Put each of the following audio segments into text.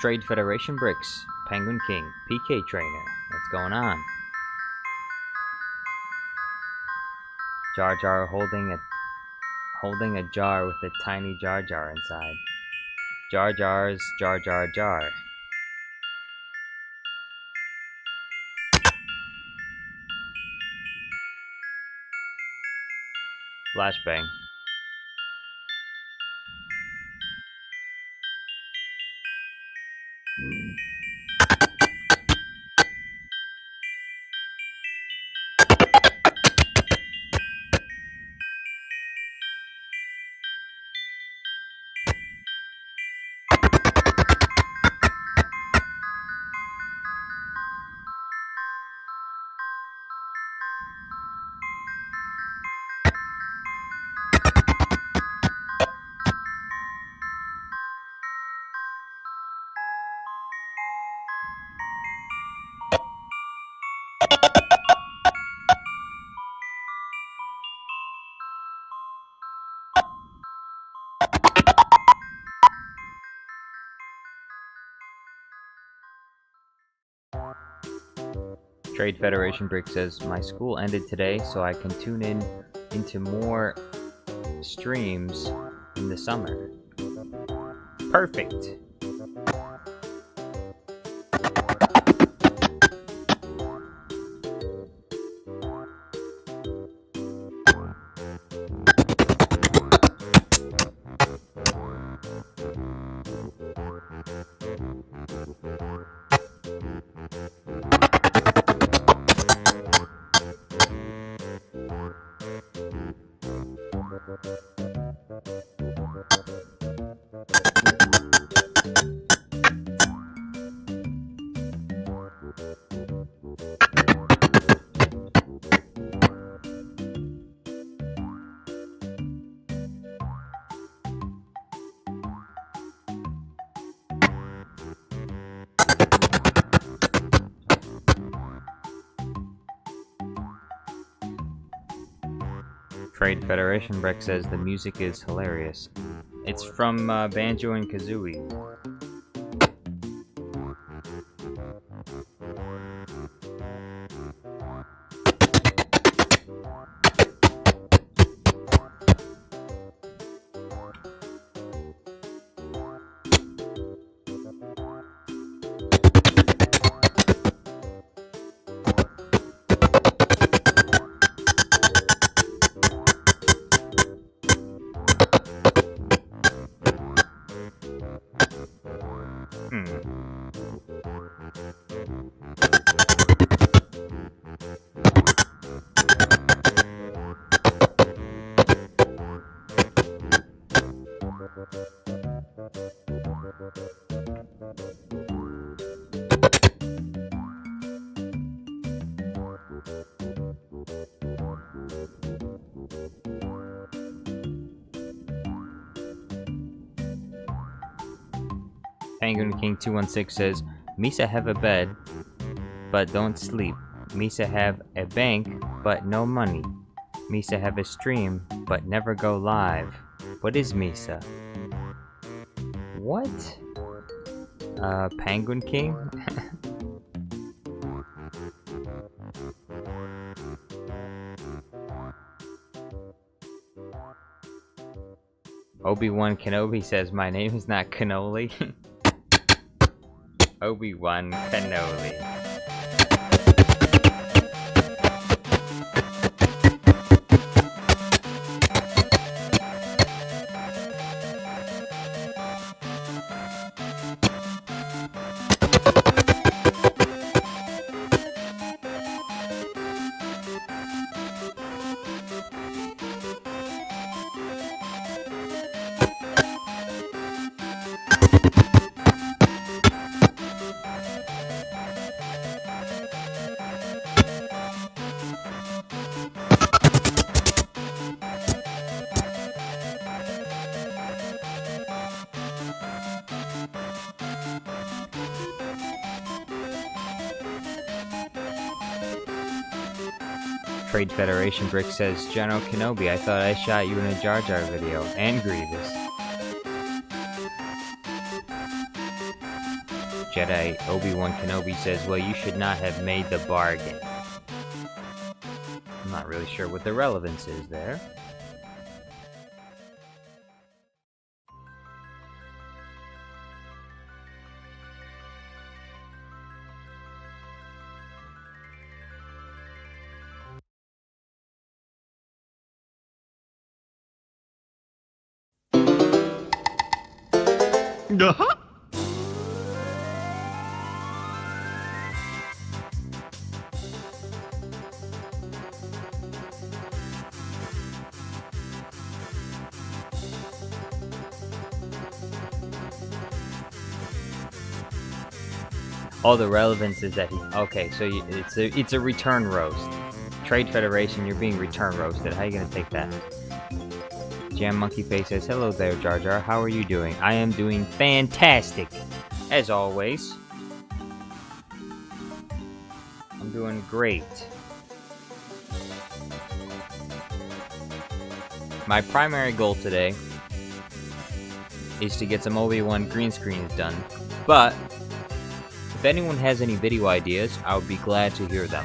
Trade Federation Bricks, Penguin King, PK Trainer. What's going on? Jar Jar holding a jar with a tiny Jar Jar inside. Jar Jar's Jar Jar Jar. Flashbang. Trade Federation Brick says, my school ended today, so I can tune into more streams in the summer. Perfect! Trade Federation Breck says the music is hilarious. It's from Banjo and Kazooie. Penguin King 216 says, Misa have a bed, but don't sleep. Misa have a bank, but no money. Misa have a stream, but never go live. What is Misa? What? Penguin King? Obi Wan Kanoli says, my name is not Kanoli. Obi Wan Kanoli. Trade Federation Brick says, General Kenobi, I thought I shot you in a Jar Jar video. And Grievous. Jedi Obi Wan Kanoli says, well, you should not have made the bargain. I'm not really sure what the relevance is there. Oh, the relevance is that he... Okay, so it's a return roast. Trade Federation, you're being return roasted. How are you gonna take that? Jam Monkey Face says, hello there, Jar Jar. How are you doing? I am doing fantastic. As always. I'm doing great. My primary goal today is to get some Obi Wan green screens done. But if anyone has any video ideas, I would be glad to hear them.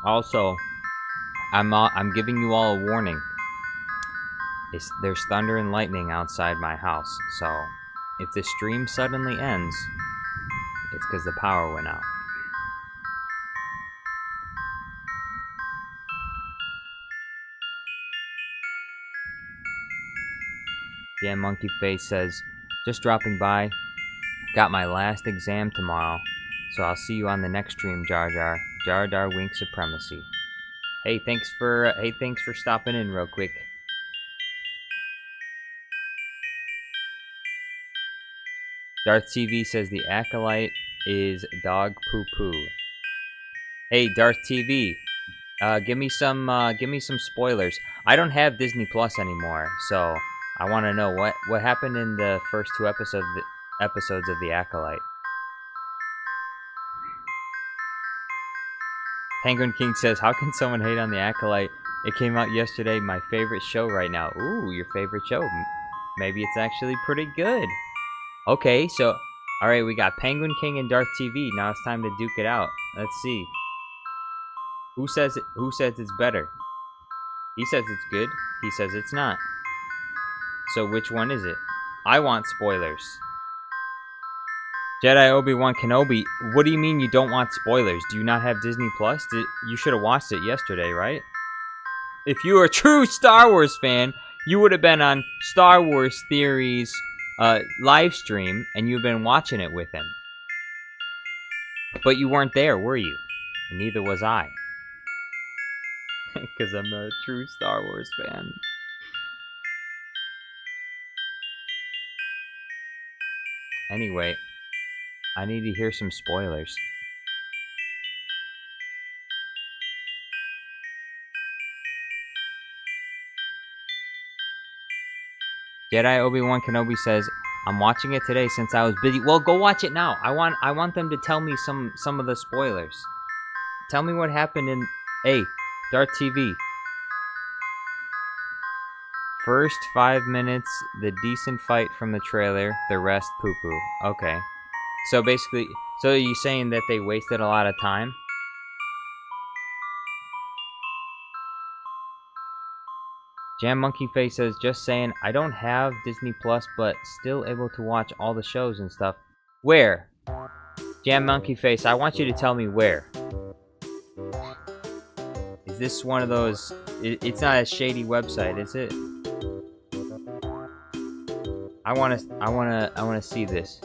Also, I'm giving you all a warning. There's thunder and lightning outside my house, so if the stream suddenly ends, it's because the power went out. Yeah, Monkey Face says, just dropping by. Got my last exam tomorrow, so I'll see you on the next stream, Jar Jar. Jar Jar Wink Supremacy. Hey, thanks for stopping in real quick. Darth TV says the Acolyte is dog poo poo. Hey, Darth TV, give me some spoilers. I don't have Disney Plus anymore, so I want to know what happened in the first 2 episodes of the Acolyte. Penguin King says, how can someone hate on the Acolyte? It came out yesterday, my favorite show right now. Ooh, your favorite show. Maybe it's actually pretty good. Okay, so, alright, we got Penguin King and Darth TV. Now it's time to duke it out. Let's see. Who says it's better? He says it's good. He says it's not. So which one is it? I want spoilers. Jedi Obi Wan Kanoli, what do you mean you don't want spoilers? Do you not have Disney Plus? You should have watched it yesterday, right? If you were a true Star Wars fan, you would have been on Star Wars Theory's live stream, and you've been watching it with him. But you weren't there, were you? And neither was I. Because I'm a true Star Wars fan. Anyway, I need to hear some spoilers. Jedi Obi Wan Kanoli says, I'm watching it today since I was busy. Well, go watch it now. I want them to tell me some of the spoilers. Tell me what happened in... Hey, Darth TV. First 5 minutes, the decent fight from the trailer. The rest, poo-poo. Okay. So basically... So are you saying that they wasted a lot of time? Jam Monkey Face says, just saying, I don't have Disney Plus, but still able to watch all the shows and stuff. Where? Jam Monkey Face, I want you to tell me where. Is this one of those... It's not a shady website, is it? I wanna see this.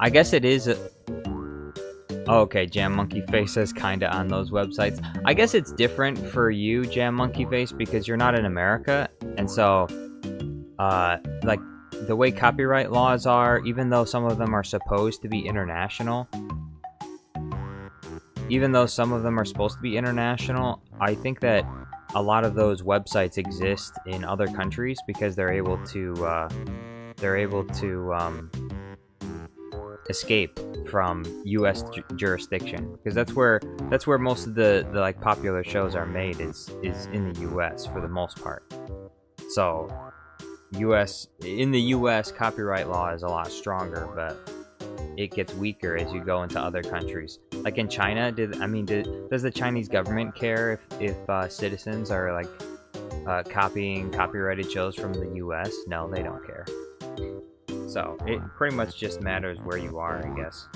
I guess it is Oh, okay, Jam Monkey Face is kinda on those websites. I guess it's different for you, Jam Monkey Face, because you're not in America, and so, like, the way copyright laws are, even though some of them are supposed to be international, I think that a lot of those websites exist in other countries because they're able to escape from U.S. jurisdiction, because that's where most of the like popular shows are made is in the U.S. for the most part. So in the U.S. copyright law is a lot stronger, but it gets weaker as you go into other countries. Like in China, does the Chinese government care if citizens are like copying copyrighted shows from the U.S.? No, they don't care. So it pretty much just matters where you are, I guess.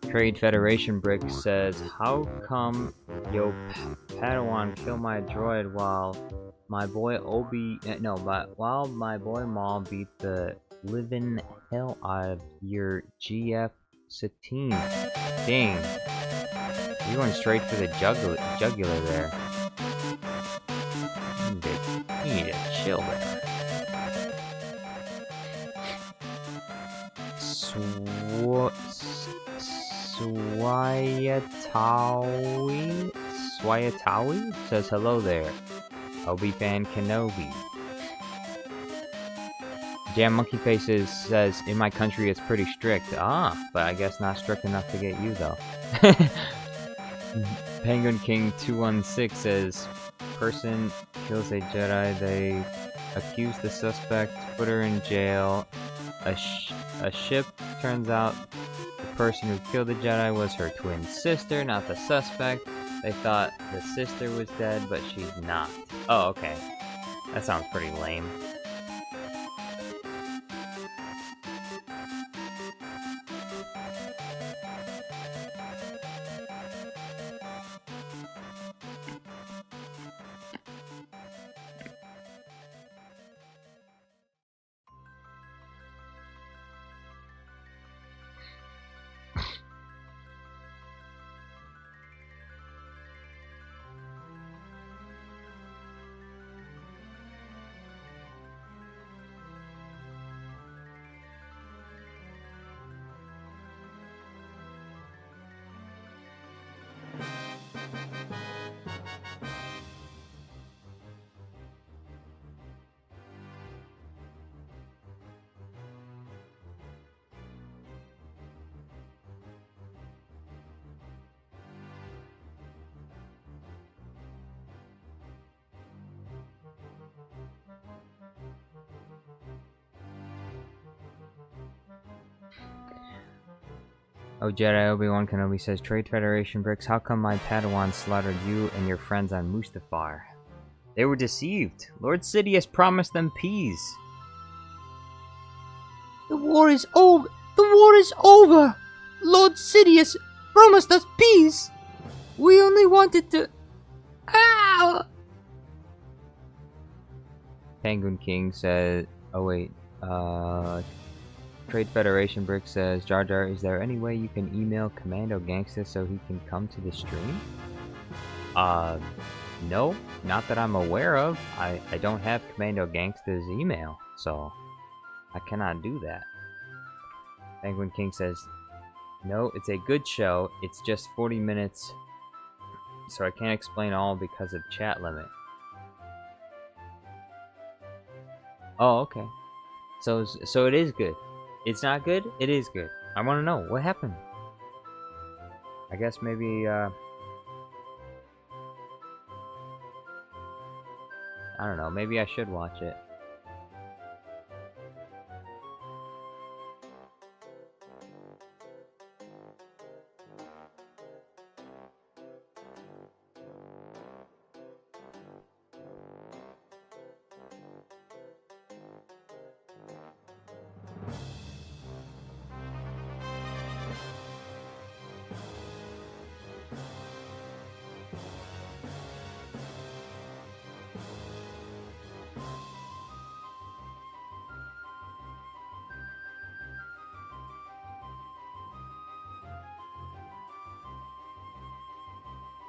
Trade Federation Brick says, "How come yo Padawan kill my droid while my boy while my boy Maul beat the living hell out of your GF Satine? Dang, you're going straight for the jugular there. You need to chill there." Swayatawi says, "Hello there, Obi Wan Kanoli." Jam Monkey Faces says, "In my country it's pretty strict." Ah, but I guess not strict enough to get you though. Penguin King 216 says, "Person kills a Jedi, they accuse the suspect, put her in jail. A ship turns out the person who killed the Jedi was her twin sister, not the suspect. They thought the sister was dead, but she's not." Oh, okay. That sounds pretty lame. Oh, Jedi Obi Wan Kanoli says, "Trade Federation Bricks, how come my Padawan slaughtered you and your friends on Mustafar? They were deceived. Lord Sidious promised them peace." The war is over! The war is over! Lord Sidious promised us peace! We only wanted to... Ow! Penguin King says, oh wait, Trade Federation Brick says, "Jar Jar, is there any way you can email Commando Gangsta so he can come to the stream?" No, not that I'm aware of. I don't have Commando Gangsta's email, so I cannot do that. Penguin King says, "No, it's a good show. It's just 40 minutes, so I can't explain all because of chat limit." Oh, okay. So it is good. It's not good? It is good. I want to know. What happened? I guess maybe, I don't know. Maybe I should watch it.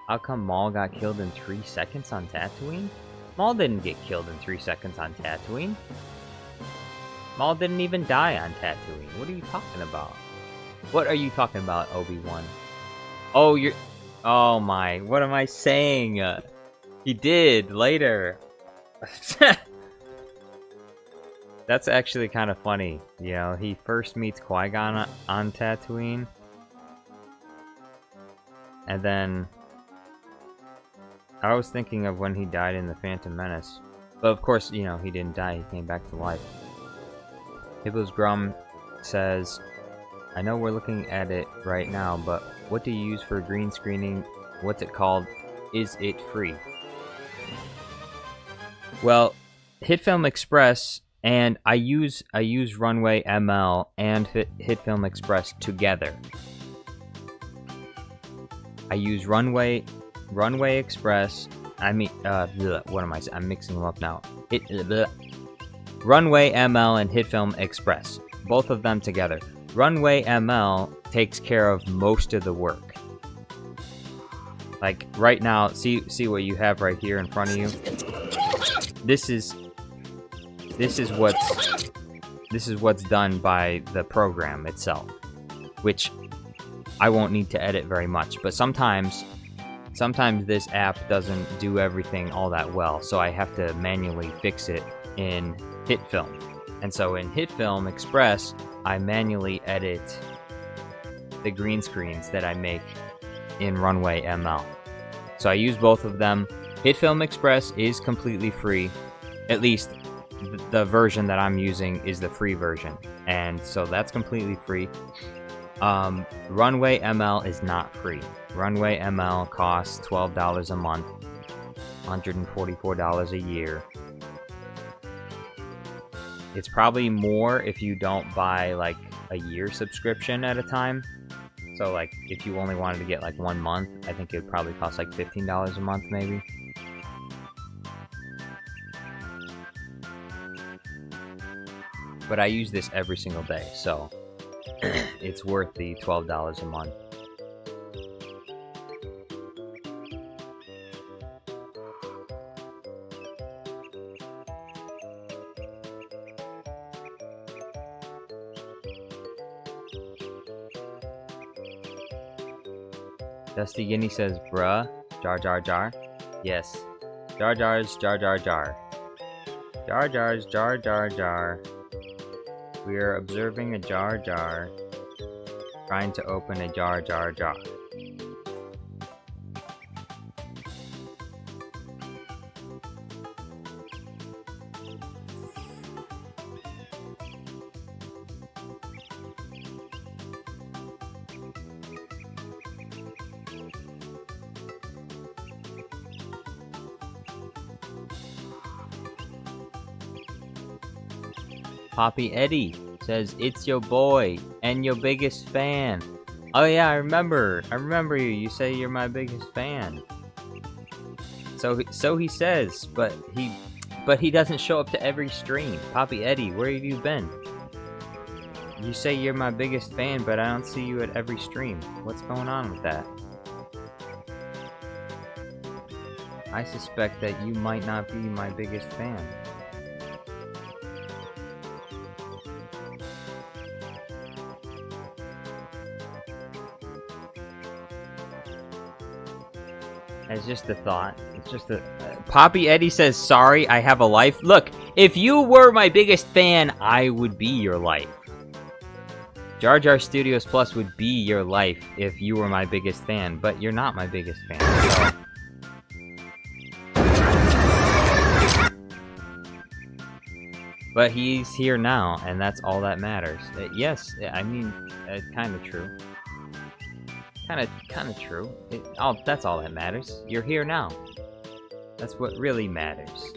How come Maul got killed in 3 seconds on Tatooine? Maul didn't get killed in 3 seconds on Tatooine. Maul didn't even die on Tatooine. What are you talking about? What are you talking about, Obi-Wan? Oh, you're... Oh my, what am I saying? He did, later. That's actually kind of funny. You know, he first meets Qui-Gon on Tatooine. And then... I was thinking of when he died in The Phantom Menace. But of course, you know, he didn't die. He came back to life. Hibble's Grum says, I know we're looking at it right now, but what do you use for green screening? What's it called? Is it free? Well, HitFilm Express and I use Runway ML and HitFilm Express together. I use Runway Express. I mean, what am I saying? I'm mixing them up now. Runway ML and HitFilm Express, both of them together. Runway ML takes care of most of the work. Like right now, see what you have right here in front of you. This is what's done by the program itself, which I won't need to edit very much. But sometimes this app doesn't do everything all that well, so I have to manually fix it in HitFilm. And so in HitFilm Express, I manually edit the green screens that I make in Runway ML. So I use both of them. HitFilm Express is completely free. At least the version that I'm using is the free version. And so that's completely free. Runway ML is not free. Runway ML costs $12 a month, $144 a year. It's probably more if you don't buy like a year subscription at a time. So like if you only wanted to get like 1 month, I think it would probably cost like $15 a month maybe. But I use this every single day, so it's worth the $12 a month. Dusty Guinea says, bruh, Jar Jar Jar. Yes. Jar Jar's Jar Jar Jar. Jar Jar's Jar Jar Jar. We are observing a Jar Jar trying to open a Jar Jar Jar. Poppy Eddie says, it's your boy and your biggest fan. Oh yeah, I remember you. You say you're my biggest fan. So he says, but he doesn't show up to every stream. Poppy Eddie, where have you been? You say you're my biggest fan, but I don't see you at every stream. What's going on with that? I suspect that you might not be my biggest fan. It's just a thought. It's just a... Poppy Eddie says, sorry, I have a life. Look, if you were my biggest fan, I would be your life. Jar Jar Studios Plus would be your life if you were my biggest fan, but you're not my biggest fan, so... But he's here now, and that's all that matters. Yes, I mean, kind of true. Kind of true. That's all that matters. You're here now. That's what really matters.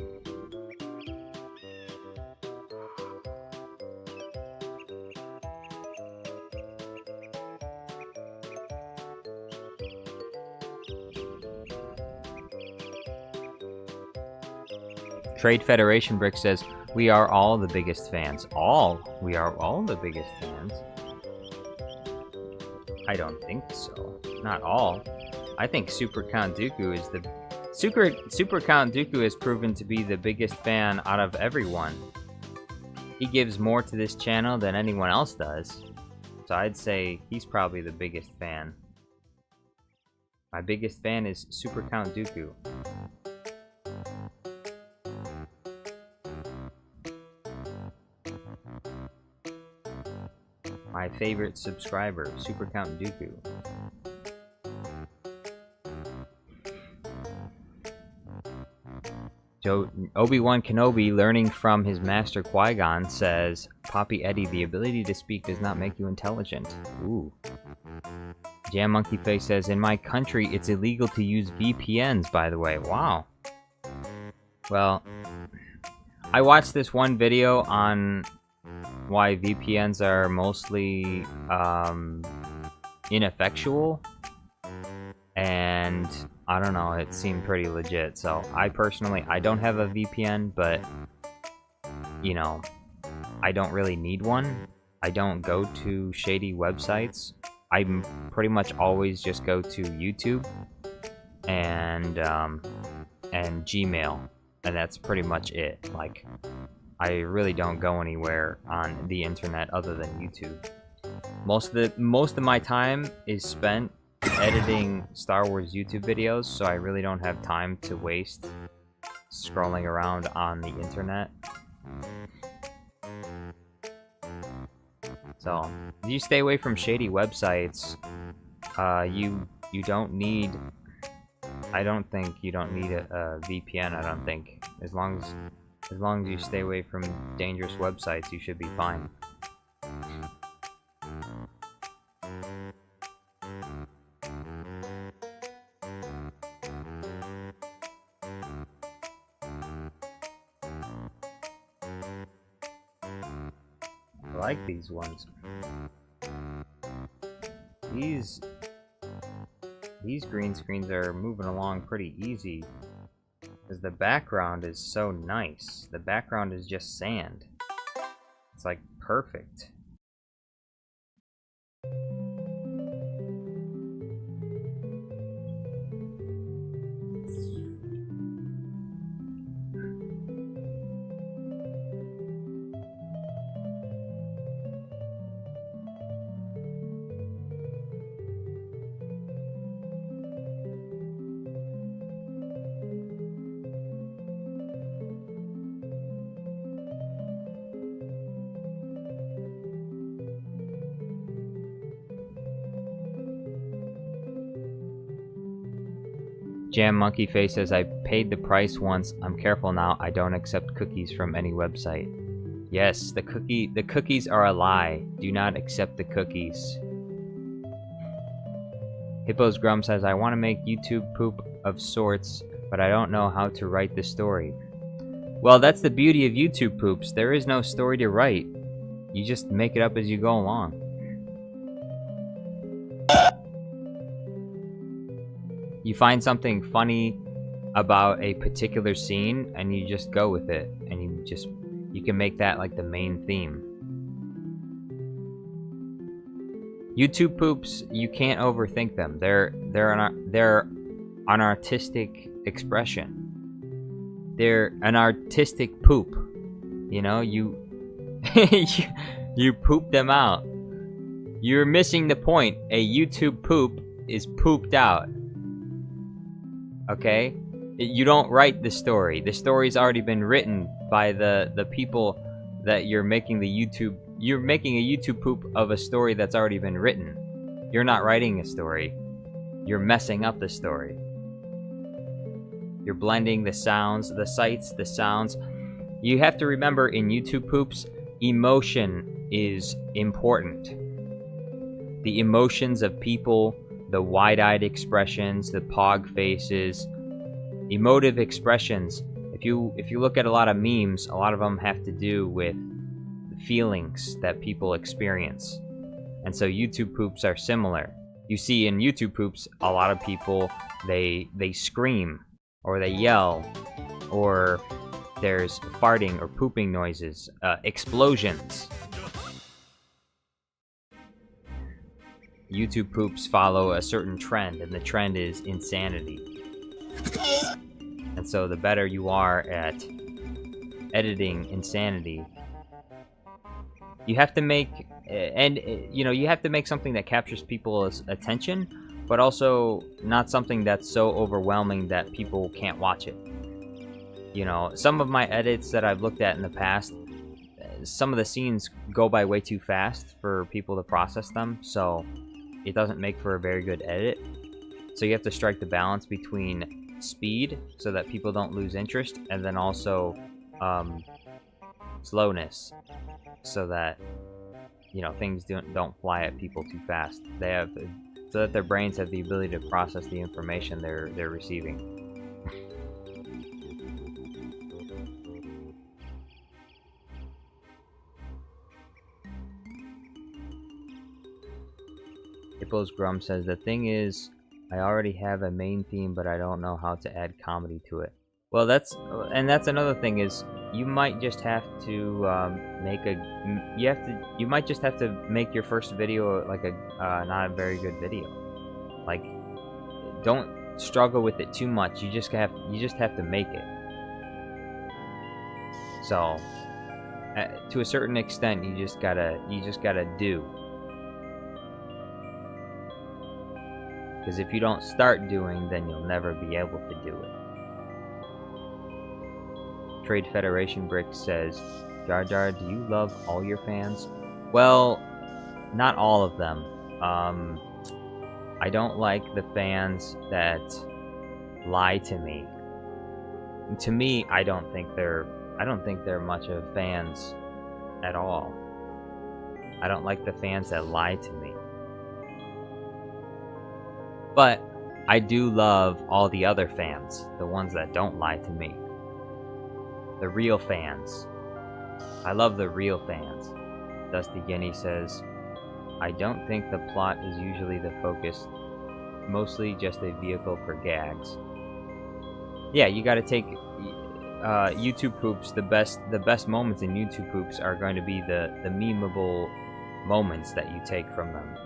Trade Federation Brick says, we are all the biggest fans. We are all the biggest fans. I don't think so. Not all. I think Super Count Dooku is the... Super Count Dooku has proven to be the biggest fan out of everyone. He gives more to this channel than anyone else does. So I'd say he's probably the biggest fan. My biggest fan is Super Count Dooku. My favorite subscriber, Super Count Dooku. So, Obi Wan Kanoli, learning from his master Qui-Gon, says, Poppy Eddie, the ability to speak does not make you intelligent. Ooh. Jam Monkey Face says, in my country, it's illegal to use VPNs, by the way. Wow. Well, I watched this one video on why VPNs are mostly ineffectual, and I don't know, it seemed pretty legit. So I personally, I don't have a VPN, but you know, I don't really need one. I don't go to shady websites. I pretty much always just go to YouTube and Gmail, and that's pretty much it. Like, I really don't go anywhere on the internet other than YouTube. Most of my time is spent editing Star Wars YouTube videos, so I really don't have time to waste scrolling around on the internet. So, if you stay away from shady websites, you don't need... I don't think you don't need a VPN, I don't think. As long as you stay away from dangerous websites, you should be fine. I like these ones. These green screens are moving along pretty easy, because the background is so nice. The background is just sand. It's like perfect. Jam Monkey Face says, I paid the price once. I'm careful now. I don't accept cookies from any website. Yes, the cookies are a lie. Do not accept the cookies. Hippos Grum says, I want to make YouTube poop of sorts, but I don't know how to write the story. Well, that's the beauty of YouTube poops. There is no story to write. You just make it up as you go along. You find something funny about a particular scene and you just go with it, and you can make that like the main theme. YouTube poops, you can't overthink them. They're an artistic expression. They're an artistic poop. You know, you you poop them out. You're missing the point. A YouTube poop is pooped out. Okay? You don't write the story. The story's already been written by the people that you're making the YouTube you're making a YouTube poop of a story that's already been written. You're not writing a story. You're messing up the story. You're blending the sounds, the sights, the sounds. You have to remember in YouTube poops, emotion is important. The emotions of people, the wide-eyed expressions, the pog faces, emotive expressions. If you look at a lot of memes, a lot of them have to do with feelings that people experience. And so YouTube poops are similar. You see in YouTube poops, a lot of people, they scream, or they yell, or there's farting or pooping noises, explosions. YouTube poops follow a certain trend, and the trend is insanity. And so the better you are at editing insanity, you have to make, you have to make something that captures people's attention, but also not something that's so overwhelming that people can't watch it. You know, some of my edits that I've looked at in the past, some of the scenes go by way too fast for people to process them, so it doesn't make for a very good edit. So you have to strike the balance between speed so that people don't lose interest, and then also slowness so that, you know, things don't fly at people too fast. They have so that their brains have the ability to process the information they're receiving. Hippos Grum says, the thing is, I already have a main theme, but I don't know how to add comedy to it. Well, that's another thing is, you might just have to you might just have to make your first video like a not a very good video. Like, don't struggle with it too much. You just have to make it. So, to a certain extent, you just gotta do. Because if you don't start doing, then you'll never be able to do it. Trade Federation Brick says, Jar Jar, do you love all your fans? Well, not all of them. I don't like the fans that lie to me. To me, I don't think they're much of fans at all. I don't like the fans that lie to me. But I do love all the other fans, the ones that don't lie to me. The real fans. I love the real fans. Dusty Guinea says, I don't think the plot is usually the focus, mostly just a vehicle for gags. Yeah, you gotta take YouTube poops, the best moments in YouTube poops are going to be the memeable moments that you take from them.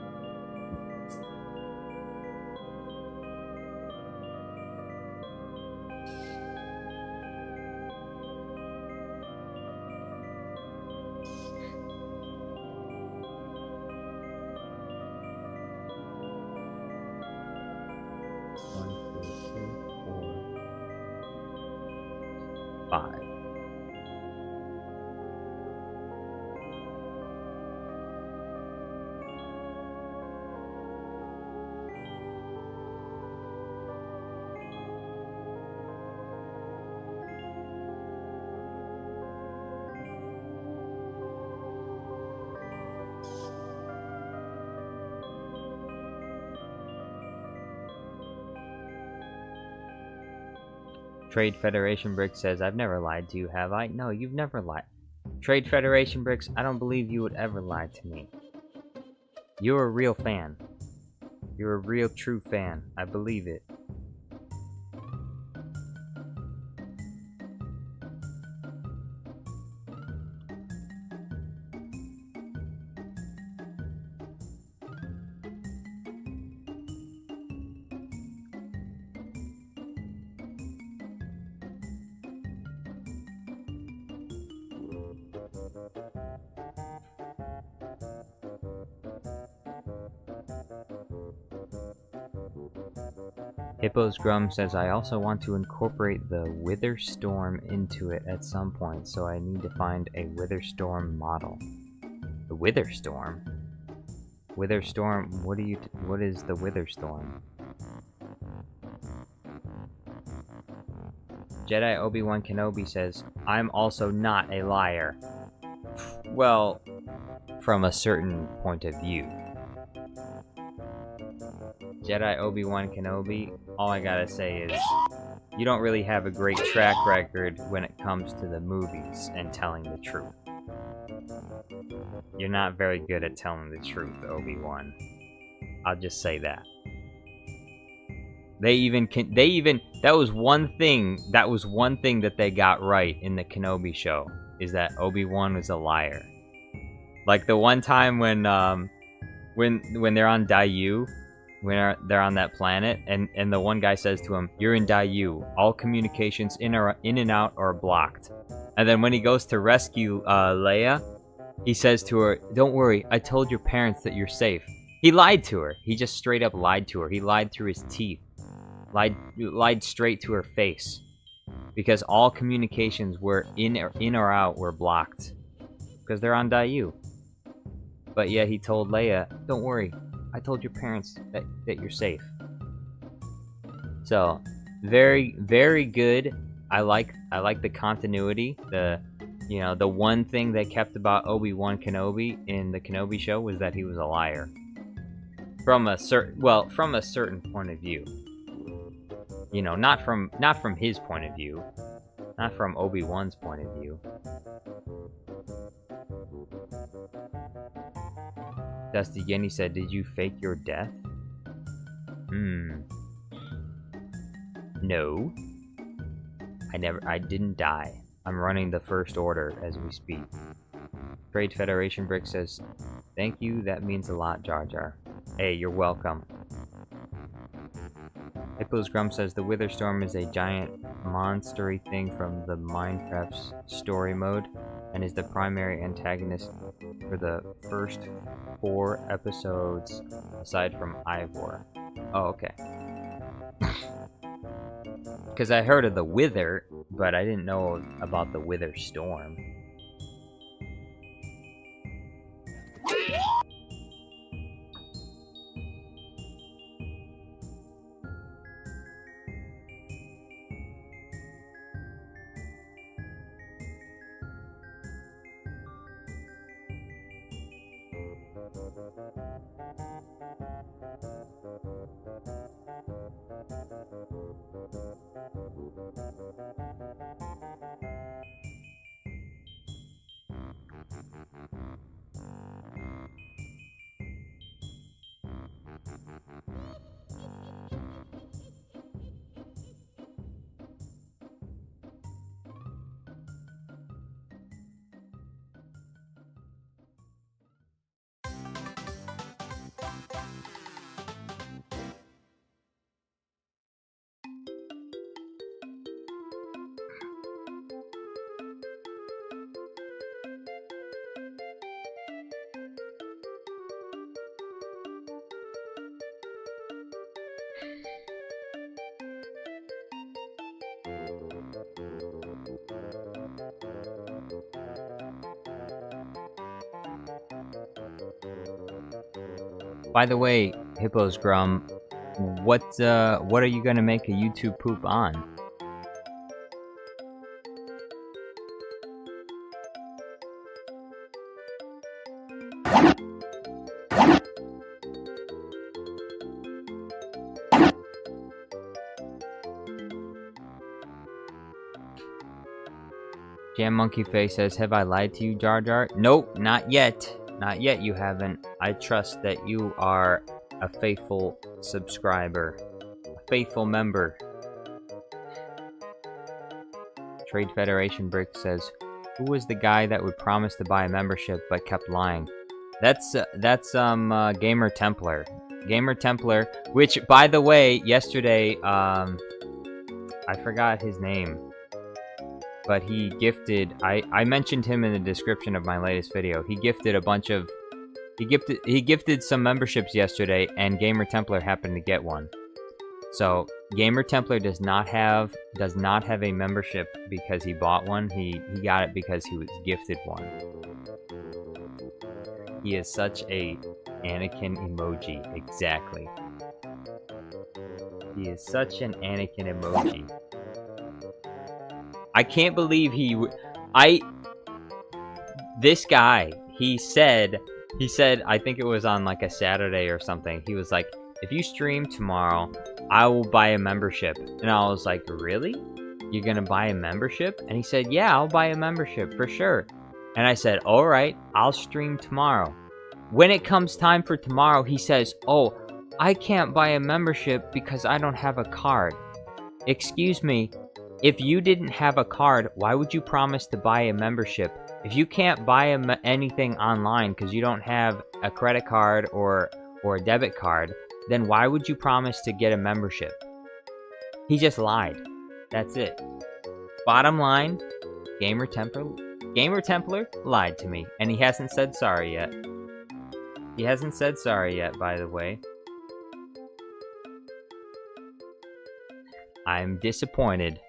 Trade Federation Bricks says, I've never lied to you, have I? No, you've never lied. Trade Federation Bricks, I don't believe you would ever lie to me. You're a real fan. You're a real true fan. I believe it. Hippos Grum says, I also want to incorporate the Wither Storm into it at some point, so I need to find a Wither Storm model. The Wither Storm? Wither Storm, what is the Wither Storm? Jedi Obi Wan Kanoli says, I'm also not a liar. Well, from a certain point of view. Jedi Obi Wan Kanoli, all I gotta say is, you don't really have a great track record when it comes to the movies and telling the truth. You're not very good at telling the truth, Obi-Wan. I'll just say that. That was one thing that they got right in the Kenobi show, is that Obi-Wan was a liar. Like the one time when they're on Daiyu, when they're on that planet, and the one guy says to him, "You're in Daiyu. All communications in and out are blocked." And then when he goes to rescue Leia, he says to her, "Don't worry, I told your parents that you're safe." He lied to her. He just straight up lied to her. He lied through his teeth. Lied straight to her face. Because all communications were in or out were blocked. Because they're on Daiyu. But yeah, he told Leia, "Don't worry, I told your parents that you're safe." So, very, very good. I like the continuity. The one thing they kept about Obi-Wan Kenobi in the Kenobi show was that he was a liar. From a certain point of view. You know, not from his point of view. Not from Obi-Wan's point of view. Dusty Guinea said, "Did you fake your death?" No. I didn't die. I'm running the First Order as we speak. Trade Federation Brick says, "Thank you, that means a lot, Jar Jar." Hey, you're welcome. Hippos Grum says, "The Witherstorm is a giant monstery thing from the Minecraft's story mode, and is the primary antagonist for the first 4 episodes, aside from Ivor." Oh, okay. Because I heard of the Wither, but I didn't know about the Wither Storm. By the way, Hippos Grum, what are you gonna make a YouTube poop on? Jam Monkey Face says, "Have I lied to you, Jar Jar?" Nope, not yet. Not yet, you haven't. I trust that you are a faithful subscriber. A faithful member. Trade Federation Brick says, "Who was the guy that would promise to buy a membership but kept lying?" That's Gamer Templar. Gamer Templar, which, by the way, yesterday, I forgot his name. But he gifted, I mentioned him in the description of my latest video. He gifted a bunch of, he gifted some memberships yesterday, and Gamer Templar happened to get one. So Gamer Templar does not have a membership because he bought one. He got it because he was gifted one. He is such a Anakin emoji. Exactly. He is such an Anakin emoji. I can't believe this guy, he said, I think it was on like a Saturday or something. He was like, if you stream tomorrow, I will buy a membership. And I was like, really? You're gonna buy a membership? And he said, yeah, I'll buy a membership for sure. And I said, all right, I'll stream tomorrow. When it comes time for tomorrow, he says, oh, I can't buy a membership because I don't have a card. Excuse me, if you didn't have a card, why would you promise to buy a membership? If you can't buy anything online because you don't have a credit card or a debit card, then why would you promise to get a membership? He just lied. That's it. Bottom line, Gamer Templar lied to me, and he hasn't said sorry yet. He hasn't said sorry yet, by the way. I'm disappointed.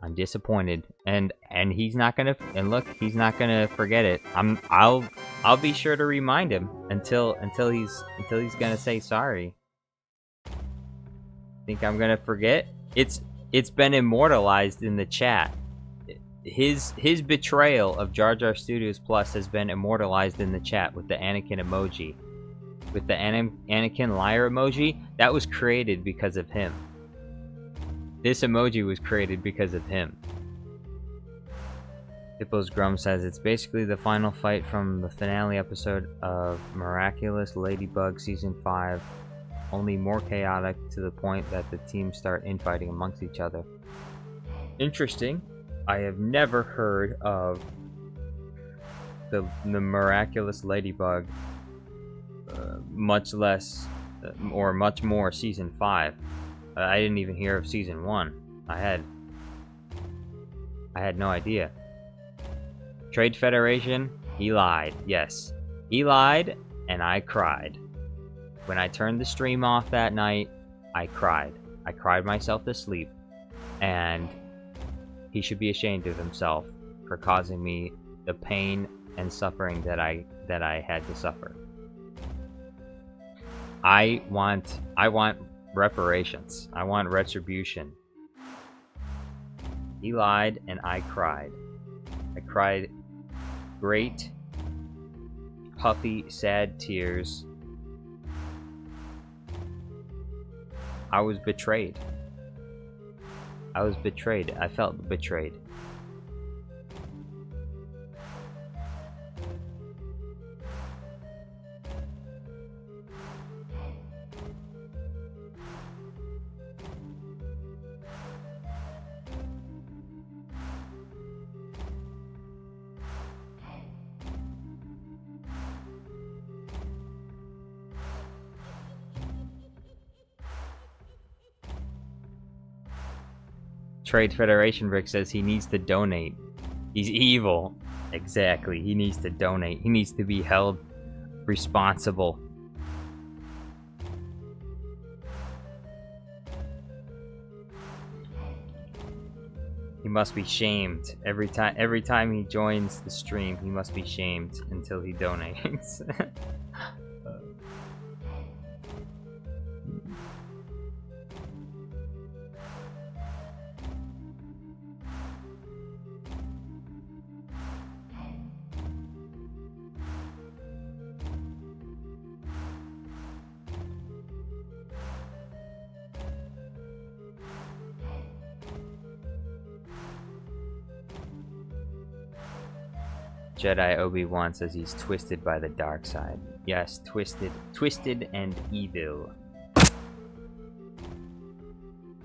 I'm disappointed, and he's not gonna. And look, he's not gonna forget it. I'll be sure to remind him until he's gonna say sorry. Think I'm gonna forget? It's been immortalized in the chat. His betrayal of Jar Jar Studios Plus has been immortalized in the chat with the Anakin emoji, with the Anakin liar emoji. That was created because of him. This emoji was created because of him. Hippos Grum says it's basically the final fight from the finale episode of Miraculous Ladybug Season 5, only more chaotic to the point that the teams start infighting amongst each other. Interesting. I have never heard of the Miraculous Ladybug, much less, or much more Season 5. I didn't even hear of Season 1. I had no idea. Trade Federation, he lied. Yes, he lied, and I cried. When I turned the stream off that night, I cried. I cried myself to sleep, and he should be ashamed of himself for causing me the pain and suffering that I had to suffer. I want reparations. I want retribution. He lied, and I cried. I cried great, puffy, sad tears. I was betrayed. I was betrayed. I felt betrayed. Trade Federation Rick says he needs to donate. He's evil. Exactly. He needs to donate. He needs to be held responsible. He must be shamed every time he joins the stream. He must be shamed until he donates. Jedi Obi Wan says he's twisted by the dark side. Yes, twisted and evil.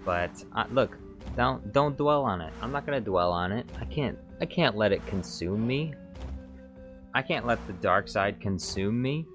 But look, don't dwell on it. I'm not gonna dwell on it. I can't let it consume me. I can't let the dark side consume me.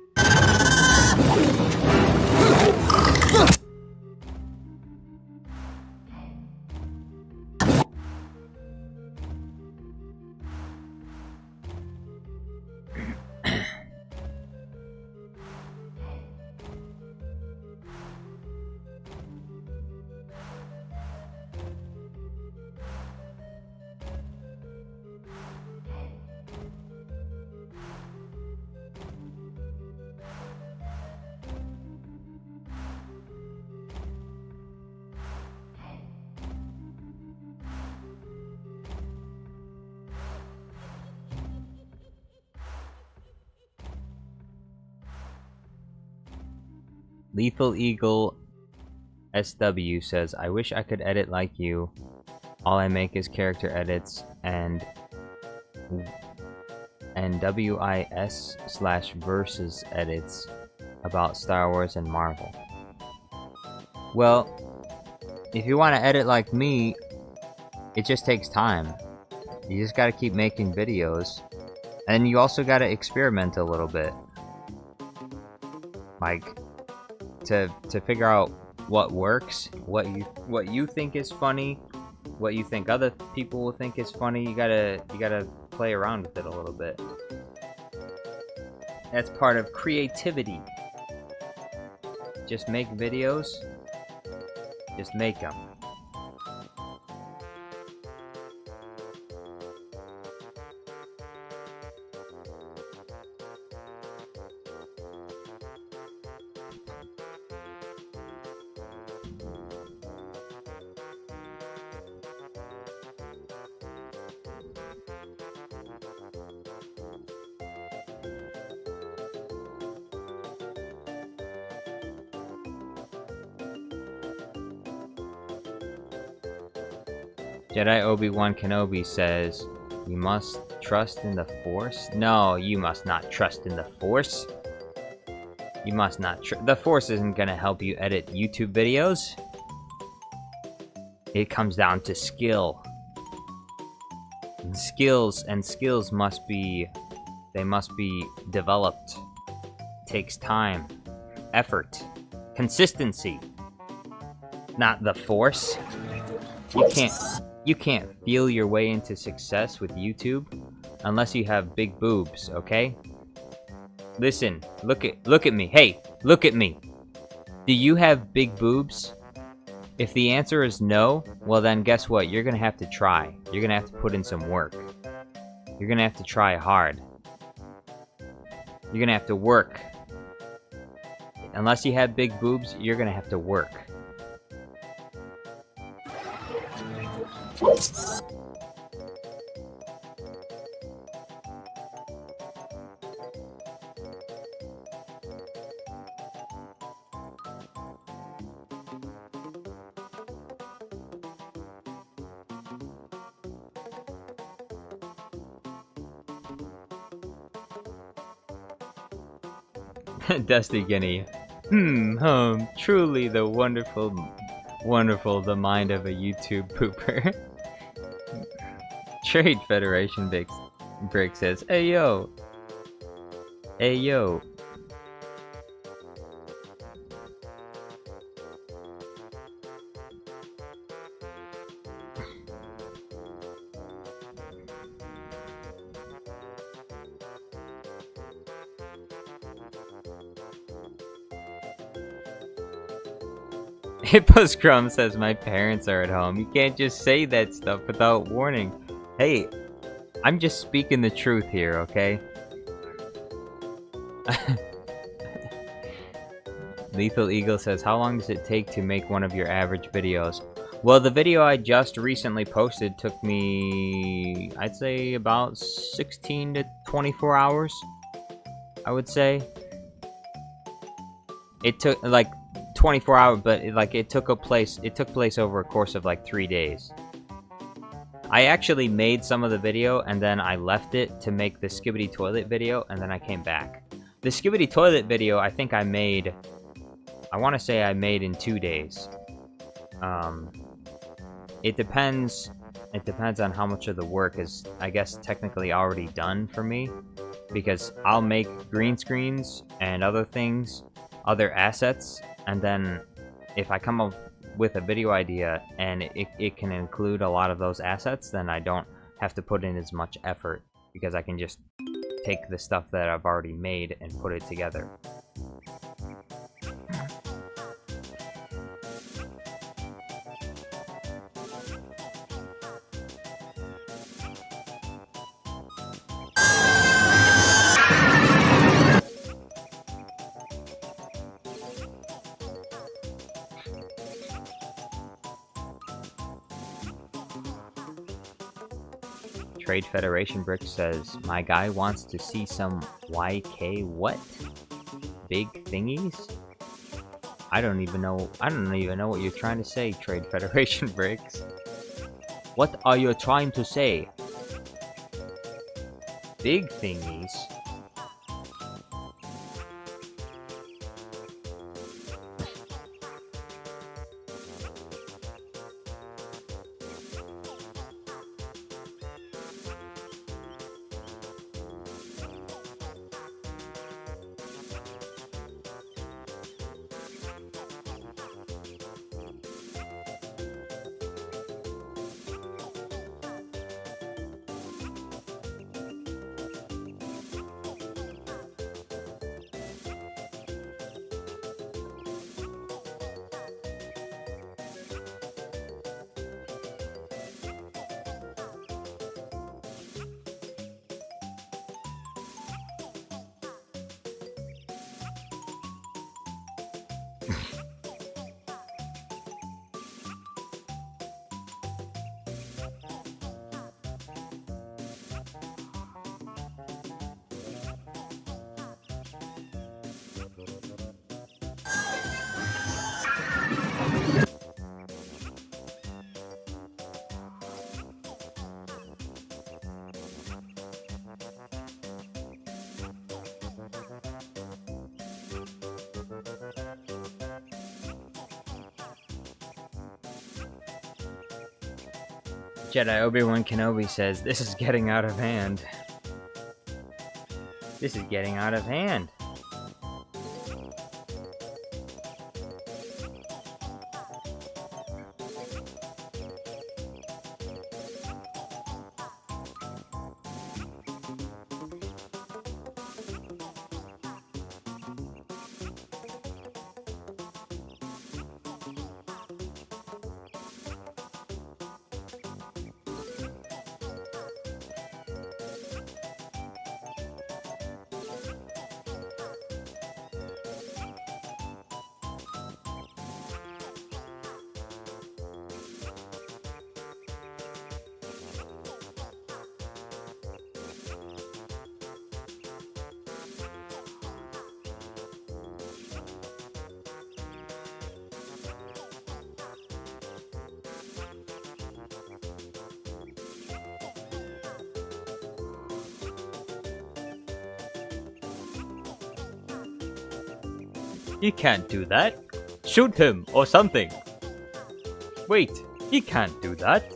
Lethal Eagle SW says, I wish I could edit like you. All I make is character edits and WIS/versus edits about Star Wars and Marvel. Well, if you want to edit like me, it just takes time. You just gotta keep making videos. And you also gotta experiment a little bit. Like, to figure out what works, what you think is funny, what you think other people will think is funny. You gotta play around with it a little bit. That's part of creativity. Just make videos. Just make them. Jedi Obi Wan Kanoli says, you must trust in the Force? No, you must not trust in the Force. You must not the Force isn't gonna help you edit YouTube videos. It comes down to skill. And skills must be developed. It takes time, effort, consistency. Not the Force. You can't feel your way into success with YouTube unless you have big boobs, okay? Listen, look at me. Hey, look at me. Do you have big boobs? If the answer is no, well then guess what? You're gonna have to try. You're gonna have to put in some work. You're gonna have to try hard. You're gonna have to work. Unless you have big boobs, you're gonna have to work. Dusty Guinea. Truly the wonderful, the mind of a YouTube pooper. Trade Federation Brick says, hey yo. Hey yo. Hippo Scrum says my parents are at home. You can't just say that stuff without warning. Hey, I'm just speaking the truth here, okay? Lethal Eagle says, how long does it take to make one of your average videos? Well, the video I just recently posted took me, I'd say, about 16 to 24 hours, I would say. It took, like, 24 hours, but it took place over a course of, like, 3 days. I actually made some of the video, and then I left it to make the Skibidi Toilet video, and then I came back. The Skibidi Toilet video, I think I made... I want to say I made in 2 days. It depends on how much of the work is, I guess, technically already done for me. Because I'll make green screens and other things, other assets, and then if I come up with a video idea and it can include a lot of those assets, then I don't have to put in as much effort, because I can just take the stuff that I've already made and put it together. Trade Federation Brick says, my guy wants to see some YK what? Big thingies? I don't even know what you're trying to say, Trade Federation Bricks. What are you trying to say? Big thingies. Jedi Obi Wan Kanoli says, "This is getting out of hand. This is getting out of hand." He can't do that. Shoot him or something. Wait, he can't do that.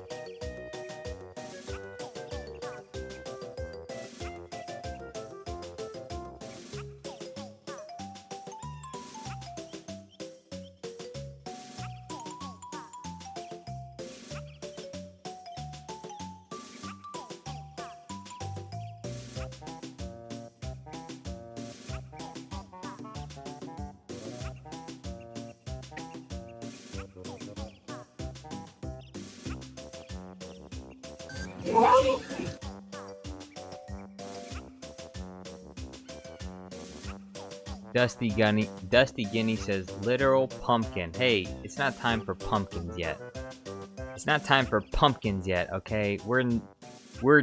Dusty Guinea says, "Literal pumpkin." Hey, it's not time for pumpkins yet. It's not time for pumpkins yet, okay? We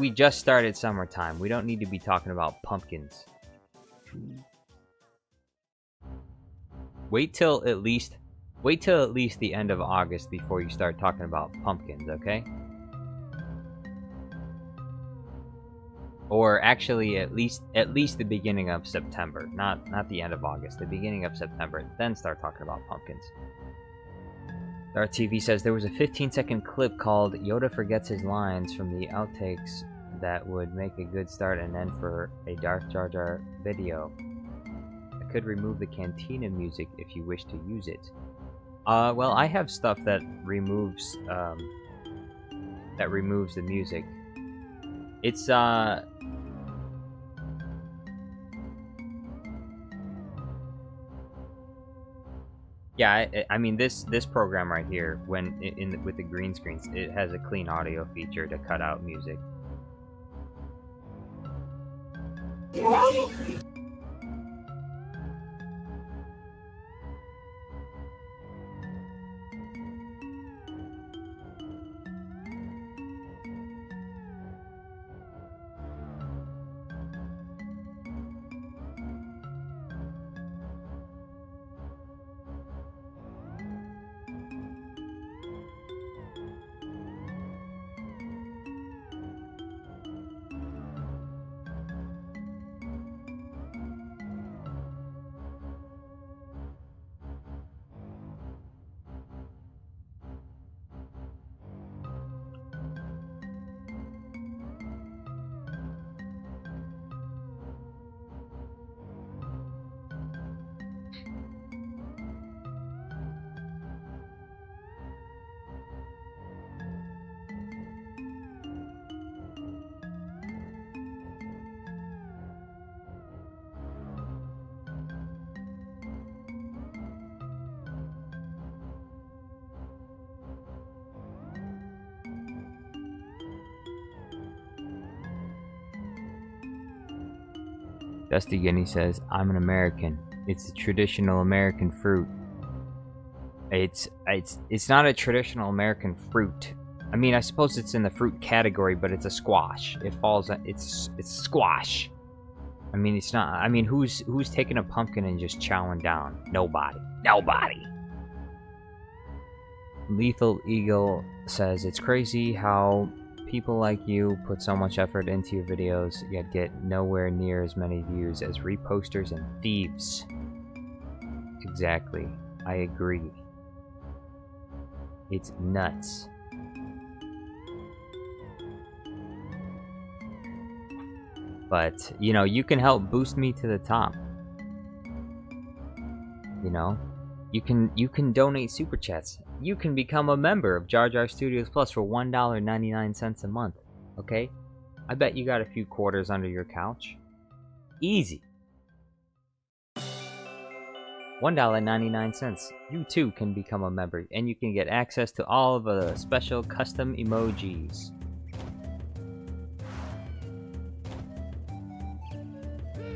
just started summertime. We don't need to be talking about pumpkins. Wait till at least the end of August before you start talking about pumpkins, okay? Or actually, at least the beginning of September, not the end of August, the beginning of September. Then start talking about pumpkins. Darth TV says there was a 15-second clip called "Yoda Forgets His Lines" from the outtakes that would make a good start and end for a Darth Jar Jar video. I could remove the Cantina music if you wish to use it. Well, I have stuff that removes the music. It's yeah, I mean this program right here, when with the green screens, it has a clean audio feature to cut out music. Dusty Guinea says, I'm an American. It's a traditional American fruit. It's not a traditional American fruit. I mean, I suppose it's in the fruit category, but it's a squash. It falls. It's squash. I mean, it's not. I mean, who's taking a pumpkin and just chowing down? Nobody. Nobody. Lethal Eagle says, it's crazy how people like you put so much effort into your videos, yet get nowhere near as many views as reposters and thieves. Exactly. I agree. It's nuts. But, you know, you can help boost me to the top. You know? You can donate super chats. You can become a member of Jar Jar Studios Plus for $1.99 a month. Okay? I bet you got a few quarters under your couch. Easy. $1.99. You too can become a member, and you can get access to all of the special custom emojis.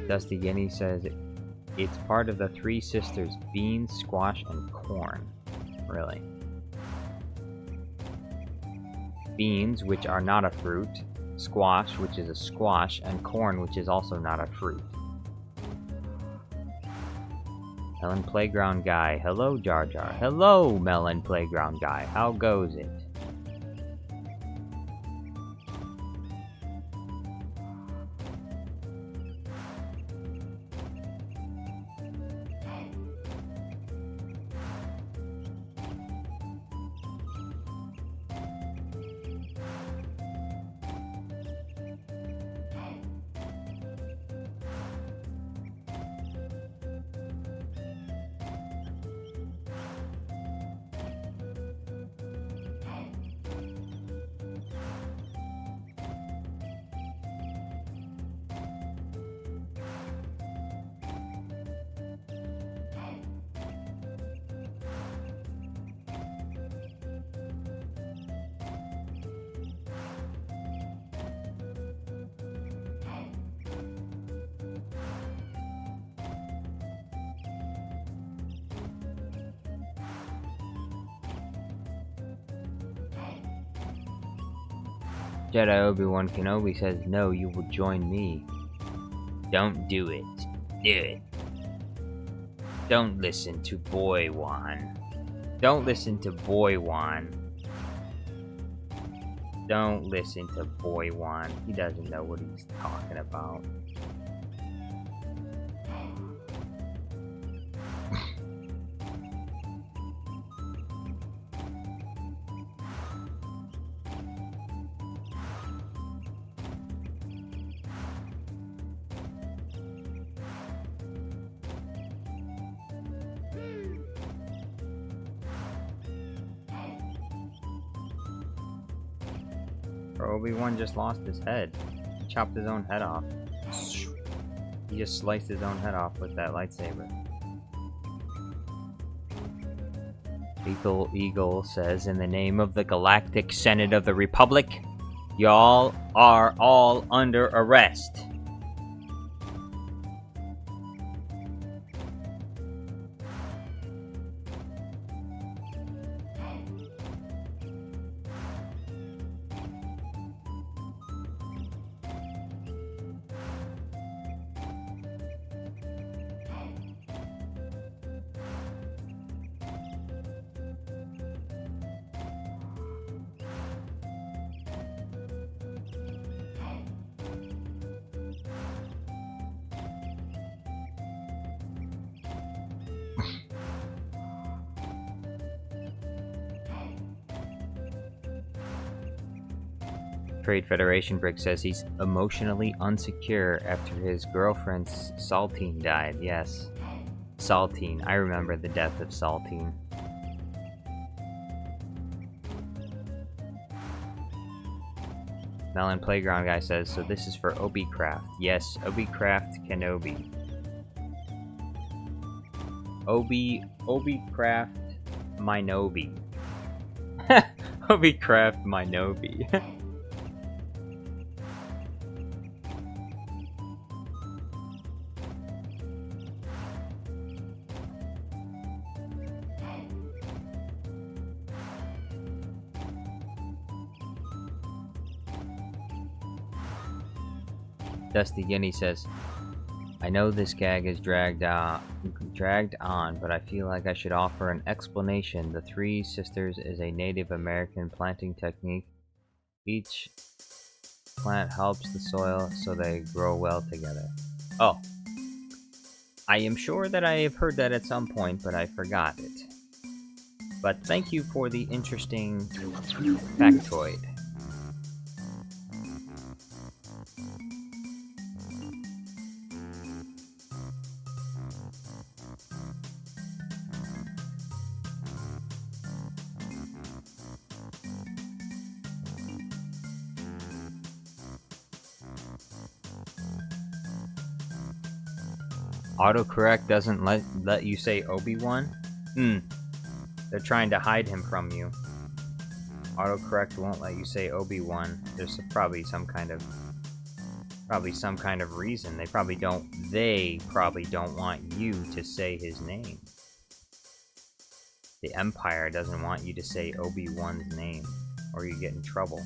Dusty Guinea says it's part of the three sisters: beans, squash, and corn. Really? Beans, which are not a fruit, squash, which is a squash, and corn, which is also not a fruit. Melon Playground Guy. Hello, Jar Jar. Hello, Melon Playground Guy. How goes it? Jedi Obi Wan Kanoli says, no, you will join me. Don't do it. Do it. Don't listen to Boy Wan. Don't listen to Boy Wan. Don't listen to Boy Wan. He doesn't know what he's talking about. Obi-Wan just lost his head. He chopped his own head off. He just sliced his own head off with that lightsaber. Lethal Eagle says, in the name of the Galactic Senate of the Republic, y'all are all under arrest. Trade Federation Brick says he's emotionally unsecure after his girlfriend's Saltine died. Yes. Saltine. I remember the death of Saltine. Melon Playground Guy says, so this is for Obi Craft. Yes, Obi Craft Kenobi. Obi Craft Minobi. Obi Craft Minobi. Dusty Guinea says, I know this gag is dragged on, but I feel like I should offer an explanation. The Three Sisters is a Native American planting technique. Each plant helps the soil so they grow well together. Oh. I am sure that I have heard that at some point, but I forgot it. But thank you for the interesting factoid. Autocorrect doesn't let you say Obi-Wan? They're trying to hide him from you. Autocorrect won't let you say Obi-Wan. There's probably some kind of reason. They probably don't want you to say his name. The Empire doesn't want you to say Obi-Wan's name, or you get in trouble.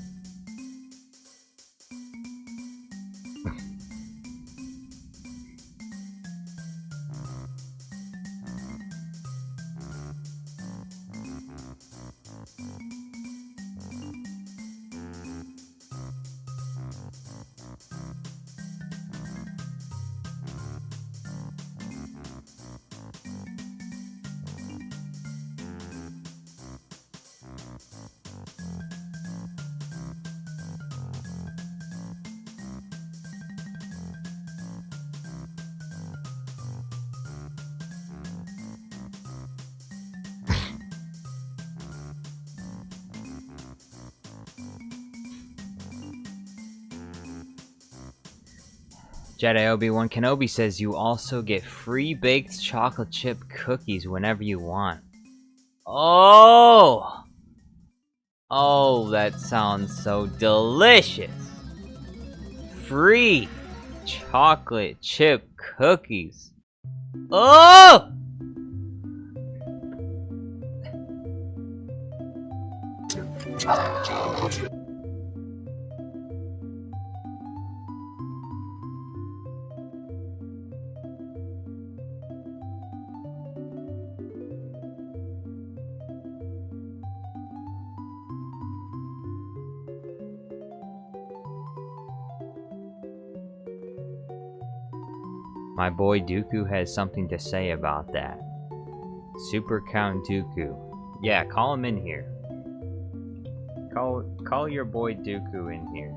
Jedi Obi Wan Kanoli says you also get free baked chocolate chip cookies whenever you want. Oh! Oh, that sounds so delicious! Free chocolate chip cookies. Oh! My boy Dooku has something to say about that. Super Count Dooku. Yeah, call him in here. Call your boy Dooku in here.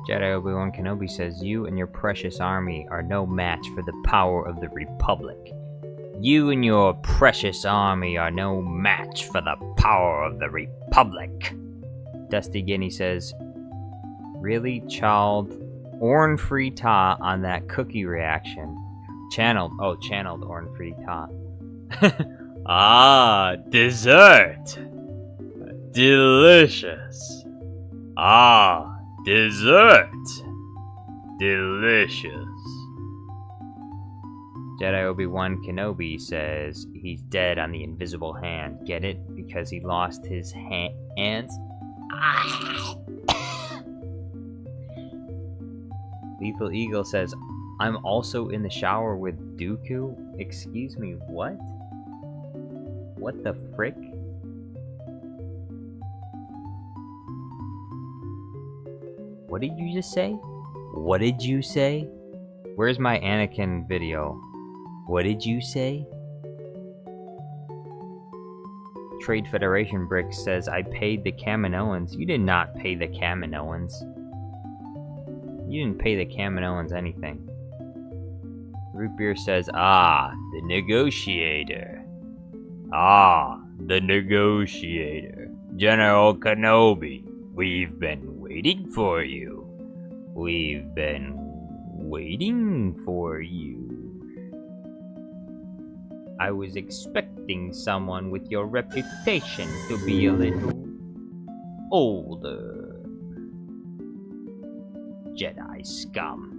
Jedi Obi Wan Kanoli says, you and your precious army are no match for the power of the Republic. You and your precious army are no match for the power of the Republic. Dusty Guinea says, really, child? Orn Free Ta on that cookie reaction. Channeled Orn Free Ta. Ah, dessert! Delicious. Ah, dessert! Delicious. Jedi Obi Wan Kanoli says he's dead on the invisible hand. Get it? Because he lost his hands? Lethal Eagle says, I'm also in the shower with Dooku? Excuse me, what? What the frick? What did you just say? What did you say? Where's my Anakin video? What did you say? Trade Federation Brick says, I paid the Kaminoans. You did not pay the Kaminoans. You didn't pay the Kaminoans anything. Root Beer says, ah, the negotiator. Ah, the negotiator. General Kenobi, we've been waiting for you. We've been waiting for you. I was expecting someone with your reputation to be a little older. Jedi scum.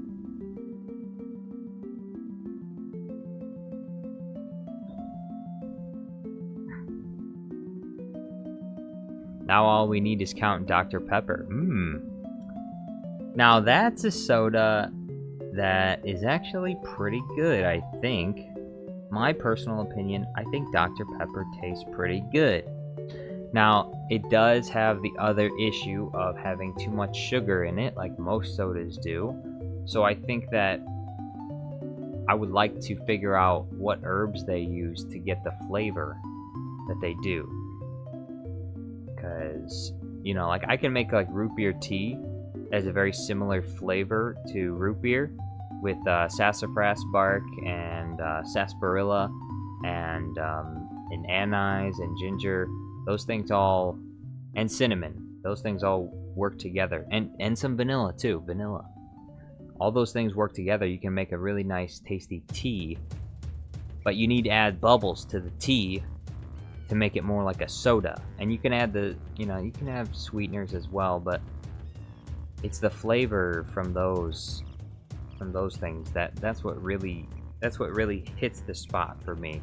Now all we need is Count Dr. Pepper. Now that's a soda that is actually pretty good, I think. My personal opinion, I think Dr. Pepper tastes pretty good. Now, it does have the other issue of having too much sugar in it, like most sodas do. So I think that I would like to figure out what herbs they use to get the flavor that they do. Because, you know, like I can make like root beer tea as a very similar flavor to root beer with sassafras bark and sarsaparilla and anise and ginger. Those things all, and cinnamon. Those things all work together, and some vanilla too. Vanilla. All those things work together. You can make a really nice, tasty tea. But you need to add bubbles to the tea to make it more like a soda. And you can add the, you know, you can have sweeteners as well. But it's the flavor from those things that's what really hits the spot for me.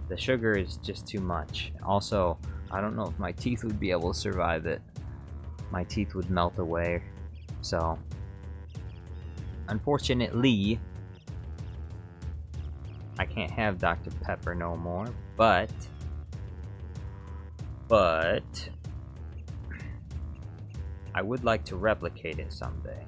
The sugar is just too much. Also, I don't know if my teeth would be able to survive it. My teeth would melt away. So, unfortunately, I can't have Dr. Pepper no more, but I would like to replicate it someday.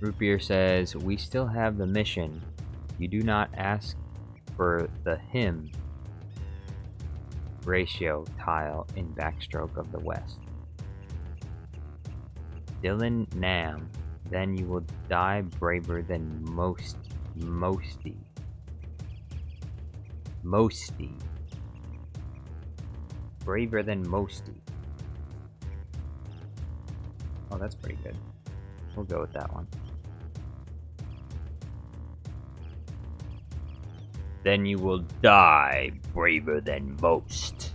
Root Beer says, we still have the mission. You do not ask for the him ratio tile in Backstroke of the West. Dylan Nam, then you will die braver than Mosty. Braver than Mosty. Oh, that's pretty good. We'll go with that one. Then you will die braver than most.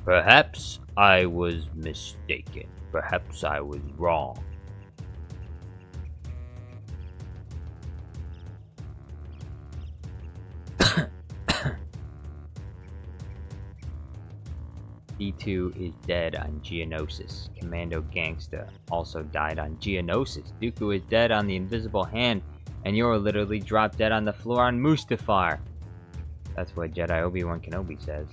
Perhaps I was mistaken. Perhaps I was wrong. D2 is dead on Geonosis. Commando Gangsta also died on Geonosis. Dooku is dead on the Invisible Hand. And you're literally dropped dead on the floor on Mustafar. That's what Jedi Obi Wan Kanoli says.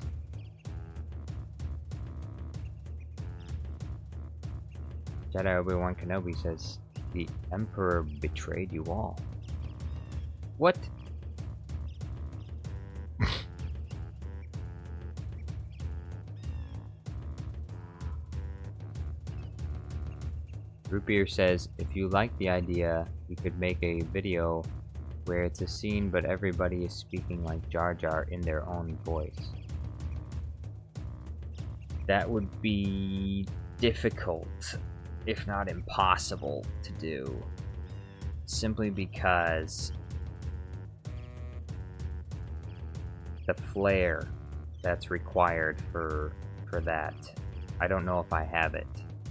Jedi Obi Wan Kanoli says, the Emperor betrayed you all. What? Root Beer says, if you like the idea, you could make a video where it's a scene but everybody is speaking like Jar Jar in their own voice. That would be difficult, if not impossible, to do. Simply because the flair that's required for that, I don't know if I have it.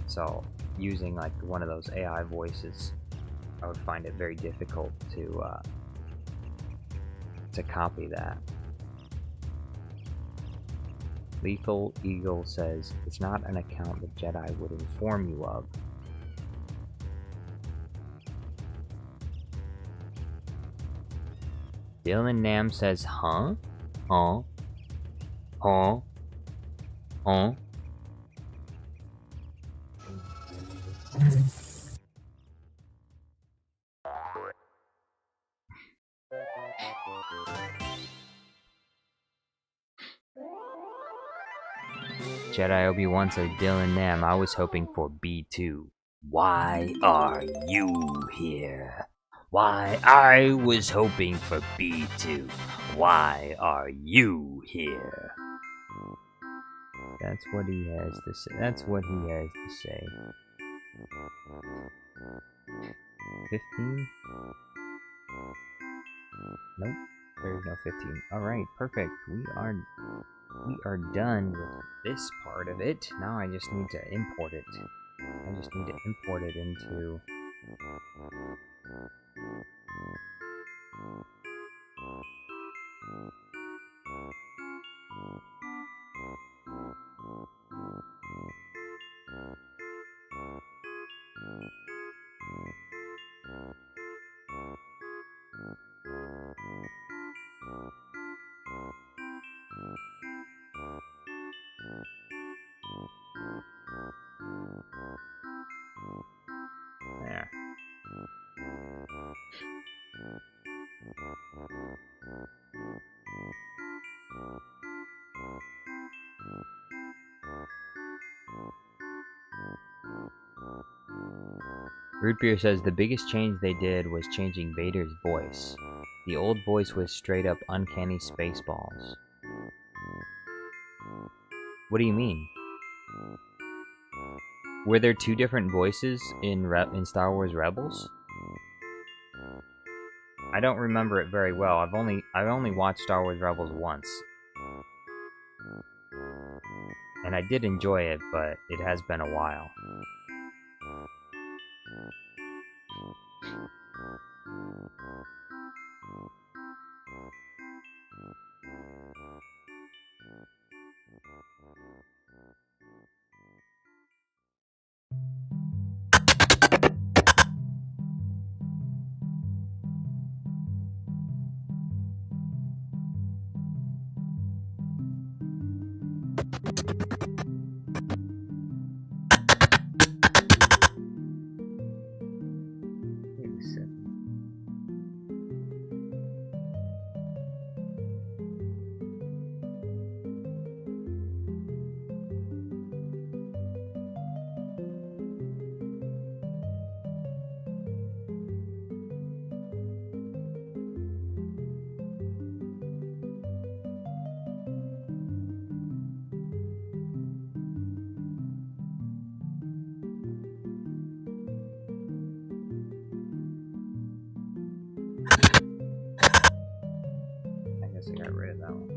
So using like one of those AI voices, I would find it very difficult to copy that. Lethal Eagle says, it's not an account the Jedi would inform you of. Dylan Nam says, huh? Huh? Huh? Huh? Jedi Obi Wan says, Dylan Nam, I was hoping for B2. Why are you here? Why, I was hoping for B2. Why are you here? That's what he has to say. That's what he has to say. 15? Nope. There's no 15. Alright, perfect. We are done with this part of it. Now I just need to import it. I just need to import it into... There. Root Beer says the biggest change they did was changing Vader's voice. The old voice was straight up uncanny Spaceballs. What do you mean? Were there two different voices in Star Wars Rebels? I don't remember it very well. I've only watched Star Wars Rebels once. And I did enjoy it, but it has been a while. I got rid of that one.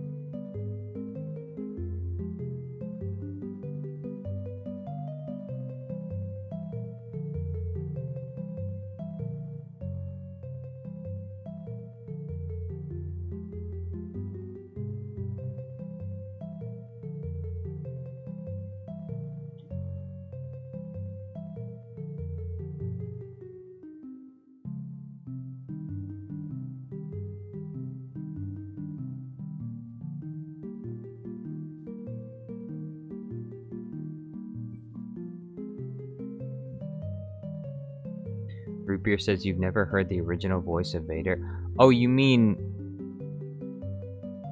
Root Beer says you've never heard the original voice of Vader. Oh, you mean...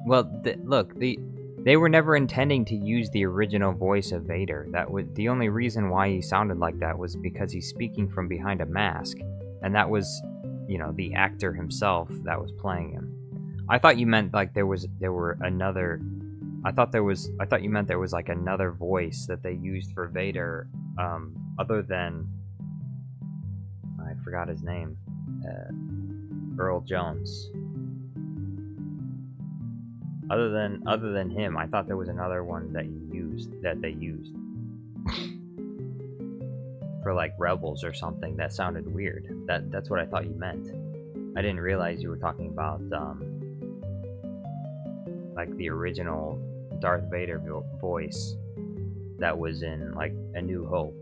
Well, look, they were never intending to use the original voice of Vader. That was the only reason why he sounded like that was because he's speaking from behind a mask, and that was you know, the actor himself that was playing him. I thought you meant like there were another. I thought you meant there was like another voice that they used for Vader, other than I forgot his name, Earl Jones. Other than him, I thought there was another one that they used for like Rebels or something. That sounded weird. That's what I thought you meant. I didn't realize you were talking about like the original Darth Vader voice that was in like A New Hope.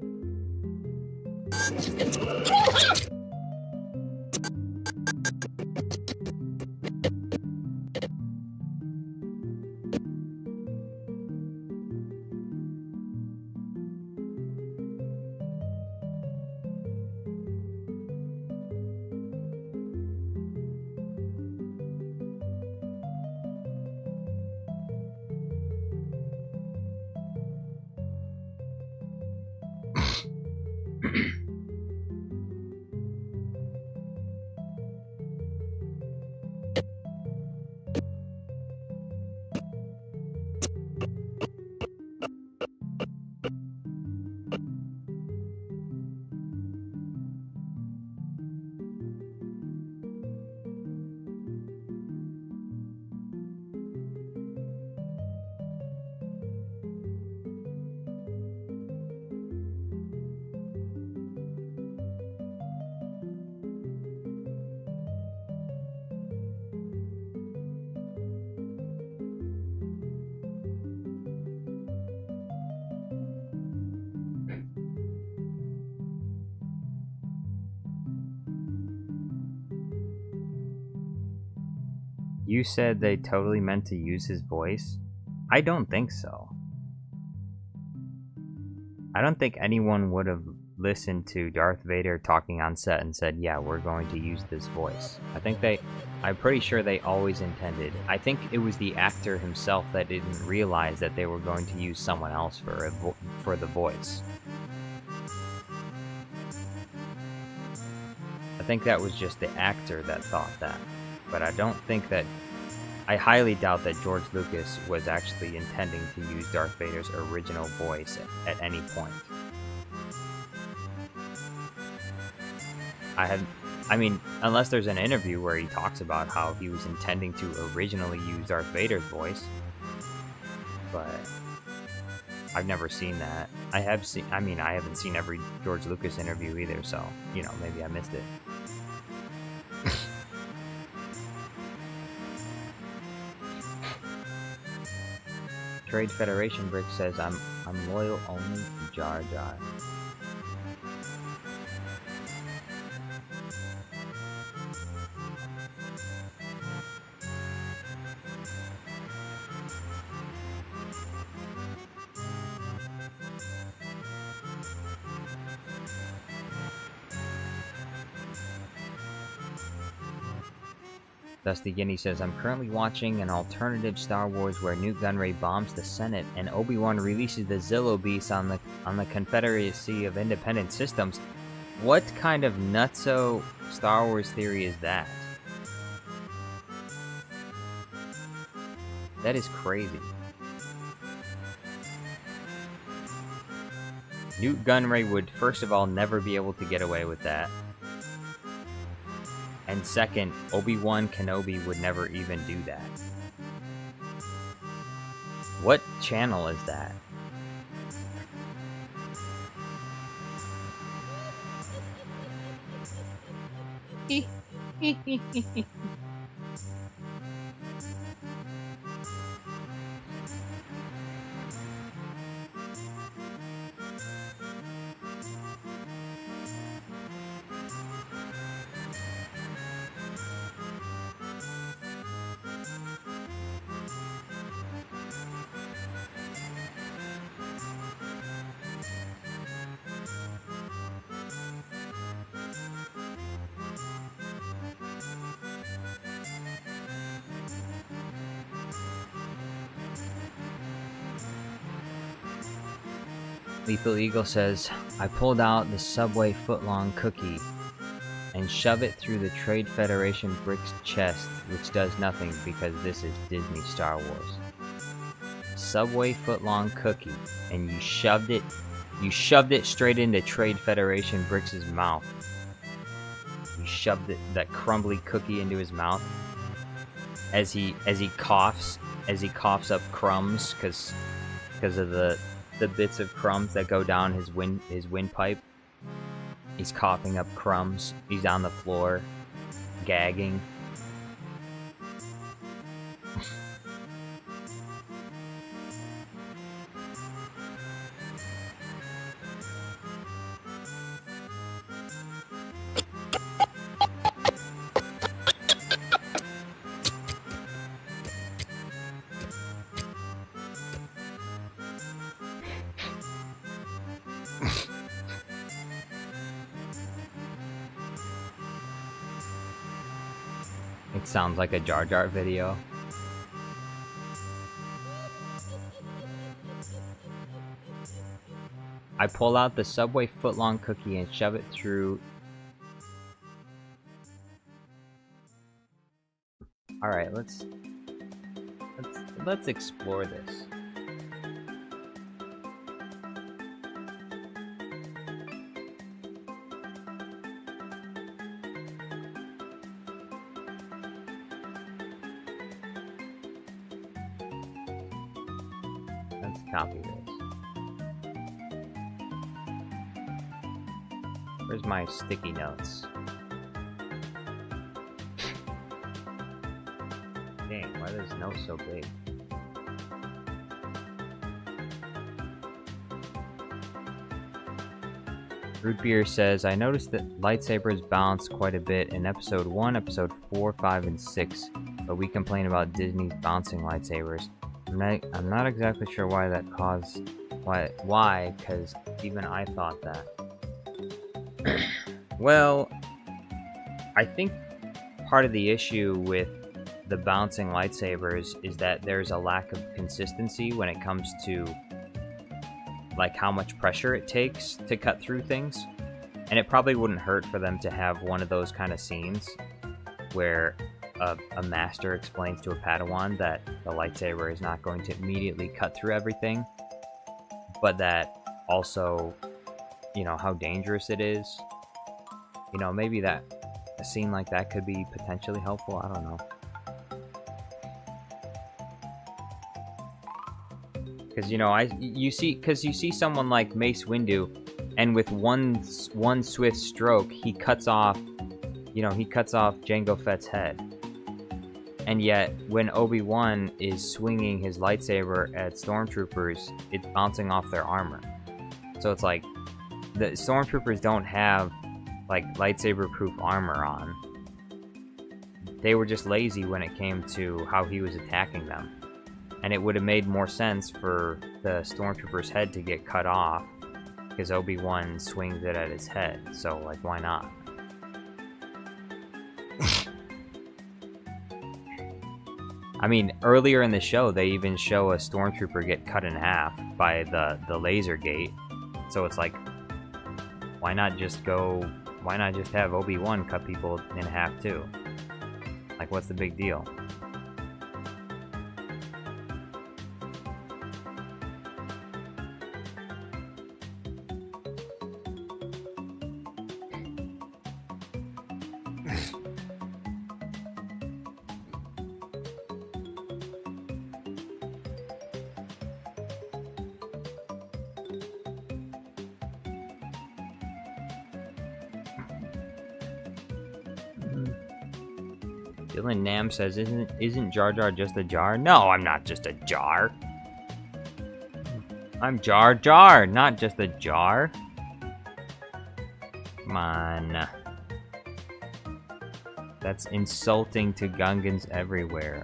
You said they totally meant to use his voice? I don't think so. I don't think anyone would have listened to Darth Vader talking on set and said, yeah, we're going to use this voice. I'm pretty sure they always intended. I think it was the actor himself that didn't realize that they were going to use someone else for the voice. I think that was just the actor that thought that. But I highly doubt that George Lucas was actually intending to use Darth Vader's original voice at any point. I mean, unless there's an interview where he talks about how he was intending to originally use Darth Vader's voice. But I've never seen that. I haven't seen every George Lucas interview either, so, you know, maybe I missed it. Trade Federation Brick says I'm loyal only to Jar Jar. Dusty Guinea says, I'm currently watching an alternative Star Wars where Newt Gunray bombs the Senate and Obi-Wan releases the Zillo Beast on the Confederacy of Independent Systems. What kind of nutso Star Wars theory is that? That is crazy. Newt Gunray would, first of all, never be able to get away with that. And second, Obi Wan Kanoli would never even do that. What channel is that? Lethal Eagle says, I pulled out the Subway footlong cookie and shove it through the Trade Federation brick's chest, which does nothing because this is Disney Star Wars. Subway footlong cookie, and you shoved it straight into Trade Federation Brick's mouth. You shoved that crumbly cookie into his mouth as he coughs up crumbs because of the bits of crumbs that go down his windpipe. He's coughing up crumbs. He's on the floor, gagging. It sounds like a Jar Jar video. I pull out the Subway footlong cookie and shove it through. All right, let's explore this. Let's copy this. Where's my sticky notes? Dang, why are those notes so big? Root Beer says, I noticed that lightsabers balance quite a bit in episode 1, episode 4, 5, and 6, but we complain about Disney's bouncing lightsabers. I'm not exactly sure why that caused... Why? Because even I thought that. Well, I think part of the issue with the bouncing lightsabers is that there's a lack of consistency when it comes to like how much pressure it takes to cut through things. And it probably wouldn't hurt for them to have one of those kind of scenes where a master explains to a Padawan that the lightsaber is not going to immediately cut through everything, but that also, you know, how dangerous it is. You know, maybe that a scene like that could be potentially helpful. I don't know. Because you know, you see someone like Mace Windu, and with one swift stroke, he cuts off Jango Fett's head. And yet, when Obi-Wan is swinging his lightsaber at stormtroopers, it's bouncing off their armor. So it's like the stormtroopers don't have like lightsaber-proof armor on. They were just lazy when it came to how he was attacking them. And it would have made more sense for the stormtrooper's head to get cut off, because Obi-Wan swings it at his head, so like, why not? I mean, earlier in the show, they even show a stormtrooper get cut in half by the laser gate, so it's like, why not just have Obi-Wan cut people in half too? Like, what's the big deal? Dylan Nam says, isn't Jar Jar just a jar? No, I'm not just a jar. I'm Jar Jar, not just a jar. Come on. That's insulting to Gungans everywhere.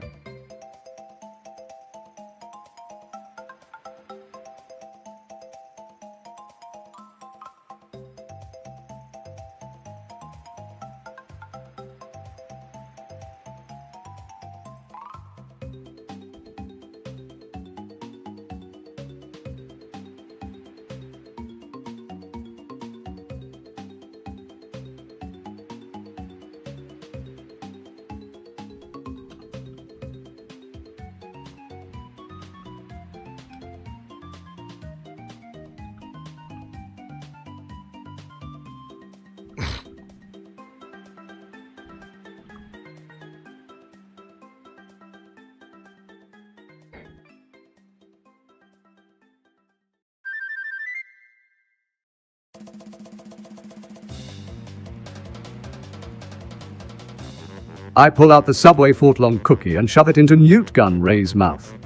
I pull out the Subway footlong cookie and shove it into Newt Gun Ray's mouth.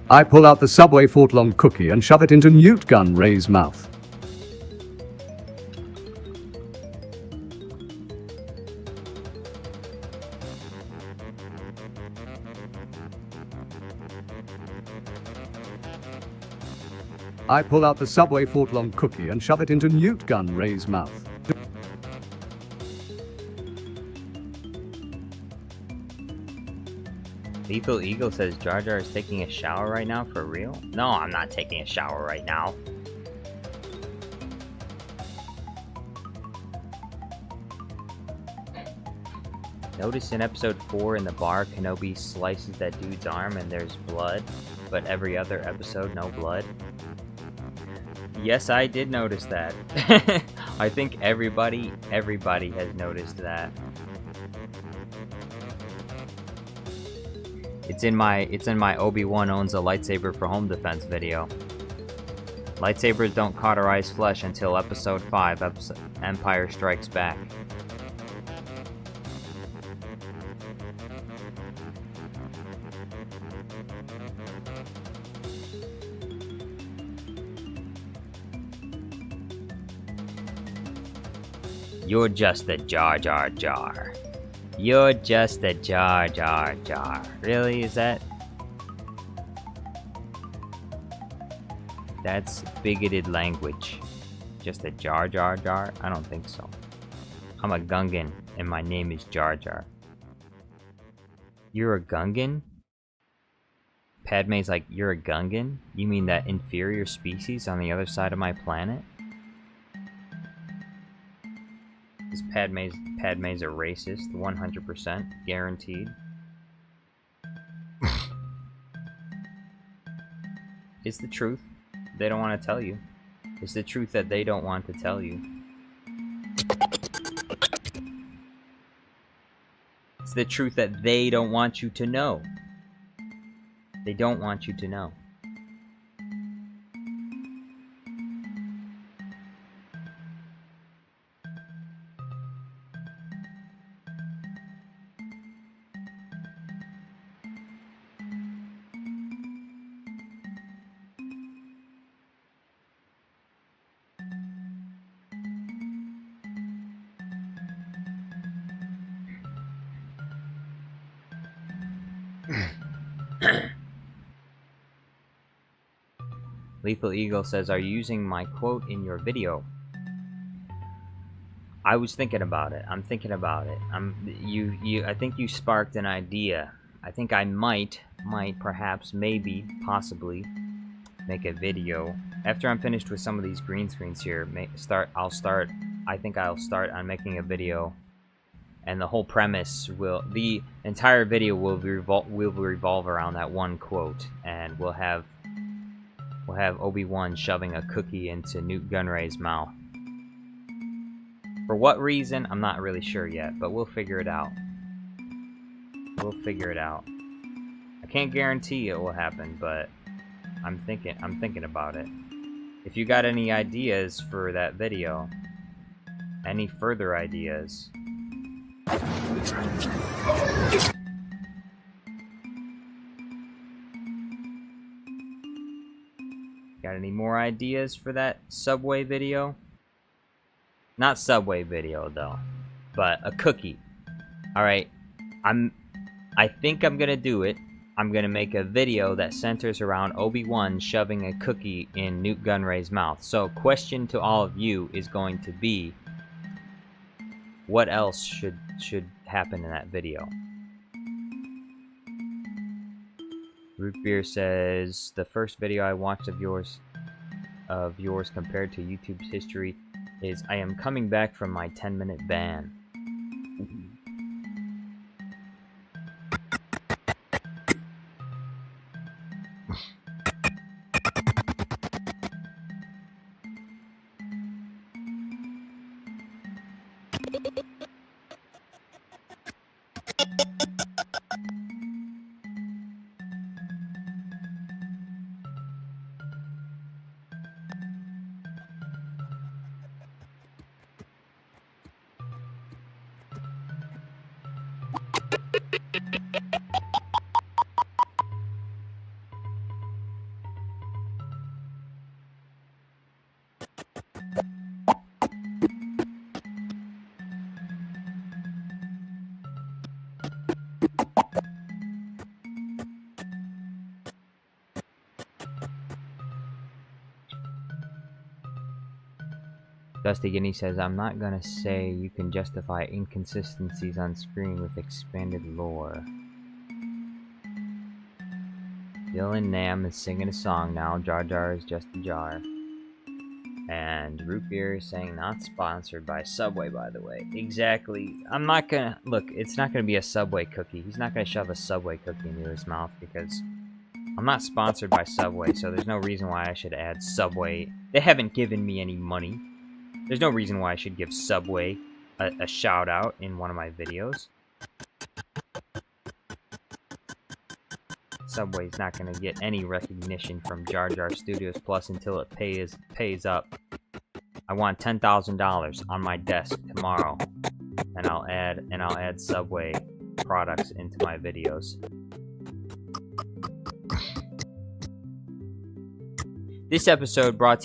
I pull out the Subway footlong cookie and shove it into Newt Gun Ray's mouth. I pull out the Subway footlong cookie and shove it into Newt Gun Ray's mouth. Lethal Eagle says Jar Jar is taking a shower right now, for real? No, I'm not taking a shower right now. Notice in episode 4 in the bar, Kenobi slices that dude's arm and there's blood, but every other episode, no blood. Yes, I did notice that. I think everybody has noticed that. It's in my Obi Wan owns a lightsaber for home defense video. Lightsabers don't cauterize flesh until episode 5, Empire Strikes Back. You're just a Jar Jar Jar. You're just a Jar Jar Jar. Really? Is that? That's bigoted language. Just a Jar Jar Jar? I don't think so. I'm a Gungan, and my name is Jar Jar. You're a Gungan? Padme's like, you're a Gungan? You mean that inferior species on the other side of my planet? Is Padme's a racist, 100%, guaranteed. It's the truth. They don't want to tell you. It's the truth that they don't want to tell you. It's the truth that they don't want you to know. They don't want you to know. Lethal Eagle says, are you using my quote in your video? I was thinking about it. I'm thinking about it. I think you sparked an idea. I think I might, perhaps, maybe, possibly make a video after I'm finished with some of these green screens here. I think I'll start on making a video, and the whole premise the entire video will revolve around that one quote, and we'll have Obi-Wan shoving a cookie into Newt Gunray's mouth. For what reason, I'm not really sure yet, but we'll figure it out. We'll figure it out. I can't guarantee it will happen, but I'm thinking about it. If you got any ideas for that video, any further ideas, got any more ideas for that Subway video? Not Subway video though, but a cookie. Alright, I think I'm gonna do it. I'm gonna make a video that centers around Obi-Wan shoving a cookie in Newt Gunray's mouth. So, question to all of you is going to be, what else should happen in that video? Root Beer says, the first video I watched of yours compared to YouTube's history is I am coming back from my 10-minute ban. Dusty Guinea says, I'm not gonna say you can justify inconsistencies on screen with expanded lore. Dylan Nam is singing a song now. Jar Jar is just a jar. And Root Beer is saying not sponsored by Subway, by the way. Exactly. I'm not gonna... Look, it's not gonna be a Subway cookie. He's not gonna shove a Subway cookie into his mouth because I'm not sponsored by Subway, so there's no reason why I should add Subway. They haven't given me any money. There's no reason why I should give Subway a shout out in one of my videos. Subway's not gonna get any recognition from Jar Jar Studios Plus until it pays up. I want $10,000 on my desk tomorrow, and I'll add Subway products into my videos. This episode is brought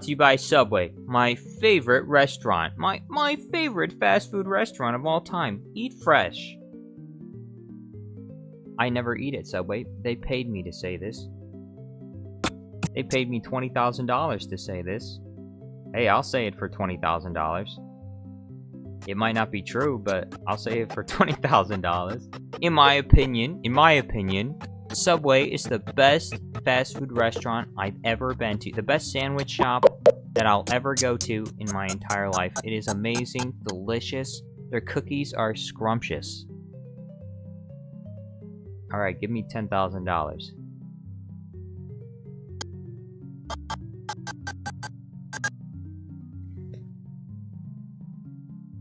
to you by Subway, my favorite restaurant, my favorite fast food restaurant of all time. Eat fresh. I never eat at Subway. They paid me to say this. They paid me $20,000 to say this. Hey, I'll say it for $20,000. It might not be true, but I'll say it for $20,000. In my opinion, Subway is the best fast food restaurant I've ever been to. The best sandwich shop that I'll ever go to in my entire life. It is amazing, delicious. Their cookies are scrumptious. Alright, give me $10,000.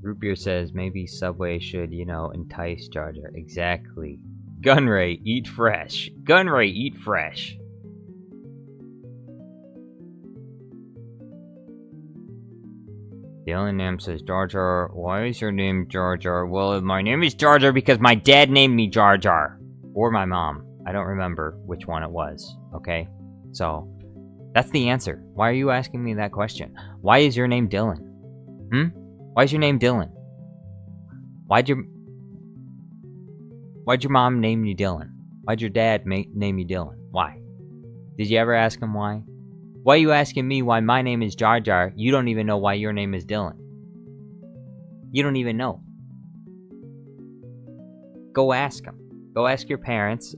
Root Beer says maybe Subway should, entice Jar Jar. Exactly. Gunray, eat fresh. Gunray, eat fresh. Dylan Nam says, Jar Jar, why is your name Jar Jar? Well, my name is Jar Jar because my dad named me Jar Jar. Or my mom. I don't remember which one it was, okay? So, that's the answer. Why are you asking me that question? Why is your name Dylan? Why is your name Dylan? Why'd your mom name you Dylan? Why'd your dad name you Dylan? Why? Did you ever ask him why? Why are you asking me why my name is Jar Jar? You don't even know why your name is Dylan. You don't even know. Go ask him. Go ask your parents.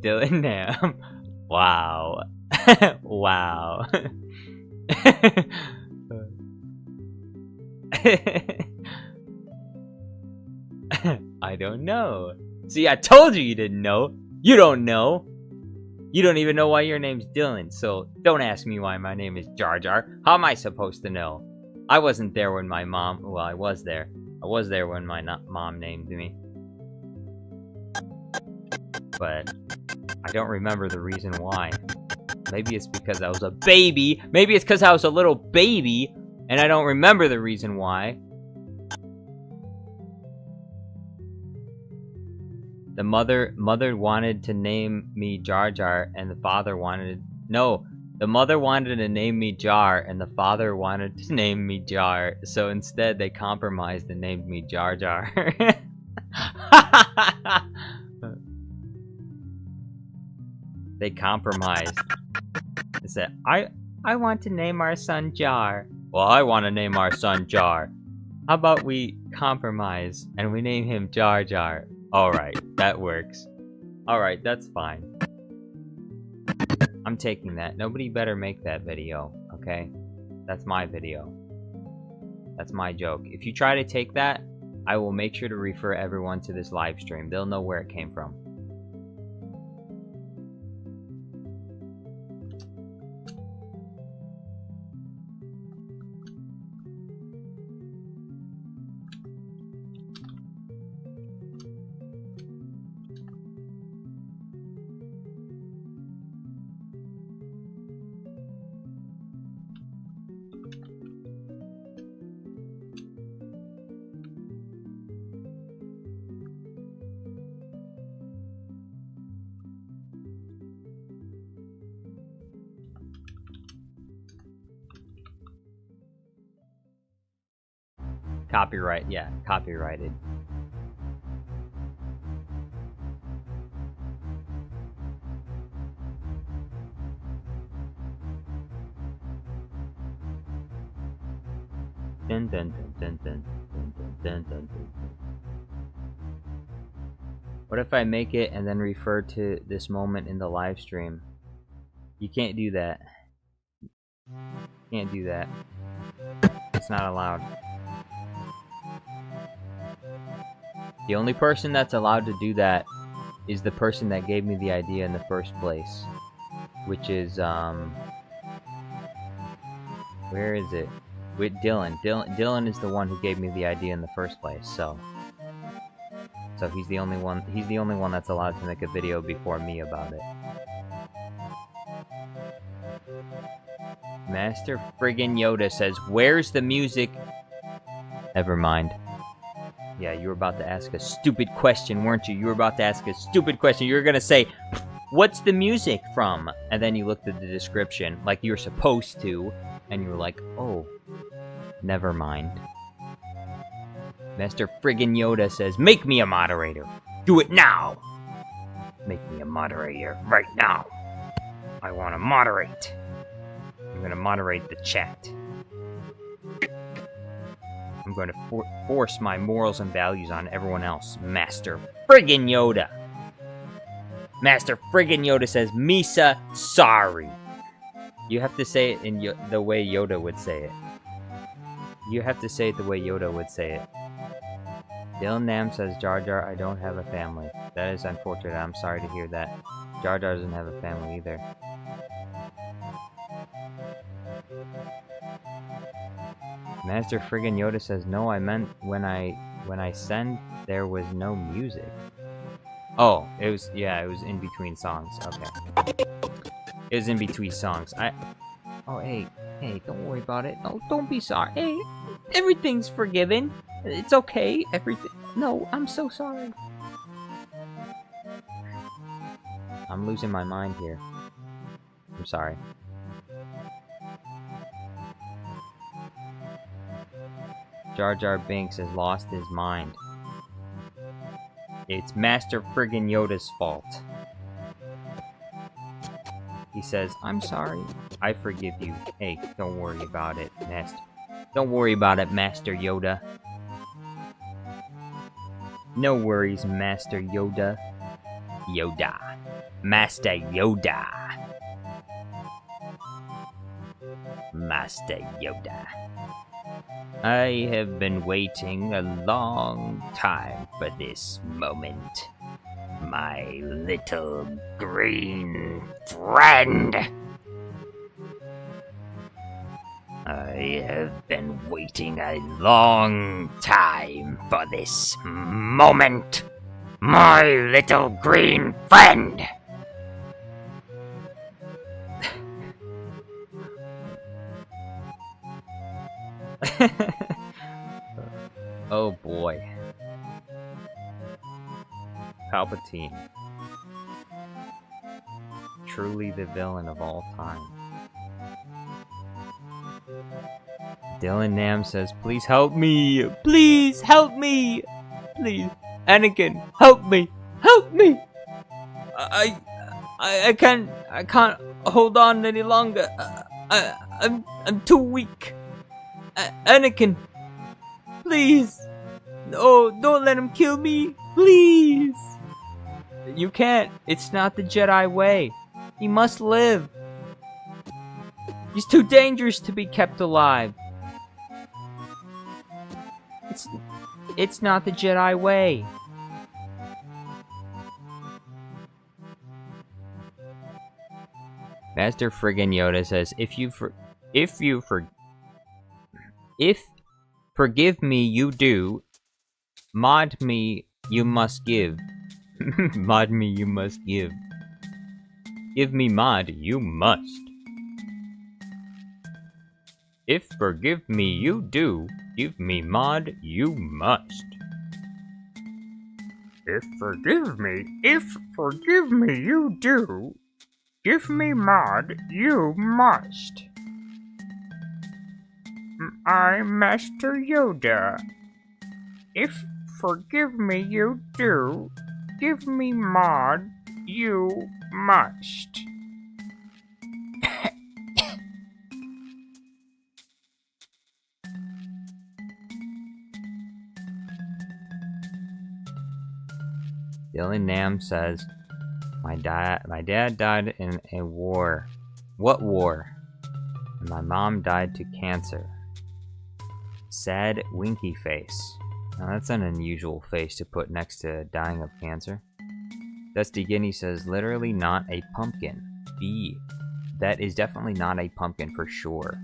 Dylan Nam. Wow. Wow. I don't know. See, I told you you didn't know. You don't know. You don't even know why your name's Dylan, so don't ask me why my name is Jar Jar. How am I supposed to know? I wasn't there when my mom... Well, I was there. I was there when my mom named me. But I don't remember the reason why. Maybe it's because I was a baby. Maybe it's because I was a little baby, and I don't remember the reason why. The mother wanted to name me Jar Jar, and the father wanted... No, the mother wanted to name me Jar, and the father wanted to name me Jar. So instead, they compromised and named me Jar Jar. They compromised. They said, I want to name our son Jar. Well, I want to name our son Jar. How about we compromise and we name him Jar Jar? Alright, that works. Alright, that's fine. I'm taking that. Nobody better make that video, okay? That's my video. That's my joke. If you try to take that, I will make sure to refer everyone to this live stream. They'll know where it came from. Copyright, yeah, copyrighted. Dun, dun, dun, dun, dun, dun, dun, dun, dun. What if I make it and then refer to this moment in the live stream? You can't do that. Can't do that. It's not allowed. The only person that's allowed to do that is the person that gave me the idea in the first place. Which is, where is it? With Dylan. Dylan is the one who gave me the idea in the first place, so he's the only one that's allowed to make a video before me about it. Master friggin' Yoda says, "Where's the music?" Never mind. Yeah, you were about to ask a stupid question, weren't you? You were about to ask a stupid question. You were gonna say, "What's the music from?" And then you looked at the description, like you were supposed to, and you were like, "Oh, never mind." Master friggin' Yoda says, "Make me a moderator. Do it now. Make me a moderator right now. I want to moderate. I'm going to moderate the chat. I'm going to force my morals and values on everyone else. Master friggin' Yoda." Master friggin' Yoda says, "Misa, sorry." You have to say it in the way Yoda would say it. You have to say it the way Yoda would say it. Dylan Nam says, "Jar Jar, I don't have a family." That is unfortunate. I'm sorry to hear that. Jar Jar doesn't have a family either. Master friggin' Yoda says, "No, I meant when I send there was no music." Oh, it was in between songs. Okay. It was in between songs. Oh, hey, don't worry about it. No, don't be sorry. Hey, everything's forgiven. It's okay. No, I'm so sorry. I'm losing my mind here. I'm sorry. Jar Jar Binks has lost his mind. It's Master friggin' Yoda's fault. He says, "I'm sorry. I forgive you." Hey, don't worry about it, Master. Don't worry about it, Master Yoda. No worries, Master Yoda. Master Yoda. Master Yoda. I have been waiting a long time for this moment. My little green friend. I have been waiting a long time for this moment. My little green friend. Oh boy. Palpatine. Truly the villain of all time. Dylan Nam says, "Please help me! Please help me! Please, Anakin, help me! Help me! I can't hold on any longer. I'm too weak. Anakin, please! Oh, don't let him kill me! Please!" You can't. It's not the Jedi way. He must live. He's too dangerous to be kept alive. It's not the Jedi way. Master friggin' Yoda says, if forgive me you do, mod me you must give. Mod me you must give. Give me mod you must. If forgive me you do, give me mod you must. If forgive me you do, give me mod you must. I'm Master Yoda. If forgive me you do, give me mod you must. Dylan Nam says, my dad died in a war. What war? And my mom died to cancer. Sad winky face. Now that's an unusual face to put next to dying of cancer. Dusty Guinea says, literally not a pumpkin. B. That is definitely not a pumpkin for sure.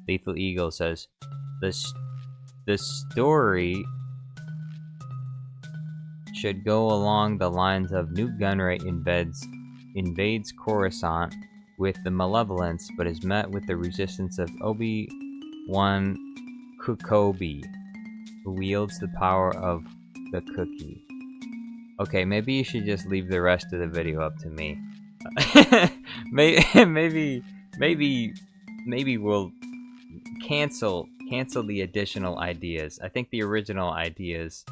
Lethal Eagle says, the story should go along the lines of Newt Gunray invades Coruscant with the malevolence, but is met with the resistance of Obi Wan Kanoli, who wields the power of the cookie. Okay, maybe you should just leave the rest of the video up to me. maybe we'll cancel the additional ideas. I think the original ideas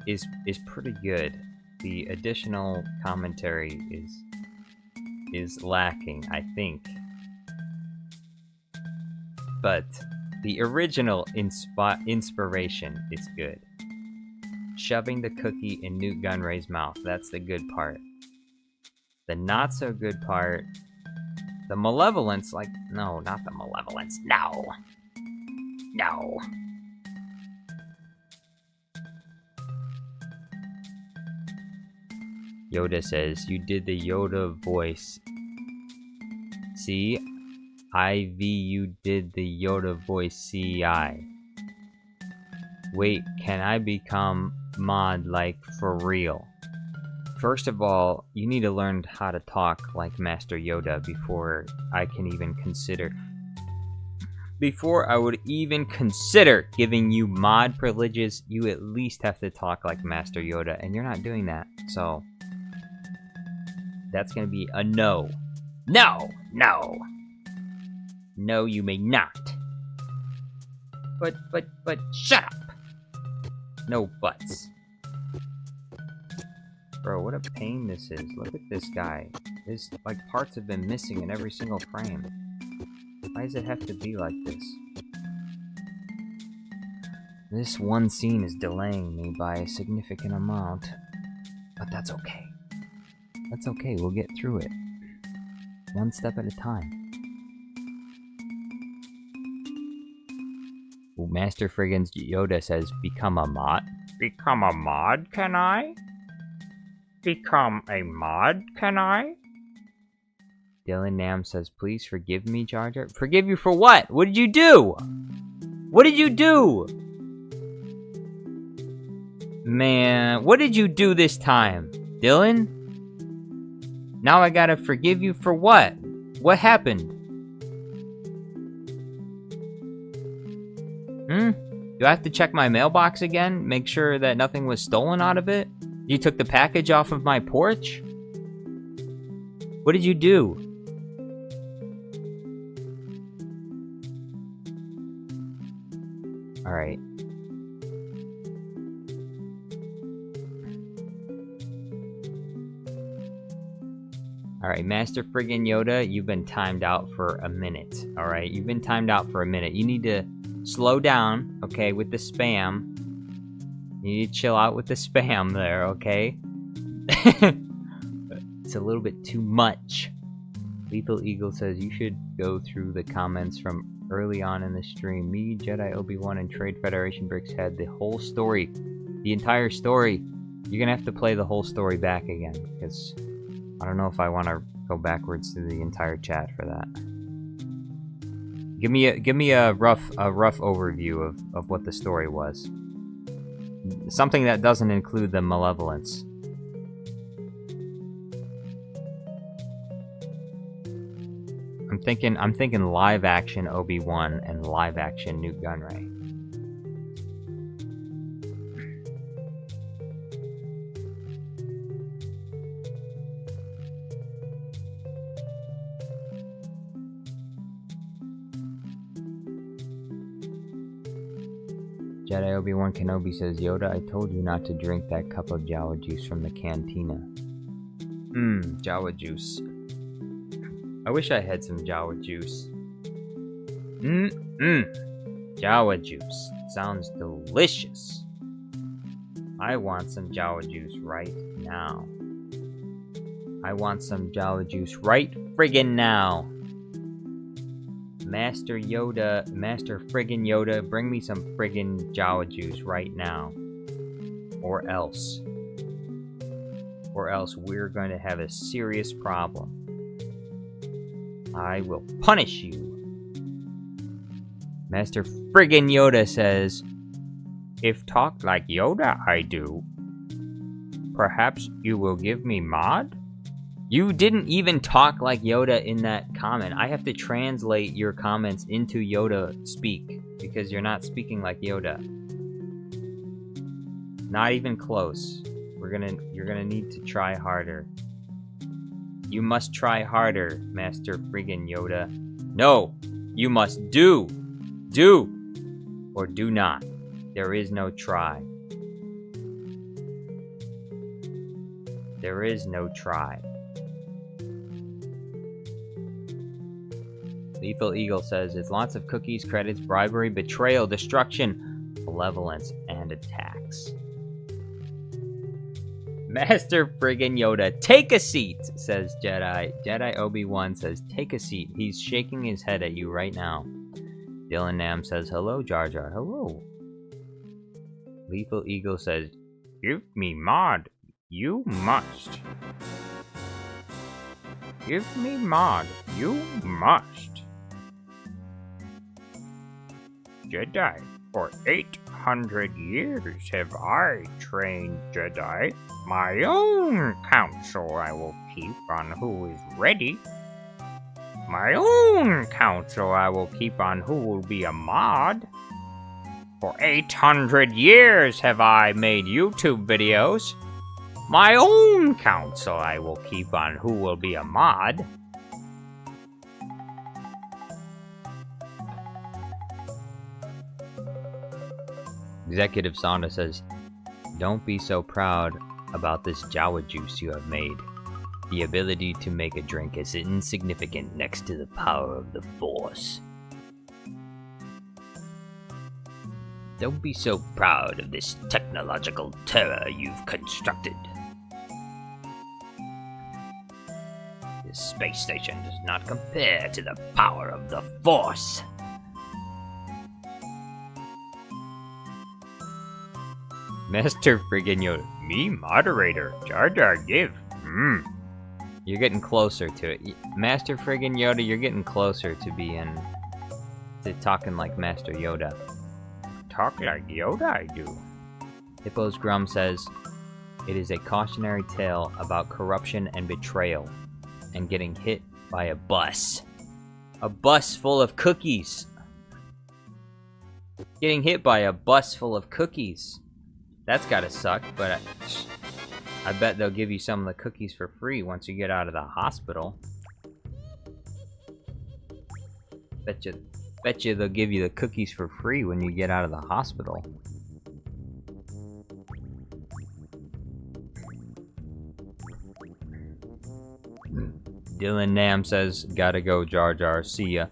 is pretty good. The additional commentary is lacking, I think. But the original inspiration is good. Shoving the cookie in Newt Gunray's mouth, that's the good part. The not so good part, the malevolence, like, no, not the malevolence, no. No. Yoda says, you did the Yoda voice. See? you did the Yoda voice, CI. Wait, can I become mod, like, for real? First of all, you need to learn how to talk like Master Yoda before I can even consider... Before I would even consider giving you mod privileges, you at least have to talk like Master Yoda, and you're not doing that, so... That's gonna be a no. No! No! No, you may not. But, shut up! No buts. Bro, what a pain this is. Look at this guy. There's, like, parts have been missing in every single frame. Why does it have to be like this? This one scene is delaying me by a significant amount. But that's okay. That's okay, we'll get through it. One step at a time. Ooh, Master Friggins Yoda says, become a mod? Become a mod, can I? Become a mod, can I? Dylan Nam says, please forgive me, Jar Jar. Forgive you for what? What did you do? What did you do? Man, what did you do this time? Dylan? Now I gotta forgive you for what? What happened? Do I have to check my mailbox again? Make sure that nothing was stolen out of it? You took the package off of my porch? What did you do? Alright. Alright, Master Friggin' Yoda, you've been timed out for a minute. Alright, you've been timed out for a minute. You need to slow down, okay, with the spam. You need to chill out with the spam there, okay? It's a little bit too much. Lethal Eagle says, you should go through the comments from early on in the stream. Me, Jedi, Obi-Wan, and Trade Federation Bricks had the whole story. The entire story. You're gonna have to play the whole story back again, because I don't know if I want to go backwards through the entire chat for that. Give me a rough overview of what the story was. Something that doesn't include the malevolence. I'm thinking live action Obi-Wan and live action Newt Gunray. Jedi Obi-Wan Kenobi says, Yoda, I told you not to drink that cup of Jawa juice from the cantina. Jawa juice. I wish I had some Jawa juice. Jawa juice. Sounds delicious. I want some Jawa juice right now. I want some Jawa juice right friggin' now. Master Yoda, Master friggin' Yoda, bring me some friggin' Jawa juice right now. Or else. Or else we're going to have a serious problem. I will punish you. Master friggin' Yoda says, if talk like Yoda I do, perhaps you will give me mod? You didn't even talk like Yoda in that comment. I have to translate your comments into Yoda speak, because you're not speaking like Yoda. Not even close. You're gonna need to try harder. You must try harder, Master friggin' Yoda. No! You must do! Do! Or do not. There is no try. There is no try. Lethal Eagle says, it's lots of cookies, credits, bribery, betrayal, destruction, malevolence, and attacks. Master friggin' Yoda, take a seat, says Jedi. Jedi Obi-Wan says, take a seat. He's shaking his head at you right now. Dylan Nam says, hello, Jar Jar. Hello. Lethal Eagle says, give me mod. You must. Give me mod. You must. Jedi, for 800 years have I trained Jedi. My own counsel I will keep on who is ready. My own counsel I will keep on who will be a mod. For 800 years have I made YouTube videos. My own counsel I will keep on who will be a mod. Executive Sonda says, don't be so proud about this Jawa juice you have made. The ability to make a drink is insignificant next to the power of the Force. Don't be so proud of this technological terror you've constructed. This space station does not compare to the power of the Force. Master friggin' Yoda, me moderator, Jar Jar give. You're getting closer to it. Master friggin' Yoda, you're getting closer to talking like Master Yoda. Talk like Yoda I do. Hippo's Grum says, it is a cautionary tale about corruption and betrayal, and getting hit by a bus. A bus full of cookies. Getting hit by a bus full of cookies. That's gotta suck, but I bet they'll give you some of the cookies for free once you get out of the hospital. Bet you they'll give you the cookies for free when you get out of the hospital. Dylan Nam says, gotta go, Jar Jar. See ya.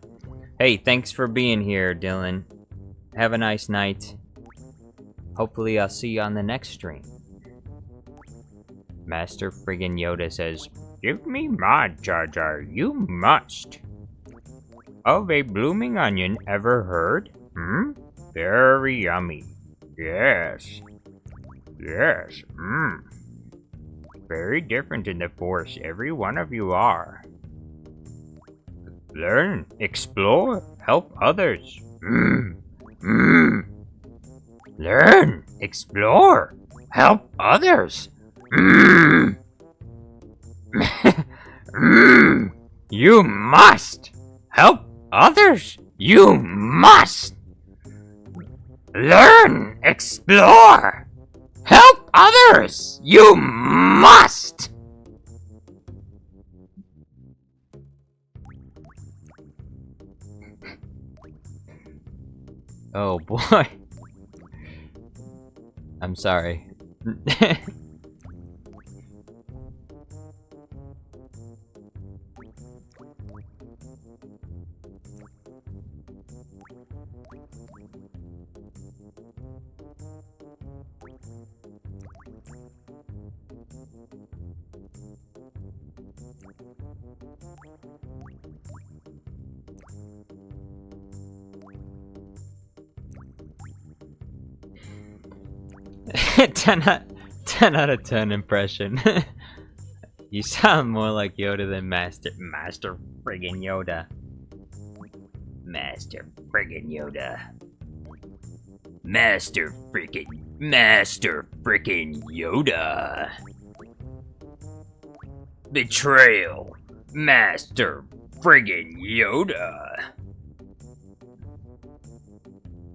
Hey, thanks for being here, Dylan. Have a nice night. Hopefully I'll see you on the next stream. Master friggin' Yoda says, give me mod, Jar Jar. You must. Of a blooming onion, ever heard? Very yummy. Yes. Yes. Very different in the Force, every one of you are. Learn, explore, help others. Learn, explore, help others. You must help others. You must learn, explore, help others. You must. Oh boy. I'm sorry. 10 out of 10 impression. You sound more like Yoda than Master friggin' Yoda. Master friggin' Yoda. Master frickin' Yoda. Betrayal. Master friggin' Yoda.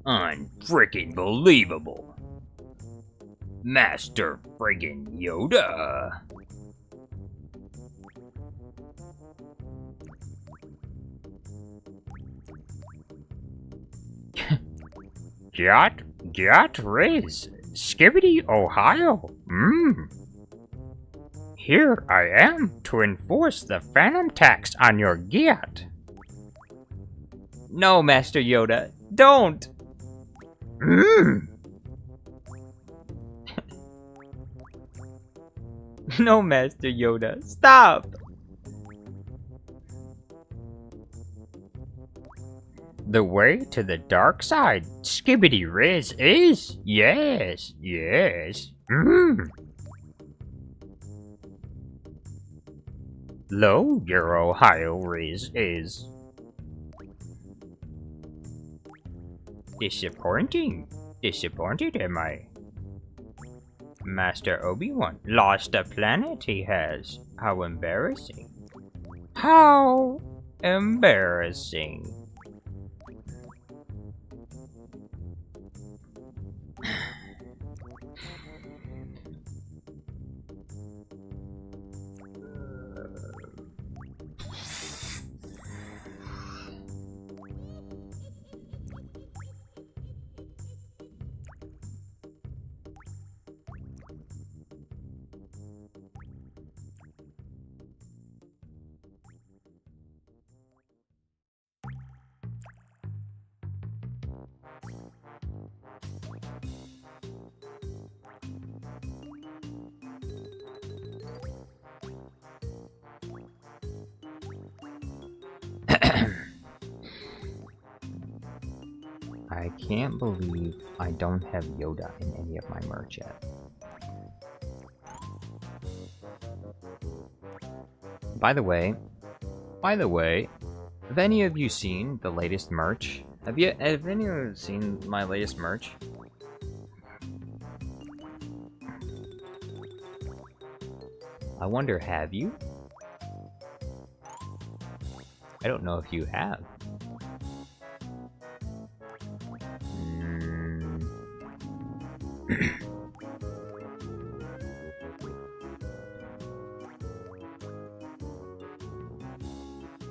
Unfrickin' believable. Master friggin' Yoda. Got Riz. Skibbity, Ohio. Here I am to enforce the phantom tax on your Giat. No, Master Yoda, don't. No, Master Yoda, stop. The way to the dark side, Skibbity Riz, is yes. Lo, your Ohio Riz is disappointed am I? Master Obi-Wan lost a planet he has. How embarrassing. How embarrassing. I can't believe I don't have Yoda in any of my merch yet. By the way, have any of you seen the latest merch? Have any of you seen my latest merch? I wonder, have you? I don't know if you have.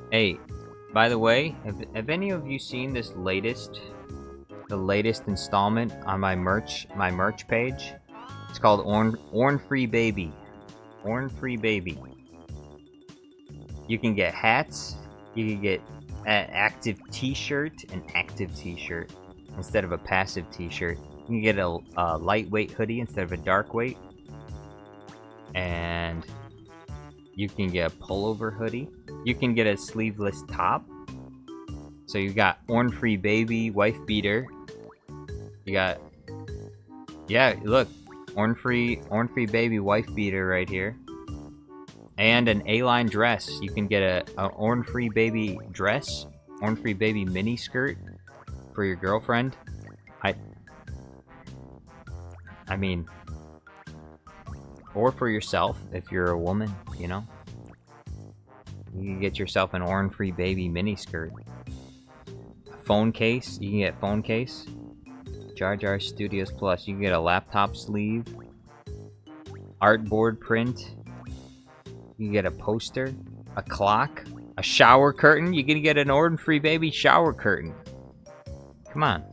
Hey, by the way, have any of you seen this the latest installment on my merch page? It's called Orn Free Baby. Orn Free Baby. You can get hats. You can get an active T-shirt, instead of a passive T-shirt. You can get a lightweight hoodie instead of a dark weight, and you can get a pullover hoodie. You can get a sleeveless top. So you got Orn Free Baby wife beater. You got, yeah, look, Orn Free Baby wife beater right here, and an A-line dress. You can get a Orn Free Baby dress, Orn Free Baby mini skirt for your girlfriend. I mean, or for yourself if you're a woman, you know. You can get yourself an Orn Free Baby mini skirt. A phone case, you can get phone case. Jar Jar Studios Plus, you can get a laptop sleeve. Artboard print. You can get a poster, a clock, a shower curtain. You can get an Orn Free Baby shower curtain. Come on.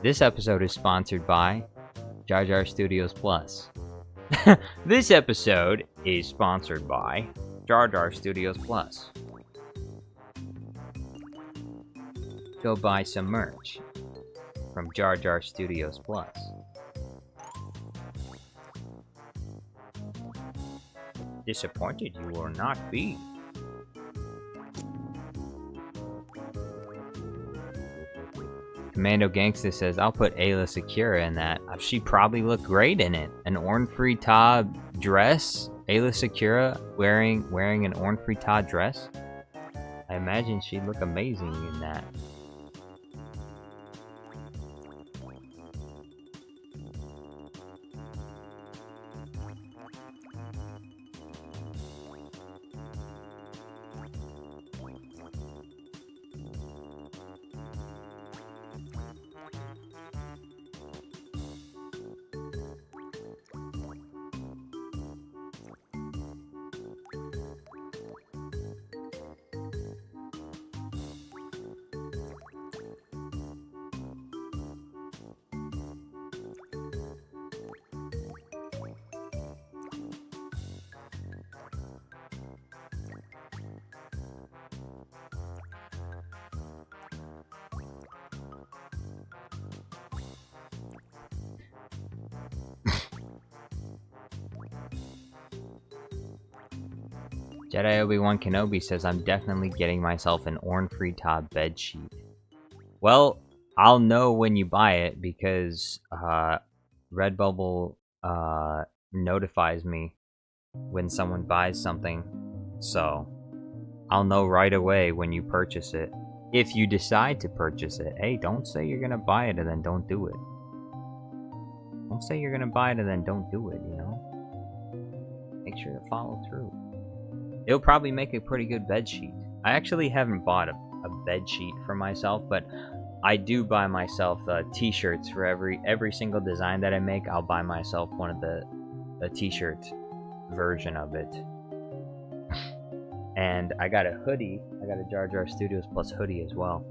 This episode is sponsored by Jar Jar Studios Plus. This episode is sponsored by Jar Jar Studios Plus. Go buy some merch from Jar Jar Studios Plus. Disappointed you will not be. Commando Gangsta says, I'll put Ayla Secura in that. She'd probably look great in it. An Orn Free Ta dress? Ayla Secura wearing an Orn Free Ta dress? I imagine she'd look amazing in that. Jedi Obi Wan Kanoli says, I'm definitely getting myself an Orn Free Ta bedsheet. Well, I'll know when you buy it because Redbubble notifies me when someone buys something. So I'll know right away when you purchase it. If you decide to purchase it. Hey, don't say you're gonna buy it and then don't do it. Don't say you're gonna buy it and then don't do it, you know? Make sure to follow through. It'll probably make a pretty good bed sheet. I actually haven't bought a bed sheet for myself, but I do buy myself t-shirts for every single design that I make. I'll buy myself one of the t-shirt version of it. And I got a hoodie. I got a Jar Jar Studios Plus hoodie as well.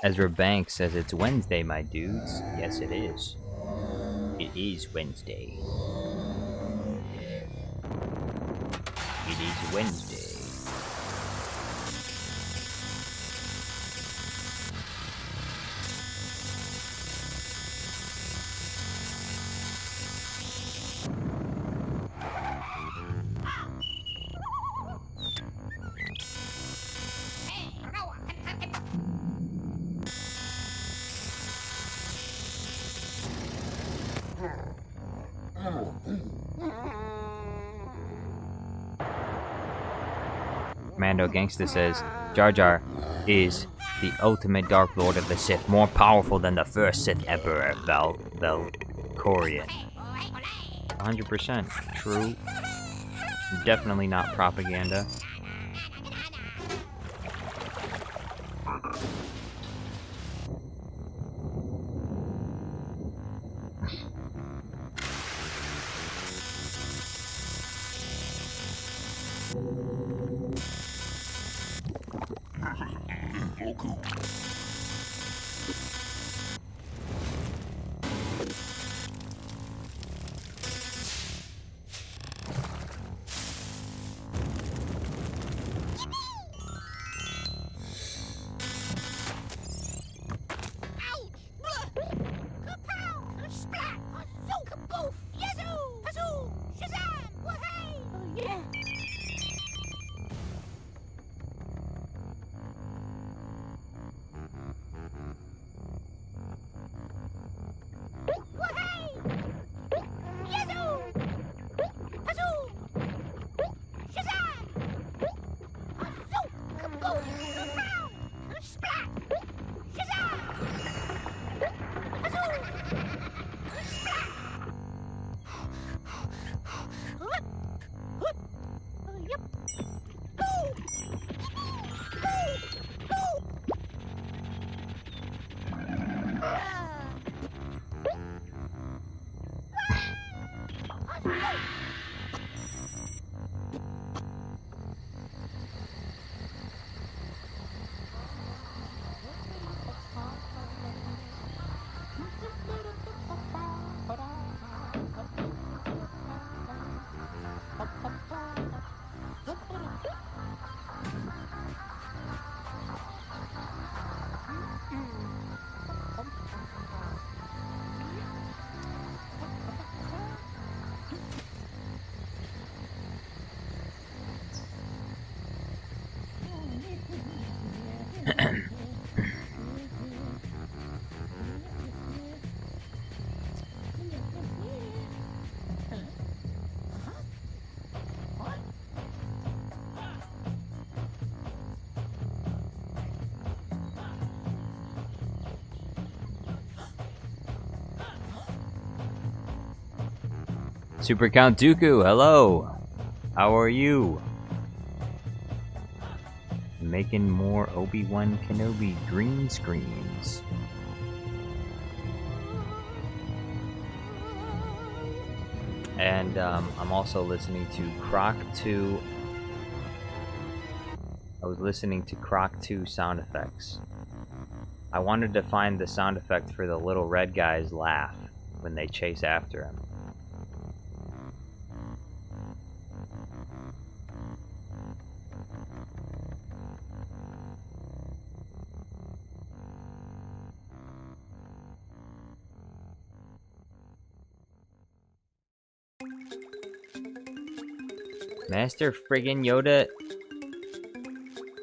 Ezra Banks says it's Wednesday, my dudes. Yes, it is. It is Wednesday. It is Wednesday. Mando Gangsta says, Jar Jar is the ultimate Dark Lord of the Sith, more powerful than the first Sith Emperor, Valkorian. 100% true. Definitely not propaganda. Super Count Dooku, hello! How are you? Making more Obi Wan Kanoli green screens. And I'm also listening to Croc 2. I was listening to Croc 2 sound effects. I wanted to find the sound effect for the little red guy's laugh when they chase after him. Master friggin' Yoda.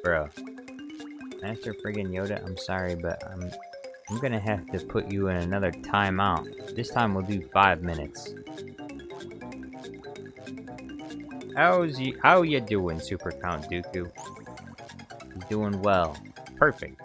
Bro. Master friggin' Yoda, I'm sorry, but I'm gonna have to put you in another timeout. This time we'll do 5 minutes. How you doing, Super Count Dooku? He's doing well. Perfect.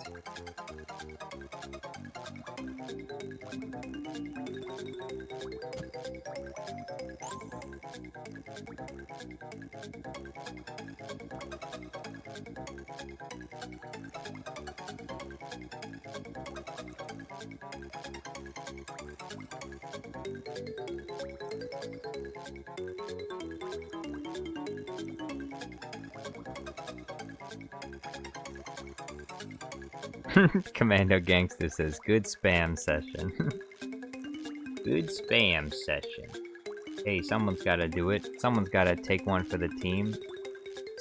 Commando Gangster says, good spam session. Good spam session. Hey, someone's gotta do it. Someone's gotta take one for the team.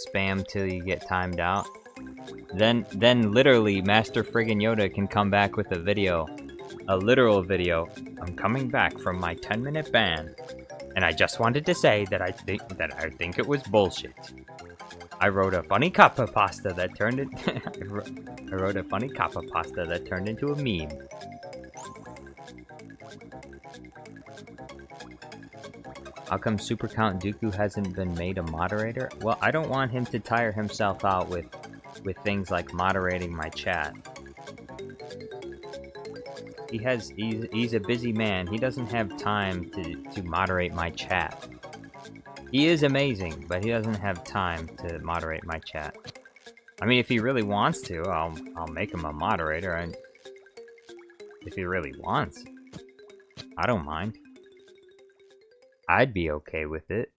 Spam till you get timed out. Then literally, Master Friggin' Yoda can come back with a video. A literal video. I'm coming back from my 10-minute ban. And I just wanted to say that I think it was bullshit. I wrote a funny kappa pasta that turned it. I wrote a funny kappa pasta that turned into a meme. How come Super Count Dooku hasn't been made a moderator? Well, I don't want him to tire himself out with things like moderating my chat. He's a busy man. He doesn't have time to moderate my chat. He is amazing, but he doesn't have time to moderate my chat. I mean, if he really wants to, I'll make him a moderator, and if he really wants, I don't mind. I'd be okay with it.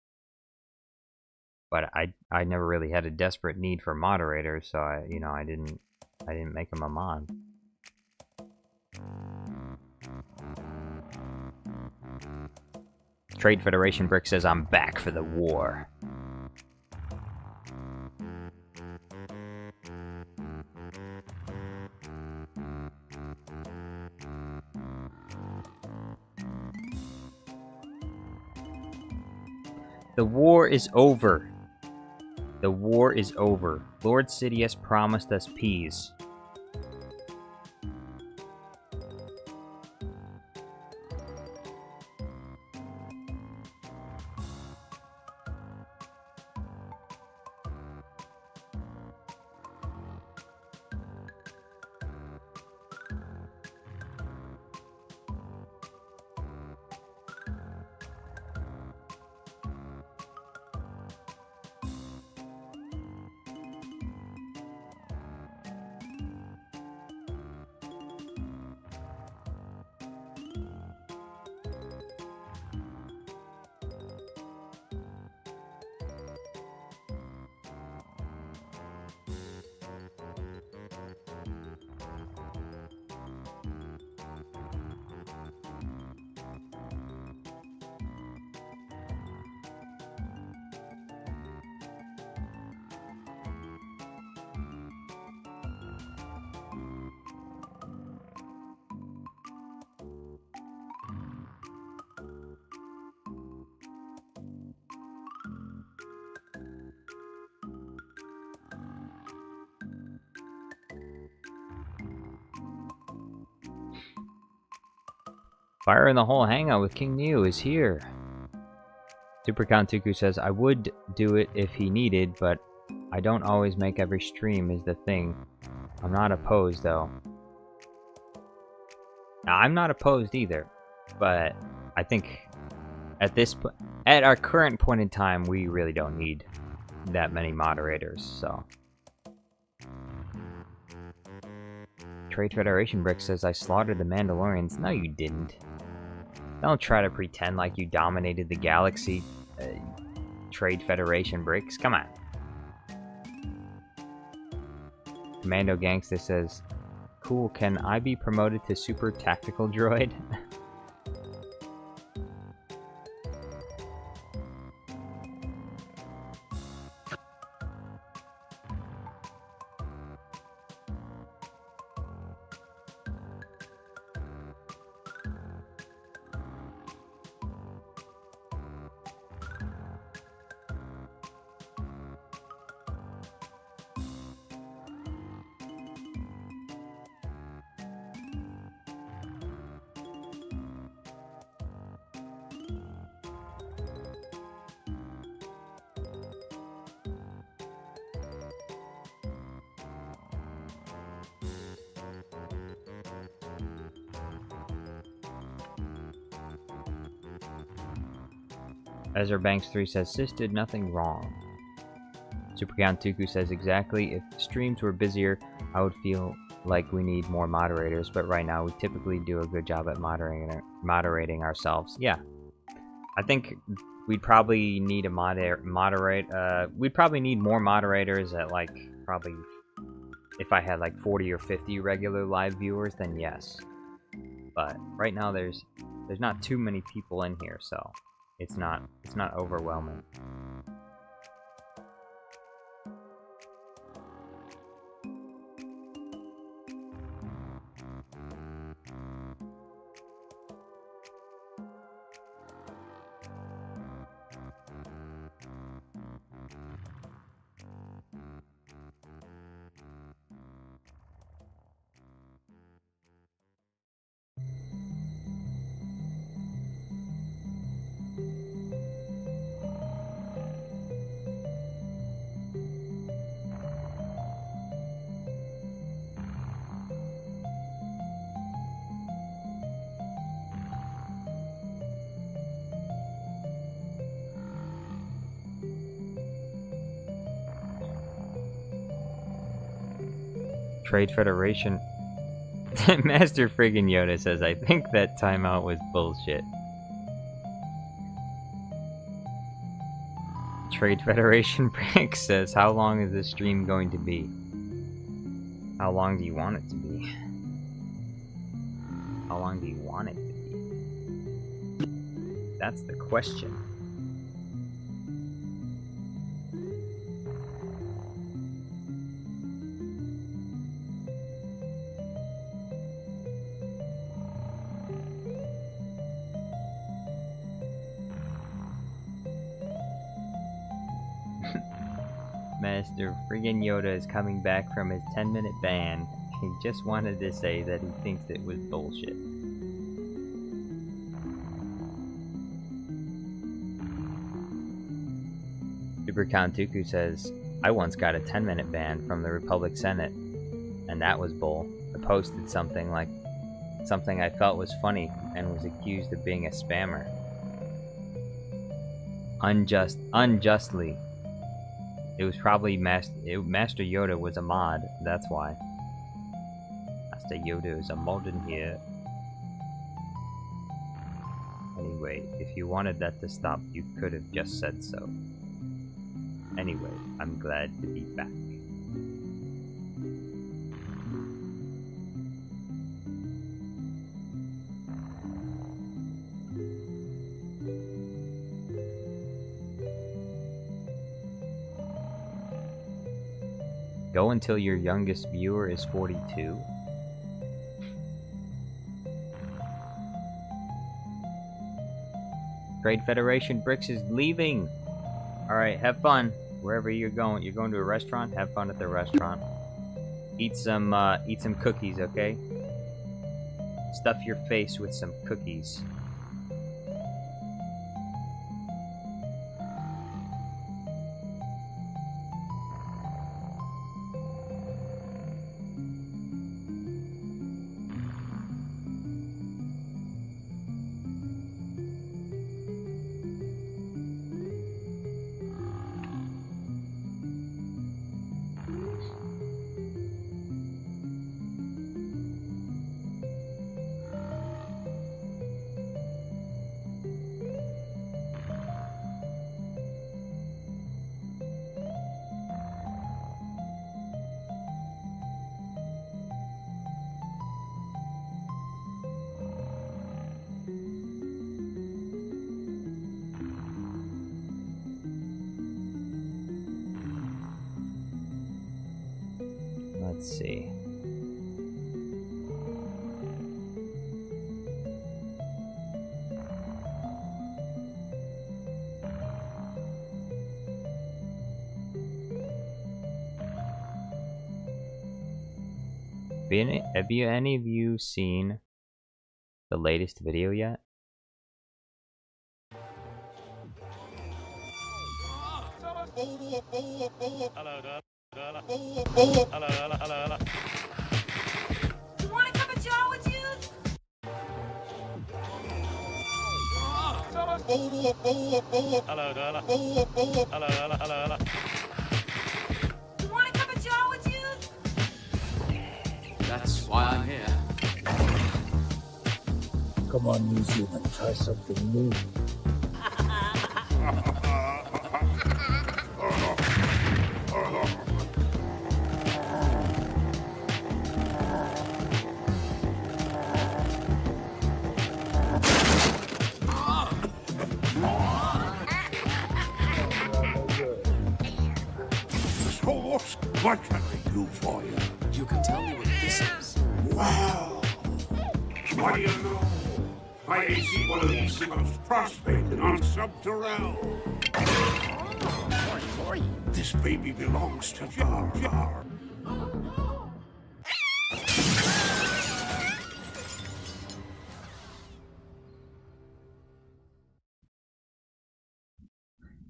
But I never really had a desperate need for moderators, so I didn't make him a mod. Trade Federation Brick says I'm back for the war. The war is over. The war is over. Lord Sidious promised us peace. Fire in the Hole Hangout with King Neo is here. Super Count Dooku says, I would do it if he needed, but I don't always make every stream is the thing. I'm not opposed, though. Now, I'm not opposed either, but I think at our current point in time, we really don't need that many moderators, so. Trade Federation Brick says, I slaughtered the Mandalorians. No, you didn't. Don't try to pretend like you dominated the galaxy, Trade Federation Bricks. Come on. Commando Gangster says, cool, can I be promoted to Super Tactical Droid? Ezra Banks 3 says, Sis did nothing wrong. Super Count Dooku says, exactly. If streams were busier, I would feel like we need more moderators, but right now we typically do a good job at moderating ourselves. Yeah. I think we'd probably need a we'd probably need more moderators at like probably If I had like 40 or 50 regular live viewers, then yes. But right now there's not too many people in here, so it's not overwhelming. Trade Federation. Master friggin' Yoda says, I think that timeout was bullshit. Trade Federation Prank says, how long is this stream going to be? How long do you want it to be? How long do you want it to be? That's the question. Master friggin' Yoda is coming back from his 10-minute ban. He just wanted to say that he thinks it was bullshit. Super Count Dooku says, I once got a 10-minute ban from the Republic Senate, and that was bull. I posted something I felt was funny and was accused of being a spammer. Unjustly. It was probably Master Yoda was a mod, that's why. Master Yoda is a mod in here. Anyway, if you wanted that to stop, you could have just said so. Anyway, I'm glad to be back. Go until your youngest viewer is 42. Trade Federation Bricks is leaving. Alright, have fun. Wherever you're going. You're going to a restaurant? Have fun at the restaurant. Eat some cookies, okay? Stuff your face with some cookies. Let's see. Have any of you seen the latest video yet? Hello. You want a cup of joe with you? Hello. You want a cup of joe with you? That's why I'm here. Come on, New Zealand, try something new. course. What can I do for you? You can tell me what this is. Wow. What do you know? I ain't seen one of these since prospecting on Subterrell. This baby belongs to Jar Jar.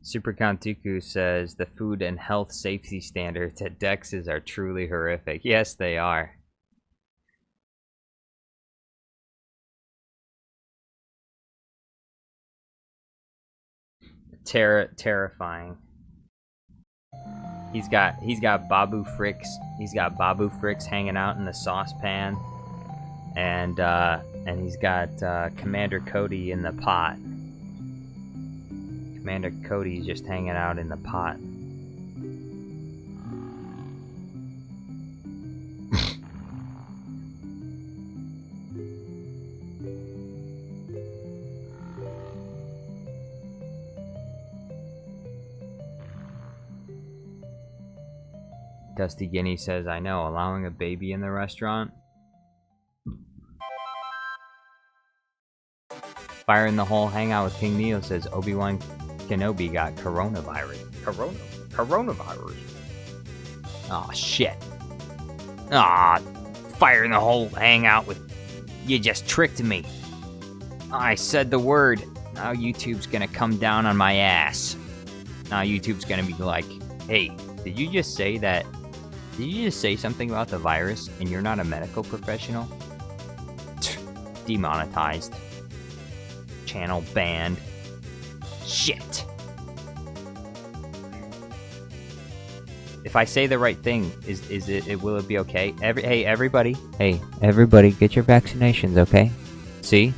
Super Count Dooku says the food and health safety standards at Dex's are truly horrific. Yes, they are. Terrifying. He's got Babu Fricks. He's got Babu Fricks hanging out in the saucepan, and he's got Commander Cody in the pot. Commander Cody's just hanging out in the pot. Dusty Guinea says, I know, allowing a baby in the restaurant. Fire in the Hole Hangout with King Neo says, Obi Wan Kanoli got coronavirus. Coronavirus. Aw, shit. Aw, Fire in the Hole Hangout with... You just tricked me. I said the word. Now YouTube's gonna come down on my ass. Now YouTube's gonna be like, hey, did you just say that? Did you just say something about the virus and you're not a medical professional? Demonetized. Channel banned. Shit. If I say the right thing, will it be okay? Hey everybody, get your vaccinations, okay? See?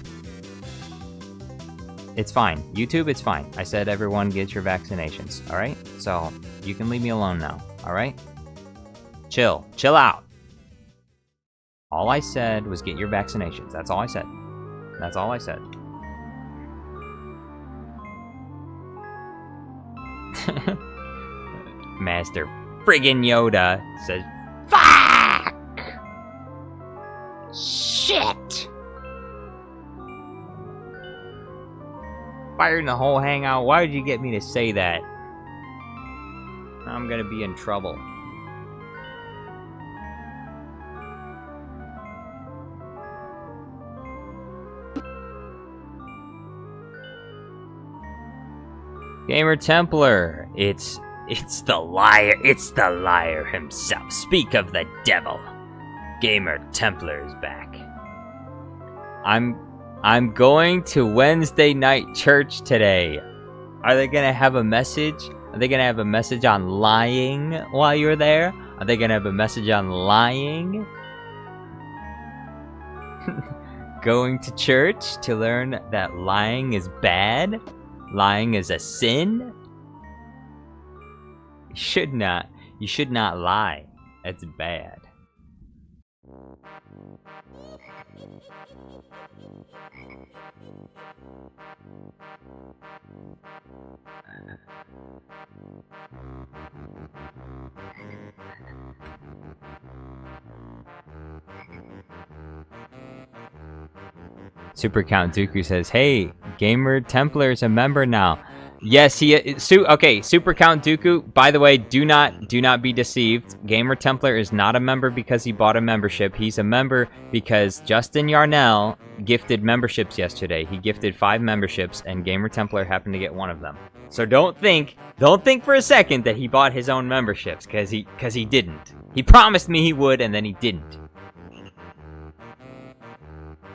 It's fine. YouTube, it's fine. I said everyone get your vaccinations, alright? So, you can leave me alone now, alright? Chill out. All I said was get your vaccinations. That's all I said. That's all I said. Master friggin' Yoda says, fuck! Shit! Fire in the Hole Hangout, why did you get me to say that? I'm gonna be in trouble. Gamer Templar, it's the liar himself. Speak of the devil. Gamer Templar is back. I'm going to Wednesday night church today. Are they gonna have a message? Are they gonna have a message on lying while you're there? Are they gonna have a message on lying? Going to church to learn that lying is bad? Lying is a sin? You should not lie. That's bad. Super Count Dooku says, hey, Gamer Templar is a member now. Yes, he is. Okay, Super Count Dooku, by the way, do not be deceived. Gamer Templar is not a member because he bought a membership. He's a member because Justin Yarnell gifted memberships yesterday. He gifted 5 memberships, and Gamer Templar happened to get one of them. So don't think for a second that he bought his own memberships, because he didn't. He promised me he would, and then he didn't.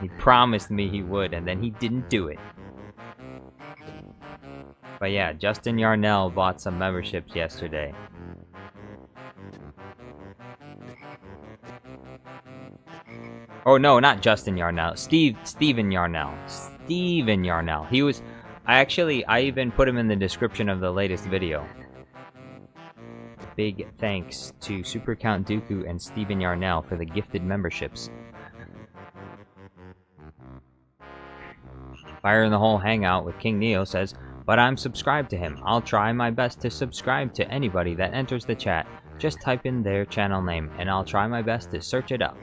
He promised me he would, and then he didn't do it. But yeah, Justin Yarnell bought some memberships yesterday. Oh no, not Justin Yarnell. Steven Yarnell. Steven Yarnell. He was... I even put him in the description of the latest video. Big thanks to Super Count Dooku and Steven Yarnell for the gifted memberships. Fire in the Hole Hangout with King Neo says, but I'm subscribed to him. I'll try my best to subscribe to anybody that enters the chat. Just type in their channel name, and I'll try my best to search it up.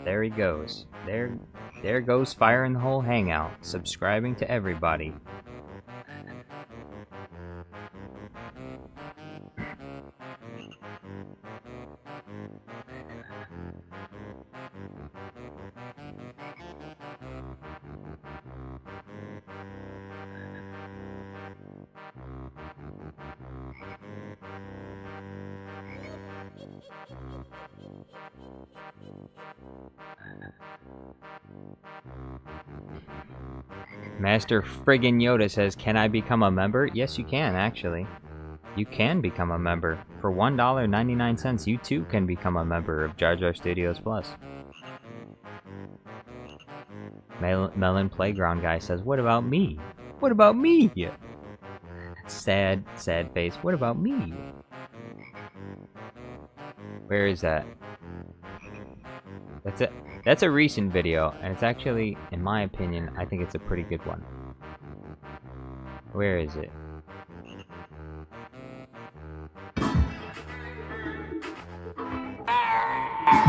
There he goes. There goes Fire in the Hole Hangout, subscribing to everybody. Master Friggin' Yoda says, can I become a member? Yes, you can, actually. You can become a member. For $1.99, you too can become a member of Jar Jar Studios Plus. Melon Playground Guy says, what about me? What about me? Sad face. What about me? Where is that? That's a recent video, and it's actually, in my opinion, I think it's a pretty good one. Where is it?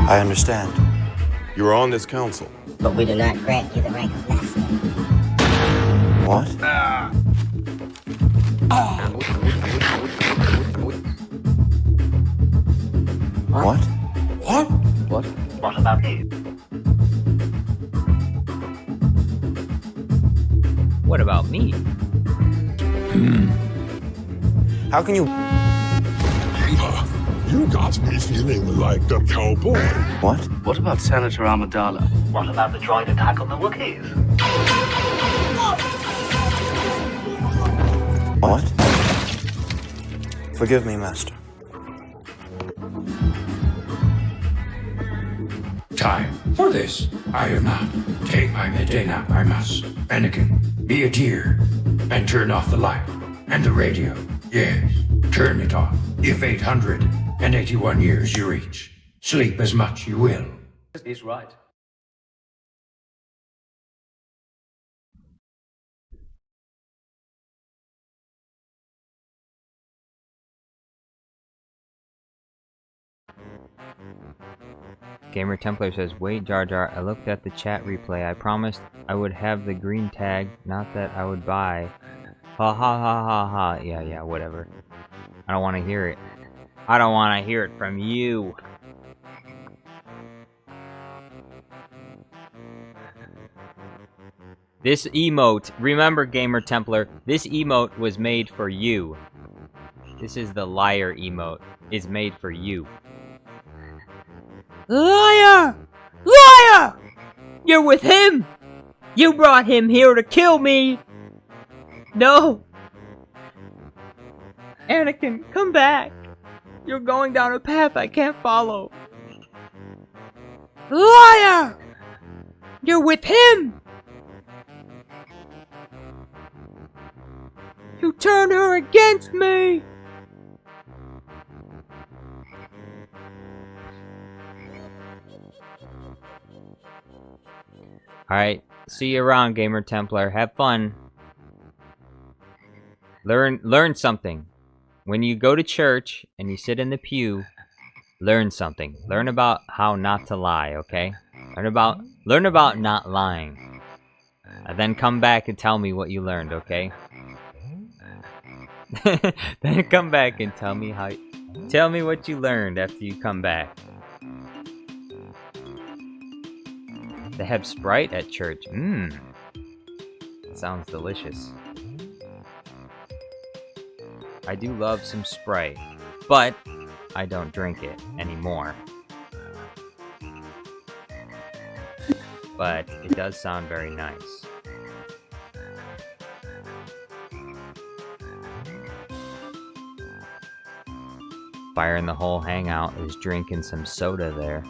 I understand. You are on this council. But we do not grant you the rank of master. What? What? What? What? What about you? What about me? How can you... You got me feeling like a cowboy. What? What about Senator Amidala? What about the droid attack on the Wookiees? What? Forgive me, Master. Time for this. I have not. Take my midday nap, I must. Anakin, be a dear. And turn off the light. And the radio. Yes, turn it off. If 881 years you reach, sleep as much you will. He's right. Gamer Templar says, wait, Jar Jar, I looked at the chat replay. I promised I would have the green tag, not that I would buy. Ha ha ha ha ha. Yeah, whatever. I don't want to hear it. I don't want to hear it from you. This emote, remember Gamer Templar, this emote was made for you. This is the liar emote. It's made for you. Liar! Liar! You're with him! You brought him here to kill me! No! Anakin, come back! You're going down a path I can't follow. Liar! You're with him! You turned her against me! Alright, see you around, Gamer Templar. Have fun. Learn something. When you go to church and you sit in the pew, learn something. Learn about how not to lie, okay? Learn about not lying. And then come back and tell me what you learned, okay? Then come back and tell me what you learned after you come back. They have Sprite at church. Sounds delicious. I do love some Sprite, but I don't drink it anymore. But it does sound very nice. Fire in the Hole Hangout is drinking some soda there.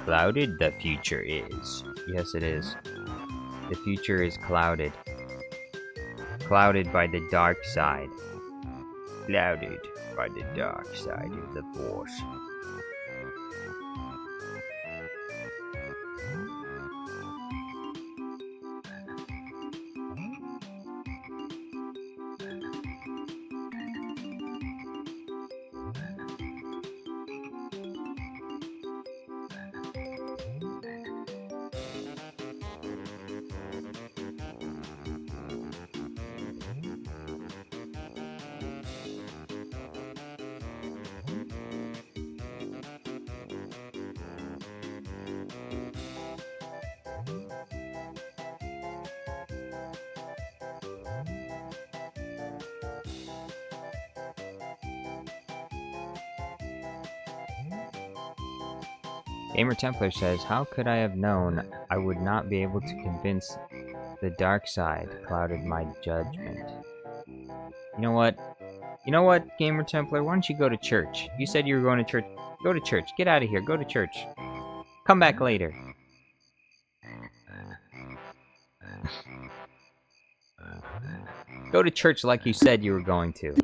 Clouded the future is. Yes, it is. The future is clouded. Clouded by the dark side. Clouded by the dark side of the Force. Gamer Templar says, how could I have known I would not be able to convince the dark side clouded my judgment? You know what? You know what, Gamer Templar? Why don't you go to church? You said you were going to church. Go to church. Get out of here. Go to church. Come back later. Go to church like you said you were going to.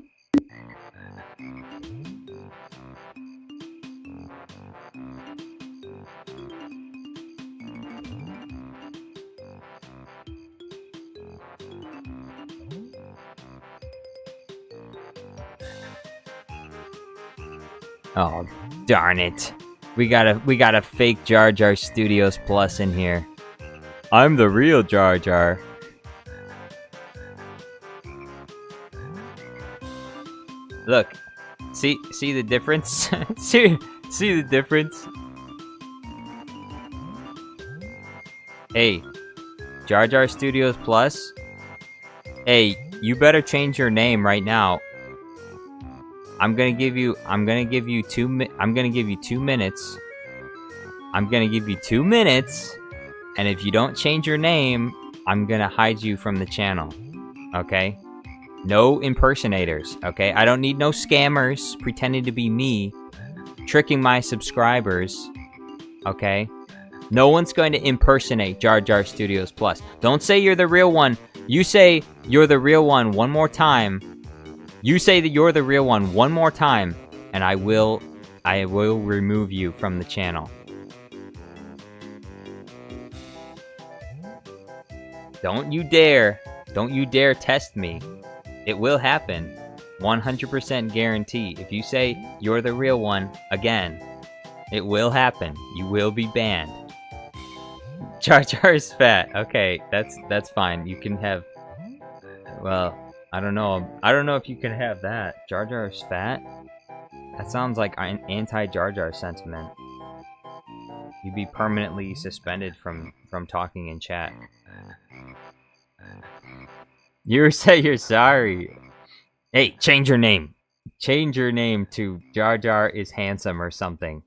Oh, darn it. We got a fake Jar Jar Studios Plus in here. I'm the real Jar Jar. Look. See the difference? see the difference? Hey, Jar Jar Studios Plus? Hey, you better change your name right now. I'm gonna give you 2 minutes. I'm gonna give you 2 minutes. And if you don't change your name, I'm gonna hide you from the channel. Okay? No impersonators, okay? I don't need no scammers pretending to be me, tricking my subscribers, okay? No one's going to impersonate Jar Jar Studios Plus. Don't say you're the real one. You say you're the real one one more time. You say that you're the real one one more time, and I will remove you from the channel. Don't you dare test me. It will happen. 100% guarantee. If you say you're the real one again, it will happen. You will be banned. Jar Jar is fat. Okay, that's fine. You can have, well, I don't know if you can have that. Jar Jar is fat? That sounds like an anti-Jar Jar sentiment. You'd be permanently suspended from talking in chat. You say you're sorry. Hey, change your name. Change your name to Jar Jar is handsome or something.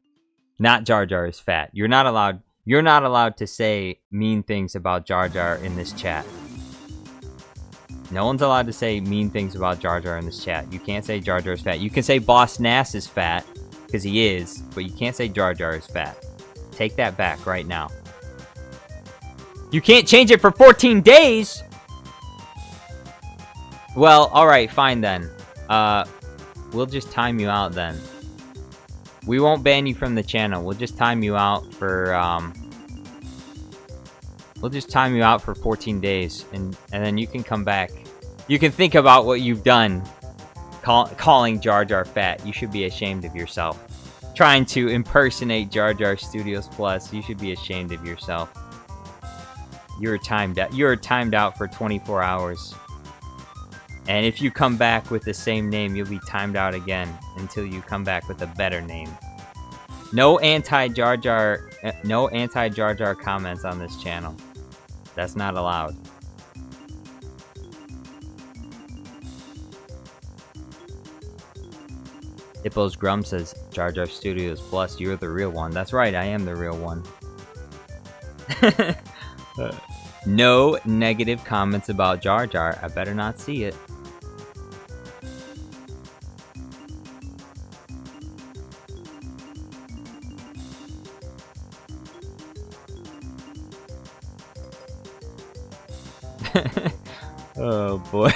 Not Jar Jar is fat. You're not allowed to say mean things about Jar Jar in this chat. No one's allowed to say mean things about Jar Jar in this chat. You can't say Jar Jar is fat. You can say Boss Nass is fat, because he is, but you can't say Jar Jar is fat. Take that back right now. You can't change it for 14 days! Well, alright, fine then. We'll just time you out then. We won't ban you from the channel. We'll just time you out for, we'll just time you out for 14 days, and then you can come back. You can think about what you've done, calling Jar Jar fat. You should be ashamed of yourself. Trying to impersonate Jar Jar Studios Plus, you should be ashamed of yourself. You're timed out for 24 hours. And if you come back with the same name, you'll be timed out again until you come back with a better name. No anti-Jar Jar comments on this channel. That's not allowed. Hippos Grum says, Jar Jar Studios Plus, you're the real one. That's right, I am the real one. No negative comments about Jar Jar. I better not see it. Oh boy.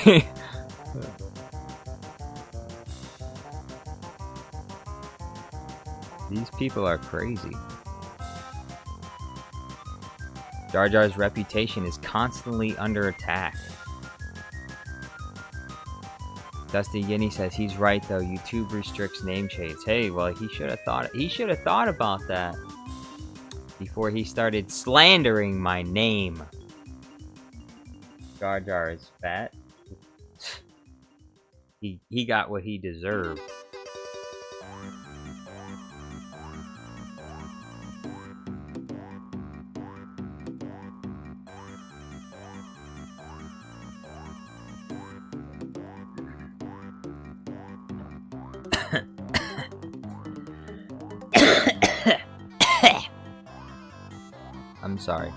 These people are crazy. Jar Jar's reputation is constantly under attack. Dusty Guinea says he's right though. YouTube restricts name shades. Hey, well he should have thought about that before he started slandering my name. Jar Jar is fat. He got what he deserved. sorry.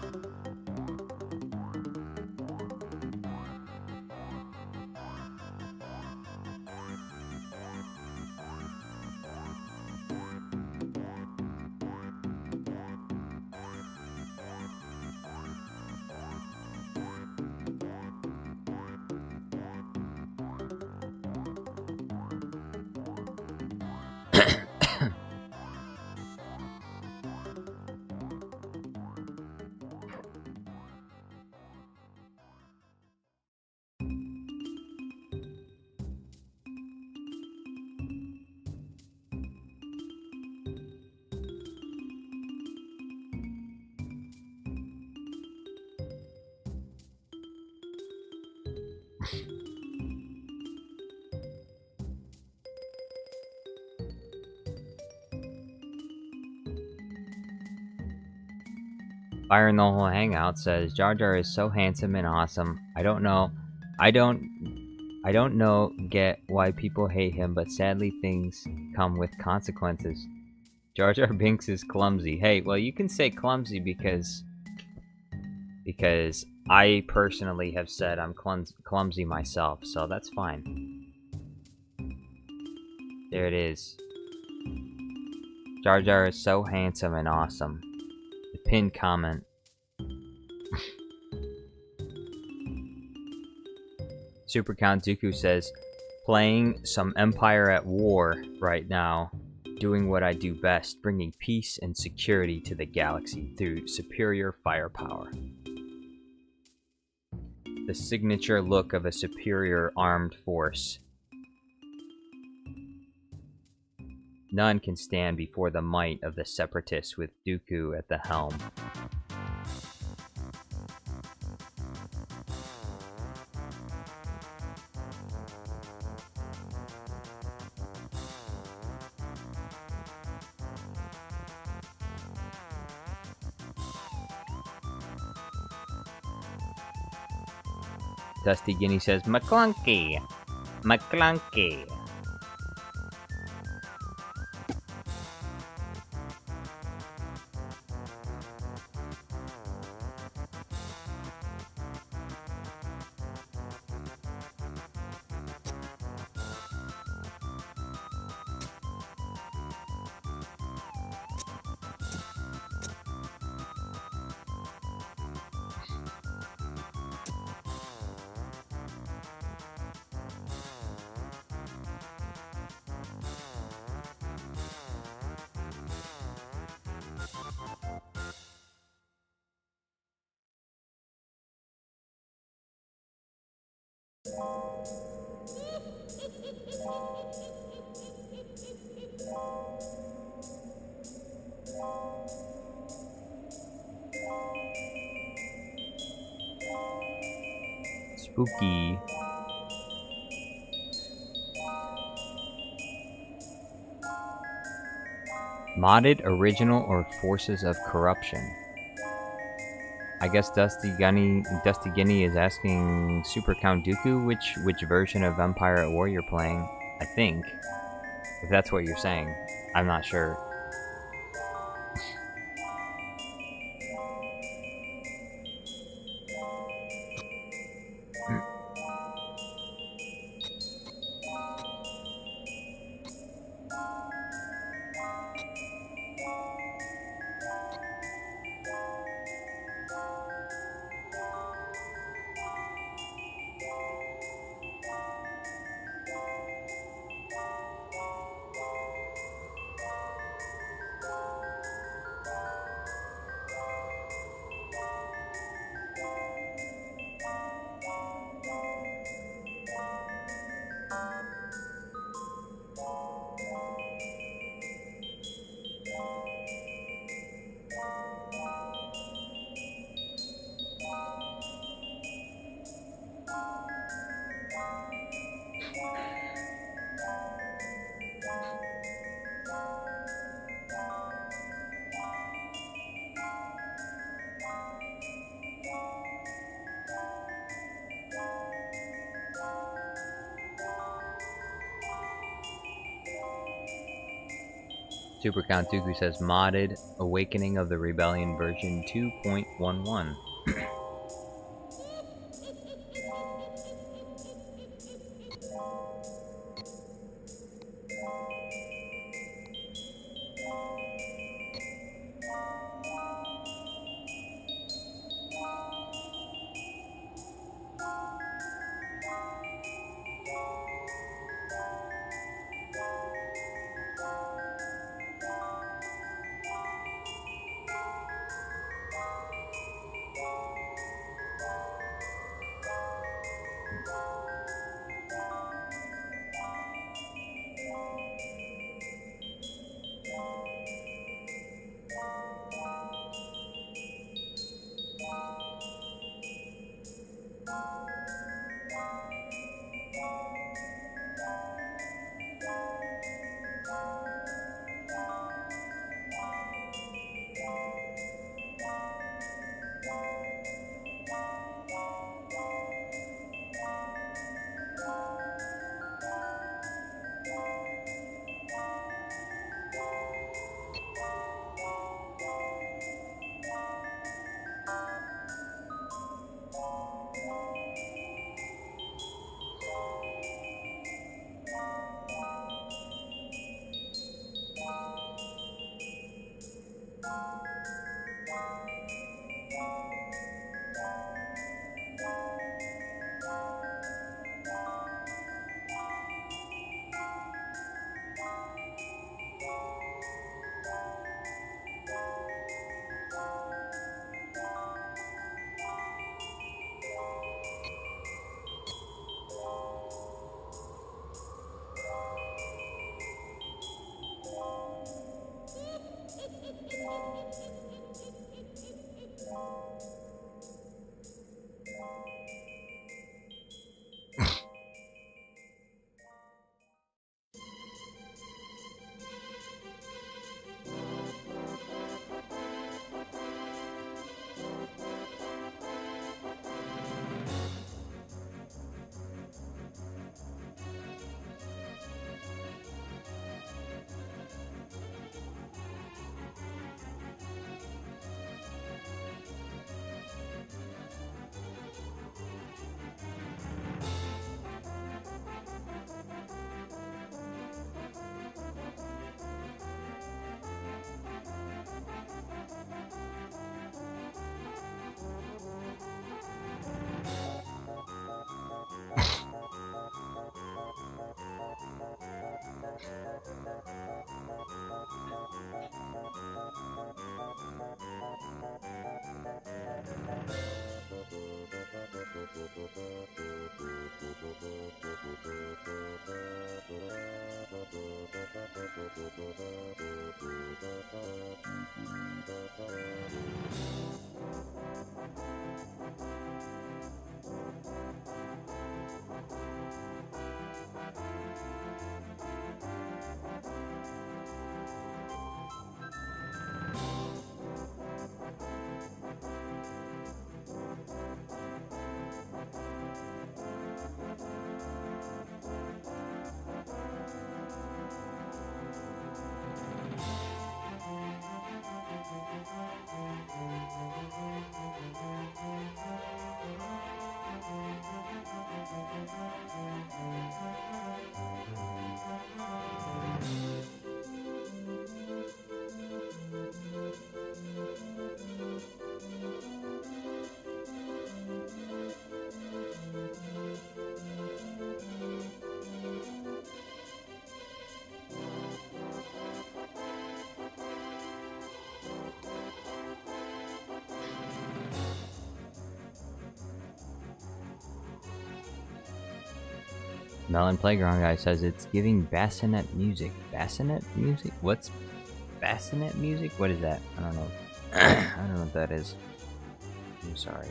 Fire in the Whole Hangout says Jar Jar is so handsome and awesome. I don't know get why people hate him, but sadly things come with consequences. Jar Jar Binks is clumsy. Hey, well you can say clumsy because I personally have said I'm clumsy myself, so that's fine. There it is. Jar Jar is so handsome and awesome. The pinned comment. Super Count Dooku says, playing some Empire at War right now, doing what I do best, bringing peace and security to the galaxy through superior firepower. The signature look of a superior armed force. None can stand before the might of the Separatists with Dooku at the helm. Dusty Guinea says, McClunky! McClunky! Spooky. Modded, original, or forces of corruption? I guess Dusty Guinea is asking Super Count Dooku which version of Empire at War you're playing. I think. If that's what you're saying. I'm not sure. Super Count Dooku says modded Awakening of the Rebellion version 2.11. Melon Playground Guy says it's giving bassinet music. Bassinet music? What's bassinet music? What is that? I don't know. I don't know what that is. I'm sorry.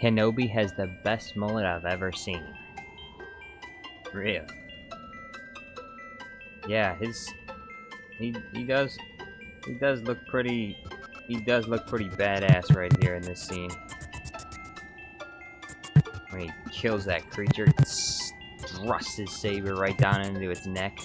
Kenobi has the best mullet I've ever seen. Real. Yeah, he does look pretty badass right here in this scene. When he kills that creature, thrusts his saber right down into its neck.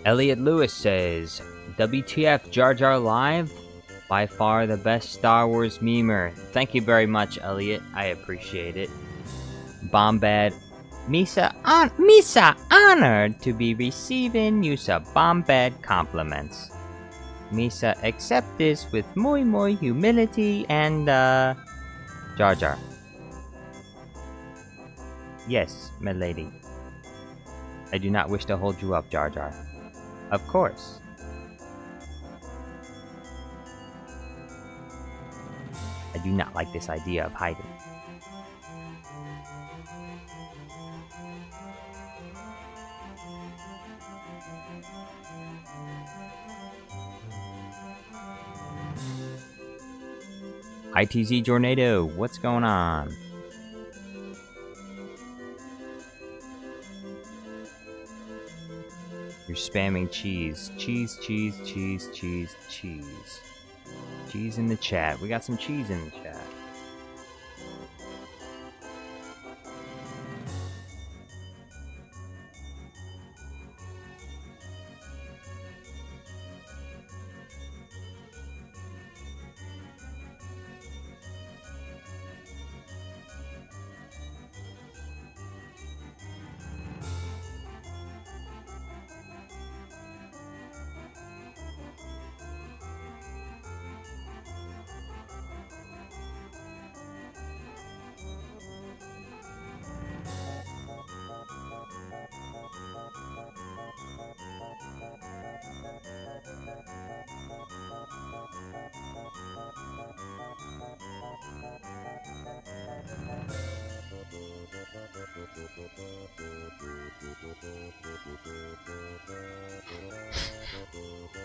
Elliot Lewis says, WTF Jar Jar Live? By far the best Star Wars memer. Thank you very much, Elliot. I appreciate it. Bombad. Misa honored to be receiving Yusa Bombad compliments. Misa accept this with muy humility and Jar Jar. Yes, milady. I do not wish to hold you up, Jar Jar. Of course. I do not like this idea of hiding. ITZ Jornado, what's going on? You're spamming cheese. Cheese, cheese, cheese, cheese, cheese. Cheese in the chat. We got some cheese in the chat.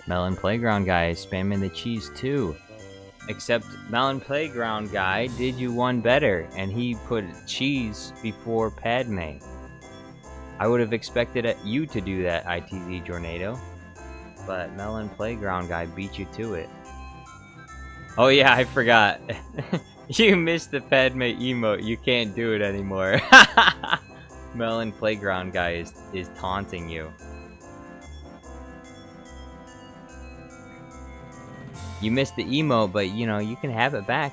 Melon Playground Guy is spamming the cheese too. Except Melon Playground Guy did you one better, and he put cheese before Padme. I would have expected you to do that, ITZ Jornado. But Melon Playground Guy beat you to it. Oh yeah, I forgot. You missed the Padme emote. You can't do it anymore. Melon Playground Guy is taunting you. You missed the emote, but you know, you can have it back.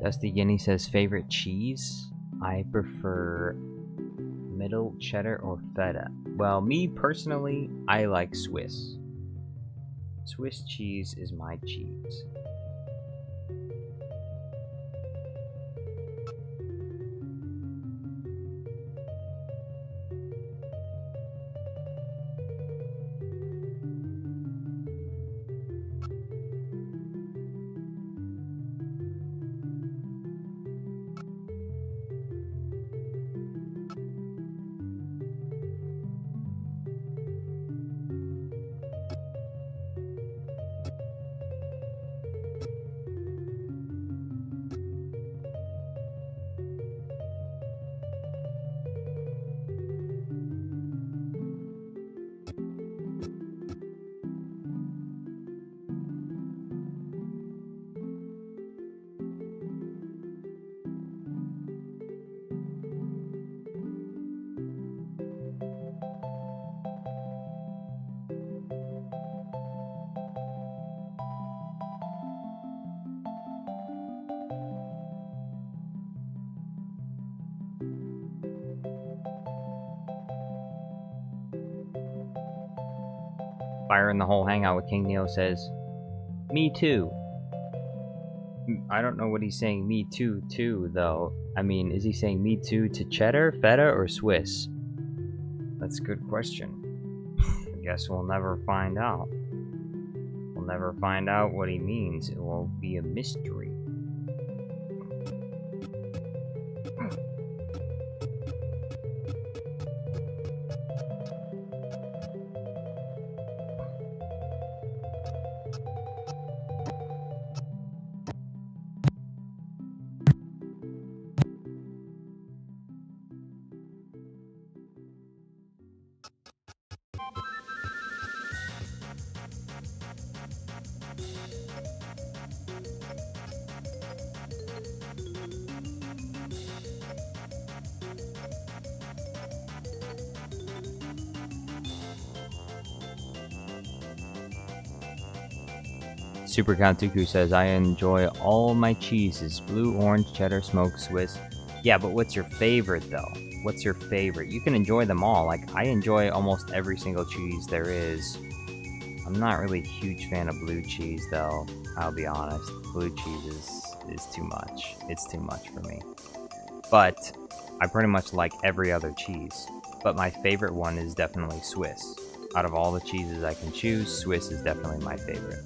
Dusty Guinea says favorite cheese? I prefer middle cheddar or feta. Well, me personally, I like Swiss. Swiss cheese is my cheese. Fire in the Whole Hangout with King Neo says, me too. I don't know what he's saying me too though. I mean, is he saying me too to cheddar, feta, or Swiss? That's a good question. I guess we'll never find out. We'll never find out what he means. It will be a mystery. Super Count Dooku says, I enjoy all my cheeses. Blue, orange, cheddar, smoked, Swiss. Yeah, but what's your favorite, though? What's your favorite? You can enjoy them all. Like, I enjoy almost every single cheese there is. I'm not really a huge fan of blue cheese, though. I'll be honest. Blue cheese is too much. It's too much for me. But I pretty much like every other cheese. But my favorite one is definitely Swiss. Out of all the cheeses I can choose, Swiss is definitely my favorite.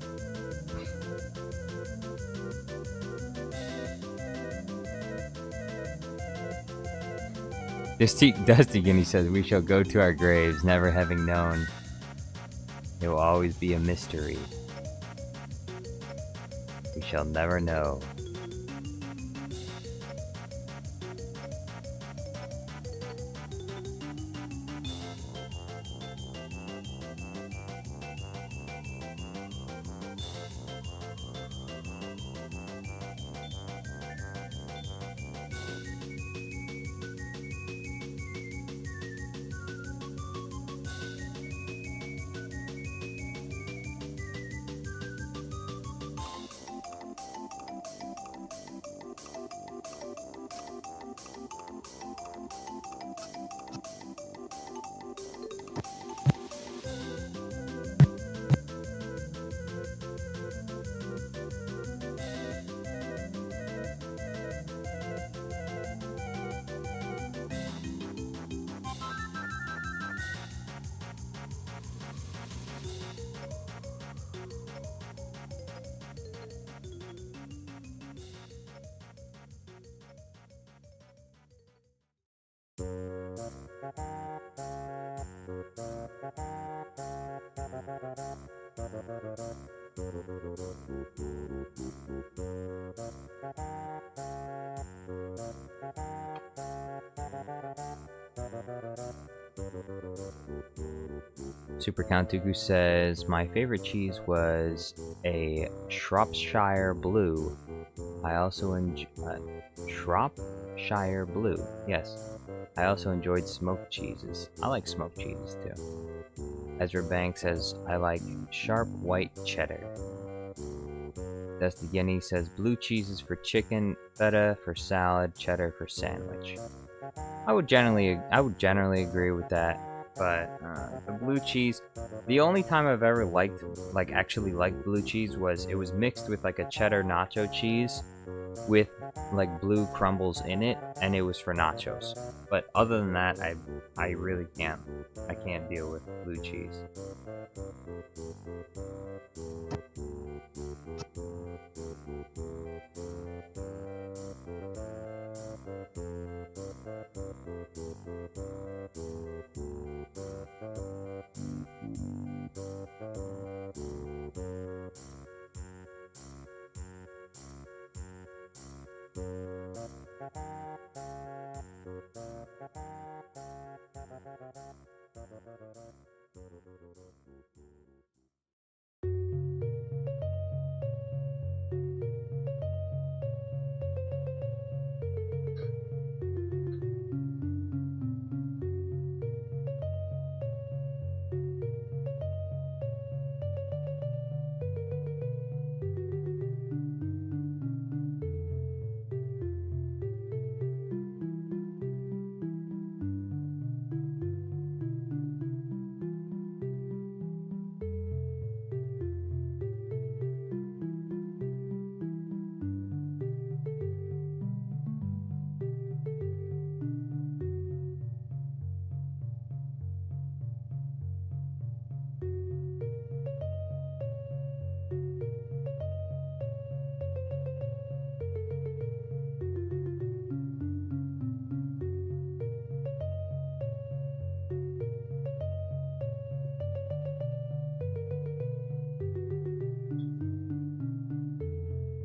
Dusty Guinea says, we shall go to our graves, never having known. It will always be a mystery. We shall never know. Super Count Dooku says, my favorite cheese was a Shropshire Blue. I also enjoy Shropshire Blue. Yes. I also enjoyed smoked cheeses. I like smoked cheeses too. Ezra Banks says, I like sharp white cheddar. Dusty Guinea says blue cheeses for chicken, feta for salad, cheddar for sandwich. I would generally agree with that, but the blue cheese, the only time I've ever actually liked blue cheese was it was mixed with like a cheddar nacho cheese with like blue crumbles in it, and it was for nachos. But other than that, I really can't deal with blue cheese.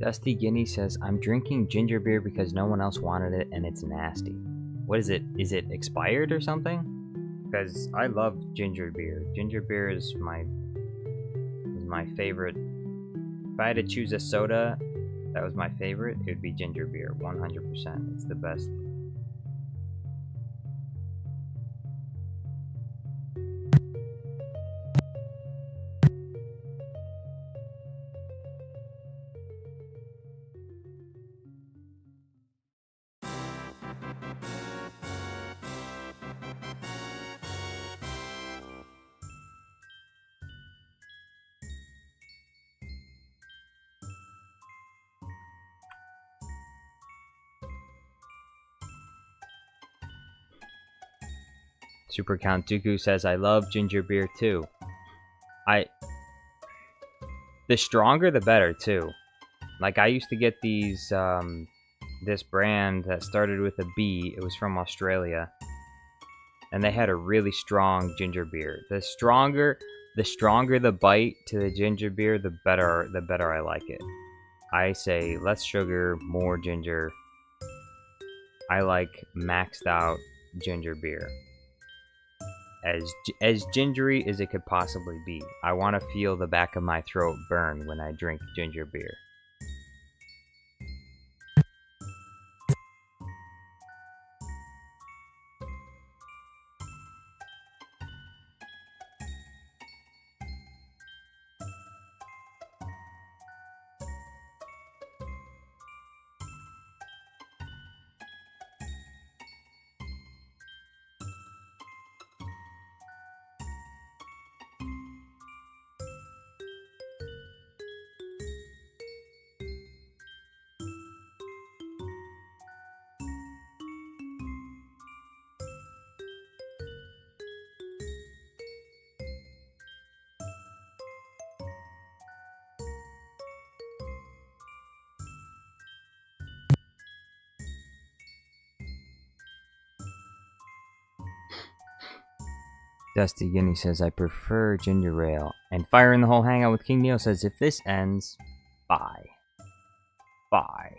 Dusty Guinea says, I'm drinking ginger beer because no one else wanted it and it's nasty. What is it? Is it expired or something? Because I love ginger beer. Ginger beer is my favorite. If I had to choose a soda that was my favorite, it would be ginger beer, 100%. It's the best. Super Count Dooku says, I love ginger beer too. The stronger the better too. Like I used to get these, this brand that started with a B. It was from Australia. And they had a really strong ginger beer. The stronger the bite to the ginger beer, the better I like it. I say less sugar, more ginger. I like maxed out ginger beer. As gingery as it could possibly be. I want to feel the back of my throat burn when I drink ginger beer. Dusty Guinea says, I prefer ginger ale. And Fire in the Hole Hangout with King Neo says, if this ends, bye. Bye.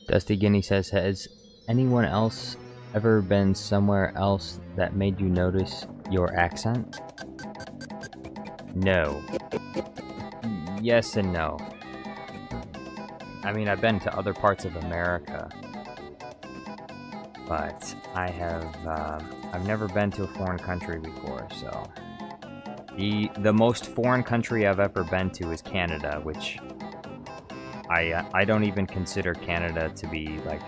Dusty Guinea says, has anyone else ever been somewhere else that made you notice your accent? No. Yes and no. I mean, I've been to other parts of America, but I've never been to a foreign country before, so... The most foreign country I've ever been to is Canada, which... I don't even consider Canada to be, like...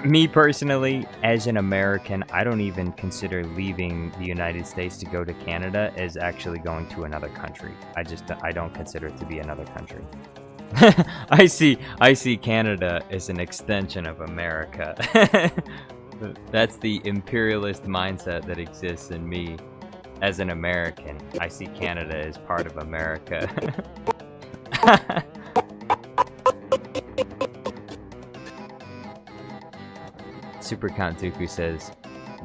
Me personally, as an American, I don't even consider leaving the United States to go to Canada as actually going to another country. I don't consider it to be another country. I see Canada as an extension of America. That's the imperialist mindset that exists in me as an American. I see Canada as part of America. Super Count Dooku says,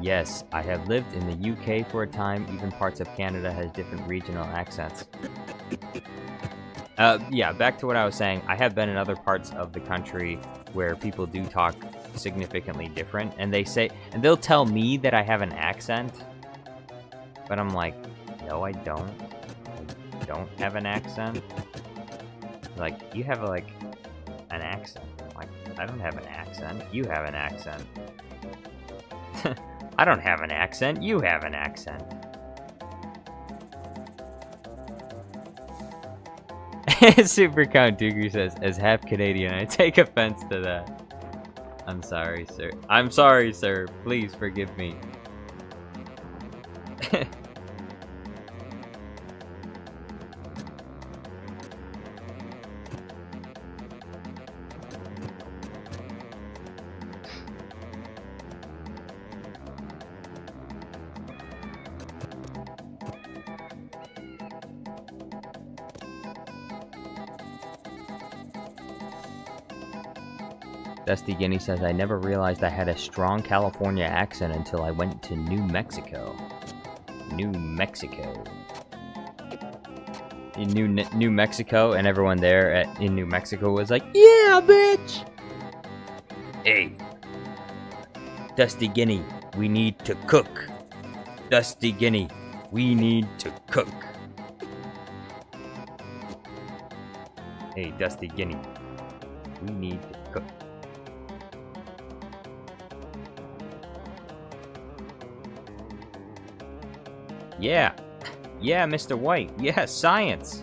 yes, I have lived in the UK for a time. Even parts of Canada has different regional accents. Yeah, back to what I was saying. I have been in other parts of the country where people do talk significantly different, and they'll tell me that I have an accent, but I'm like, no, I don't. I don't have an accent. Like, you have an accent. I'm like, I don't have an accent. You have an accent. I don't have an accent. You have an accent. Super Count Dooku says, as half Canadian, I take offense to that. I'm sorry, sir. I'm sorry, sir. Please forgive me. Dusty Guinea says, I never realized I had a strong California accent until I went to New Mexico. New Mexico. In New Mexico, and everyone there in New Mexico was like, yeah, bitch! Hey, Dusty Guinea, we need to cook. Dusty Guinea, we need to cook. Hey, Dusty Guinea, we need to cook. Yeah. Yeah, Mr. White. Yeah, science.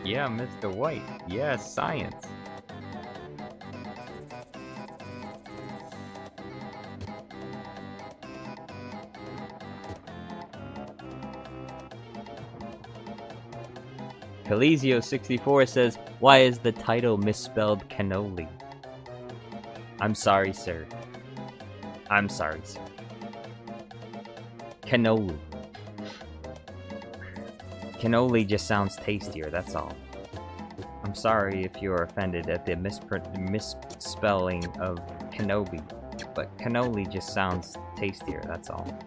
Yeah, Mr. White. Yeah, science. Calesio64 says, why is the title misspelled Kanoli? I'm sorry, sir. I'm sorry, sir. Kanoli. Kanoli just sounds tastier, that's all. I'm sorry if you're offended at the misspelling of Kenobi, but Kanoli just sounds tastier, that's all.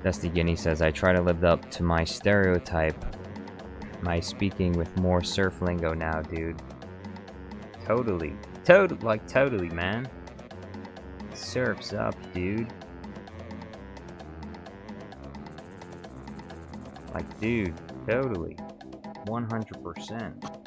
Dusty Guinea says, I try to live up to my stereotype. My speaking with more surf lingo now, dude. Totally. Totally, man. Surf's up, dude. Like, dude, totally. 100%.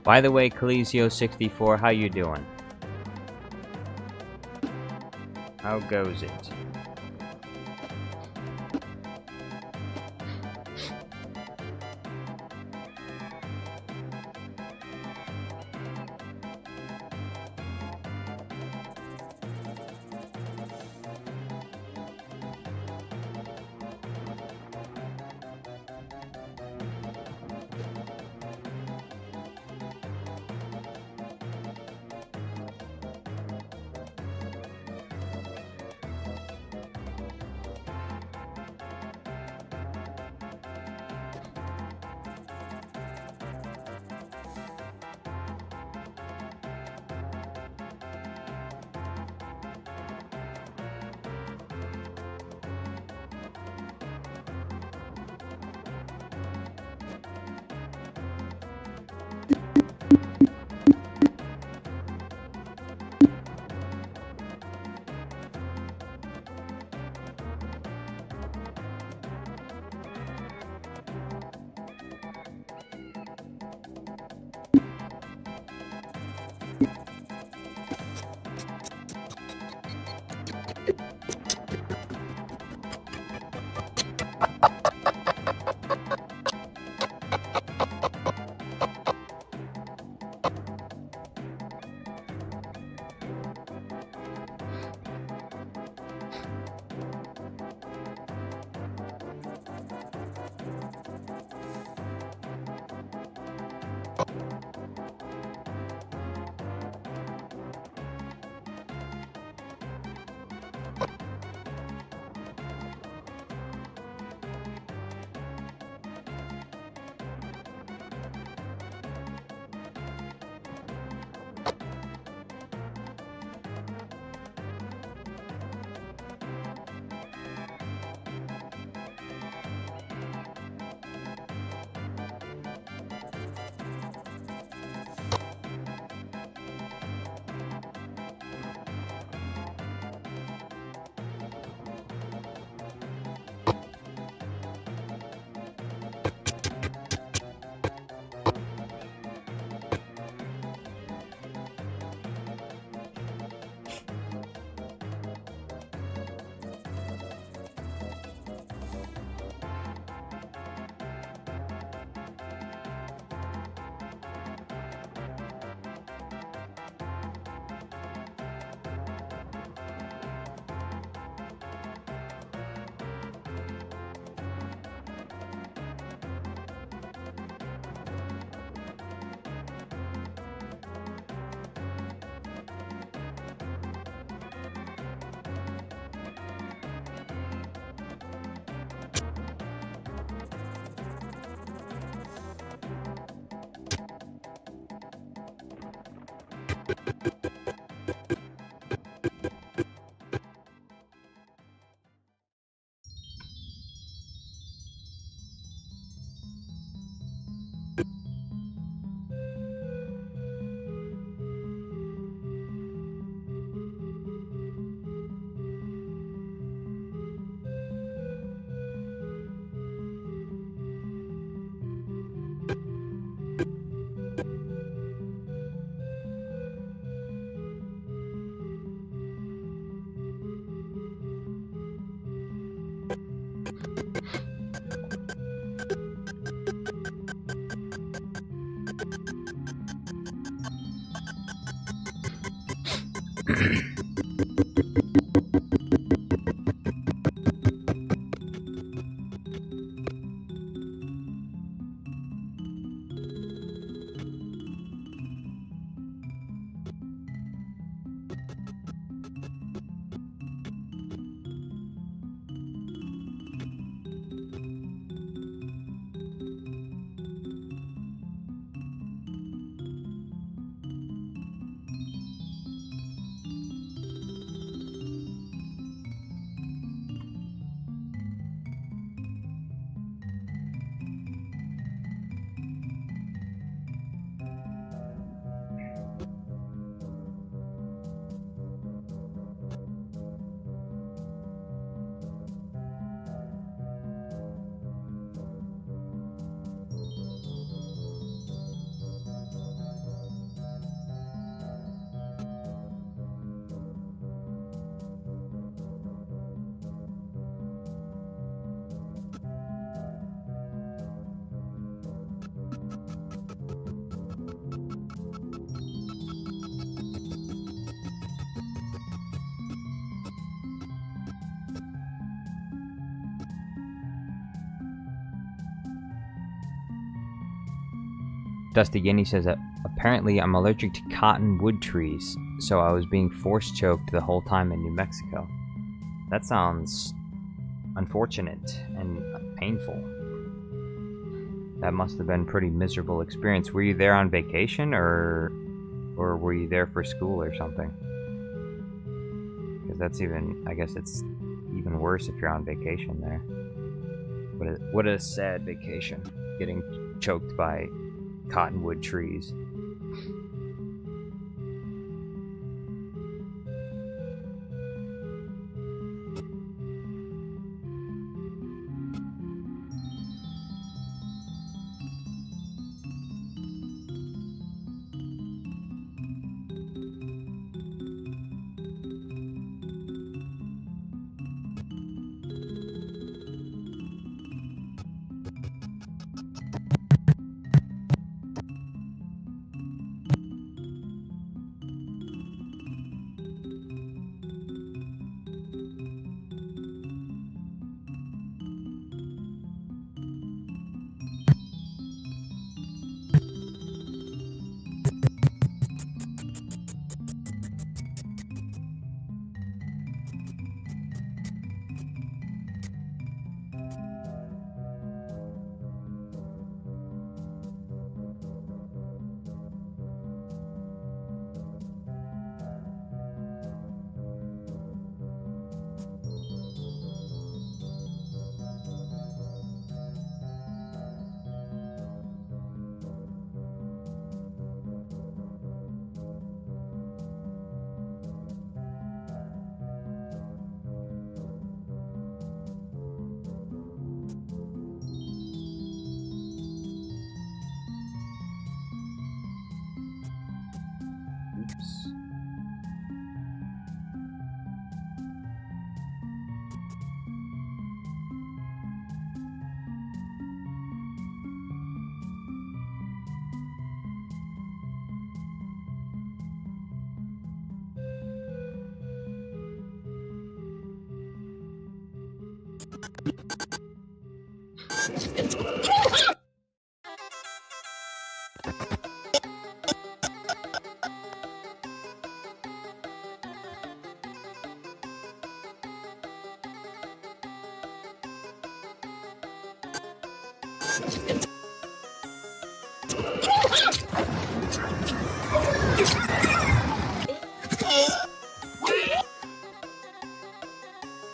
By the way, Calesio64, how you doing? How goes it? Dusty Guinea says that apparently I'm allergic to cottonwood trees, so I was being force choked the whole time in New Mexico. That sounds unfortunate and painful. That must have been a pretty miserable experience. Were you there on vacation, or were you there for school or something? Because that's even, I guess it's even worse if you're on vacation there. What a sad vacation, getting choked by cottonwood trees.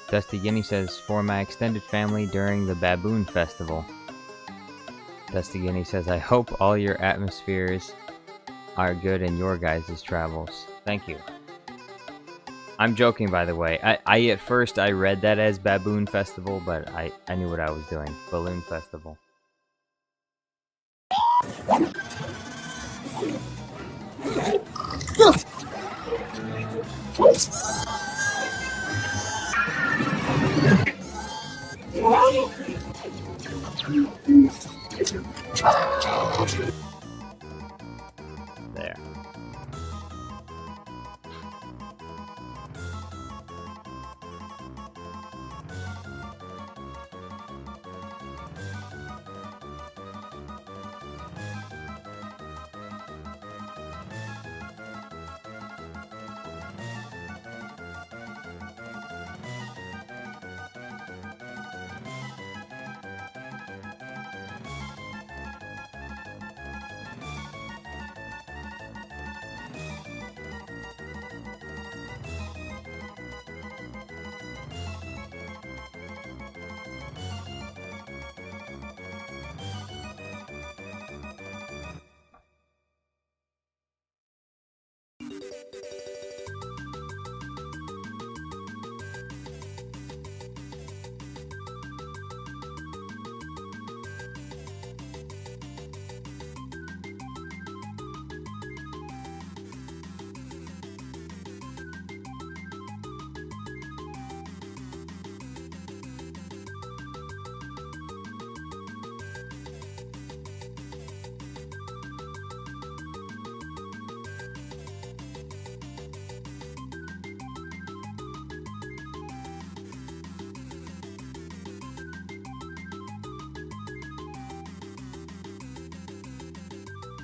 Dusty Guinea says, for my extended family during the Baboon Festival. Dusty Guinea says, I hope all your atmospheres are good in your guys' travels. Thank you. I'm joking, by the way. I at first I read that as Baboon Festival, but I knew what I was doing. Balloon Festival. There.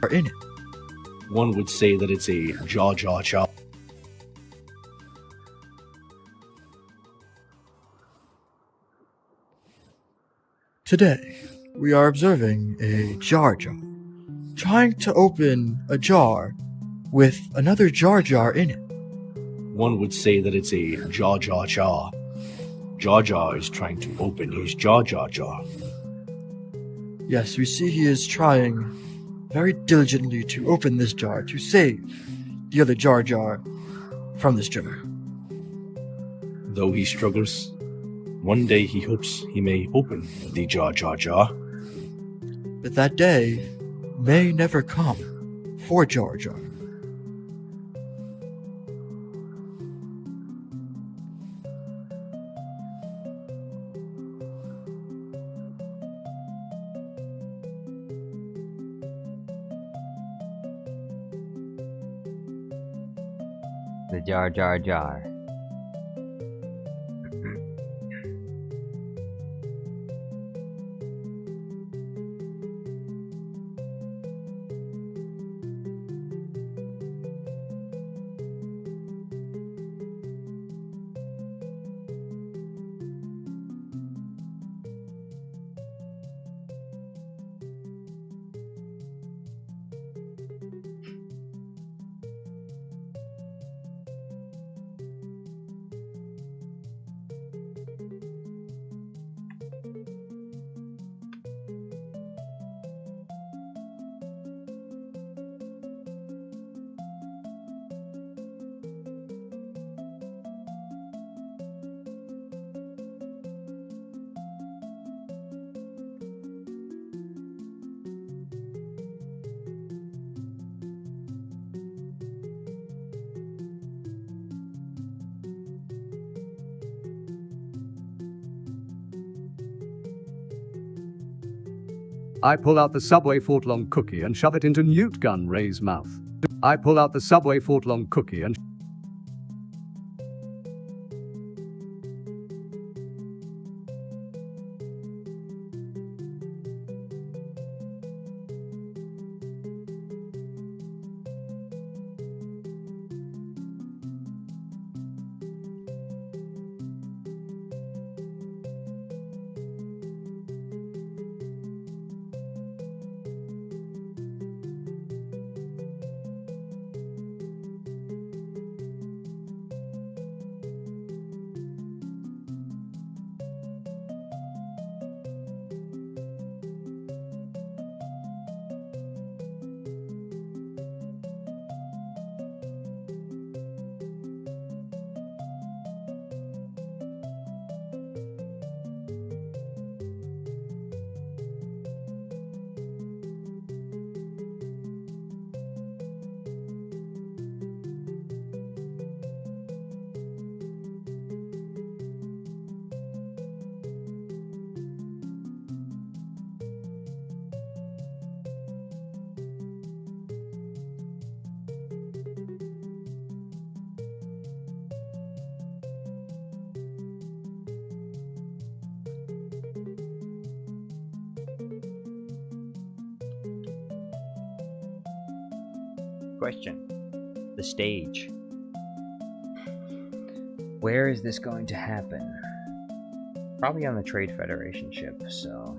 in it. One would say that it's a Jar Jar Jar. Today, we are observing a Jar Jar trying to open a jar with another Jar Jar in it. One would say that it's a Jar Jar Jar. Jar Jar is trying to open his Jar Jar Jar. Yes, we see he is trying very diligently to open this jar to save the other Jar Jar from this jar. Though he struggles, one day he hopes he may open the Jar Jar Jar. But that day may never come for Jar Jar. The Jar Jar Jar. I pull out the Subway footlong cookie and shove it into Newt Gun Ray's mouth. I pull out the Subway footlong cookie and Question. The stage. Where is this going to happen? Probably on the Trade Federation ship, so...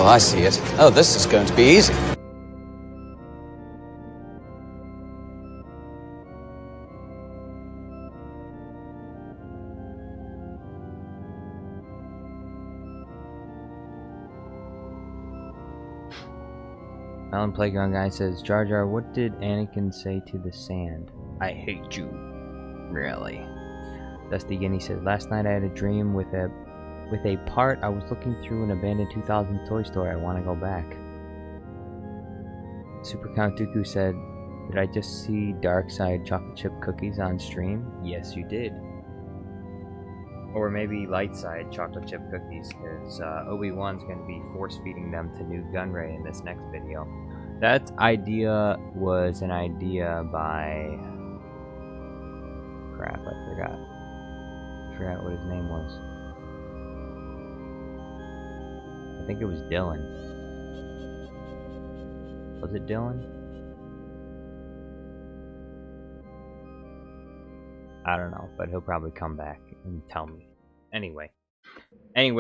Oh, I see it. Oh, this is going to be easy. Alan Playground Guy says, Jar Jar, what did Anakin say to the sand? I hate you. Really? Dusty Guinea says, last night I had a dream with a part I was looking through an abandoned 2000 toy store. I want to go back. Super Count Dooku said, did I just see Dark Side chocolate chip cookies on stream? Yes, you did. Or maybe light side chocolate chip cookies, because Obi Wan's going to be force feeding them to Newt Gunray in this next video. That idea was an idea by... crap, I forgot. I forgot what his name was. I think it was Dylan. Was it Dylan? I don't know, but he'll probably come back and tell me. Anyway. I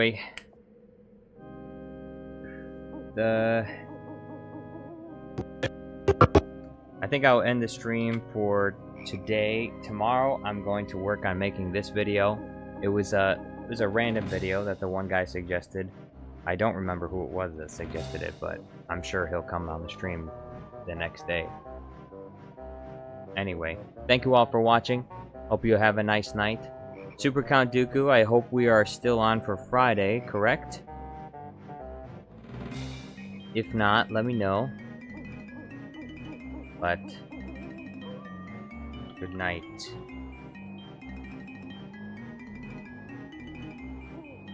think I'll end the stream for today. Tomorrow, I'm going to work on making this video. It was a random video that the one guy suggested. I don't remember who it was that suggested it, but I'm sure he'll come on the stream the next day. Anyway, thank you all for watching. Hope you have a nice night. Super Count Dooku, I hope we are still on for Friday, correct? If not, let me know. But good night.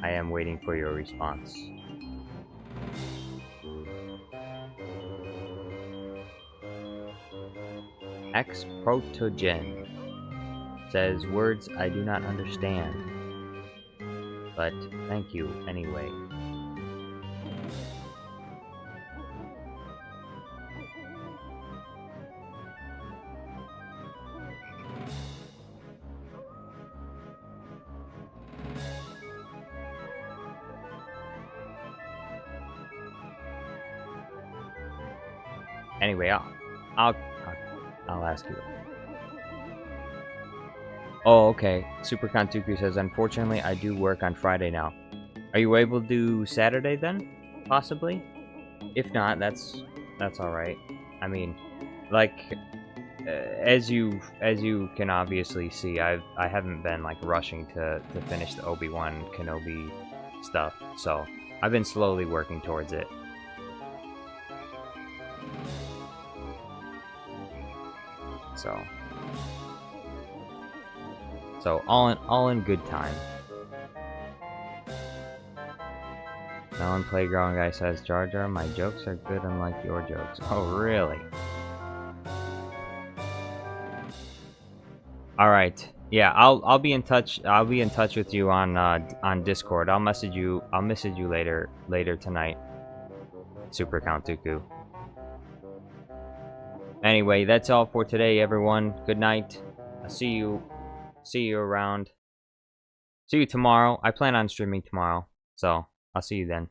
I am waiting for your response. Ex-Protogen says, words I do not understand. But thank you anyway. Anyway, I'll ask you. Oh, okay. Super Kantuku says, unfortunately, I do work on Friday now. Are you able to do Saturday then? Possibly? If not, that's alright. I mean, like, as you can obviously see, I haven't been, like, rushing to finish the Obi Wan Kanoli stuff, so I've been slowly working towards it. So all in good time. Melon Playground Guy says, Jar Jar, my jokes are good unlike your jokes. Oh, really? All right. Yeah, I'll be in touch. I'll be in touch with you on Discord. I'll message you later tonight. Super Count Dooku. Anyway, that's all for today, everyone. Good night. I'll see you around. See you tomorrow. I plan on streaming tomorrow, so I'll see you then.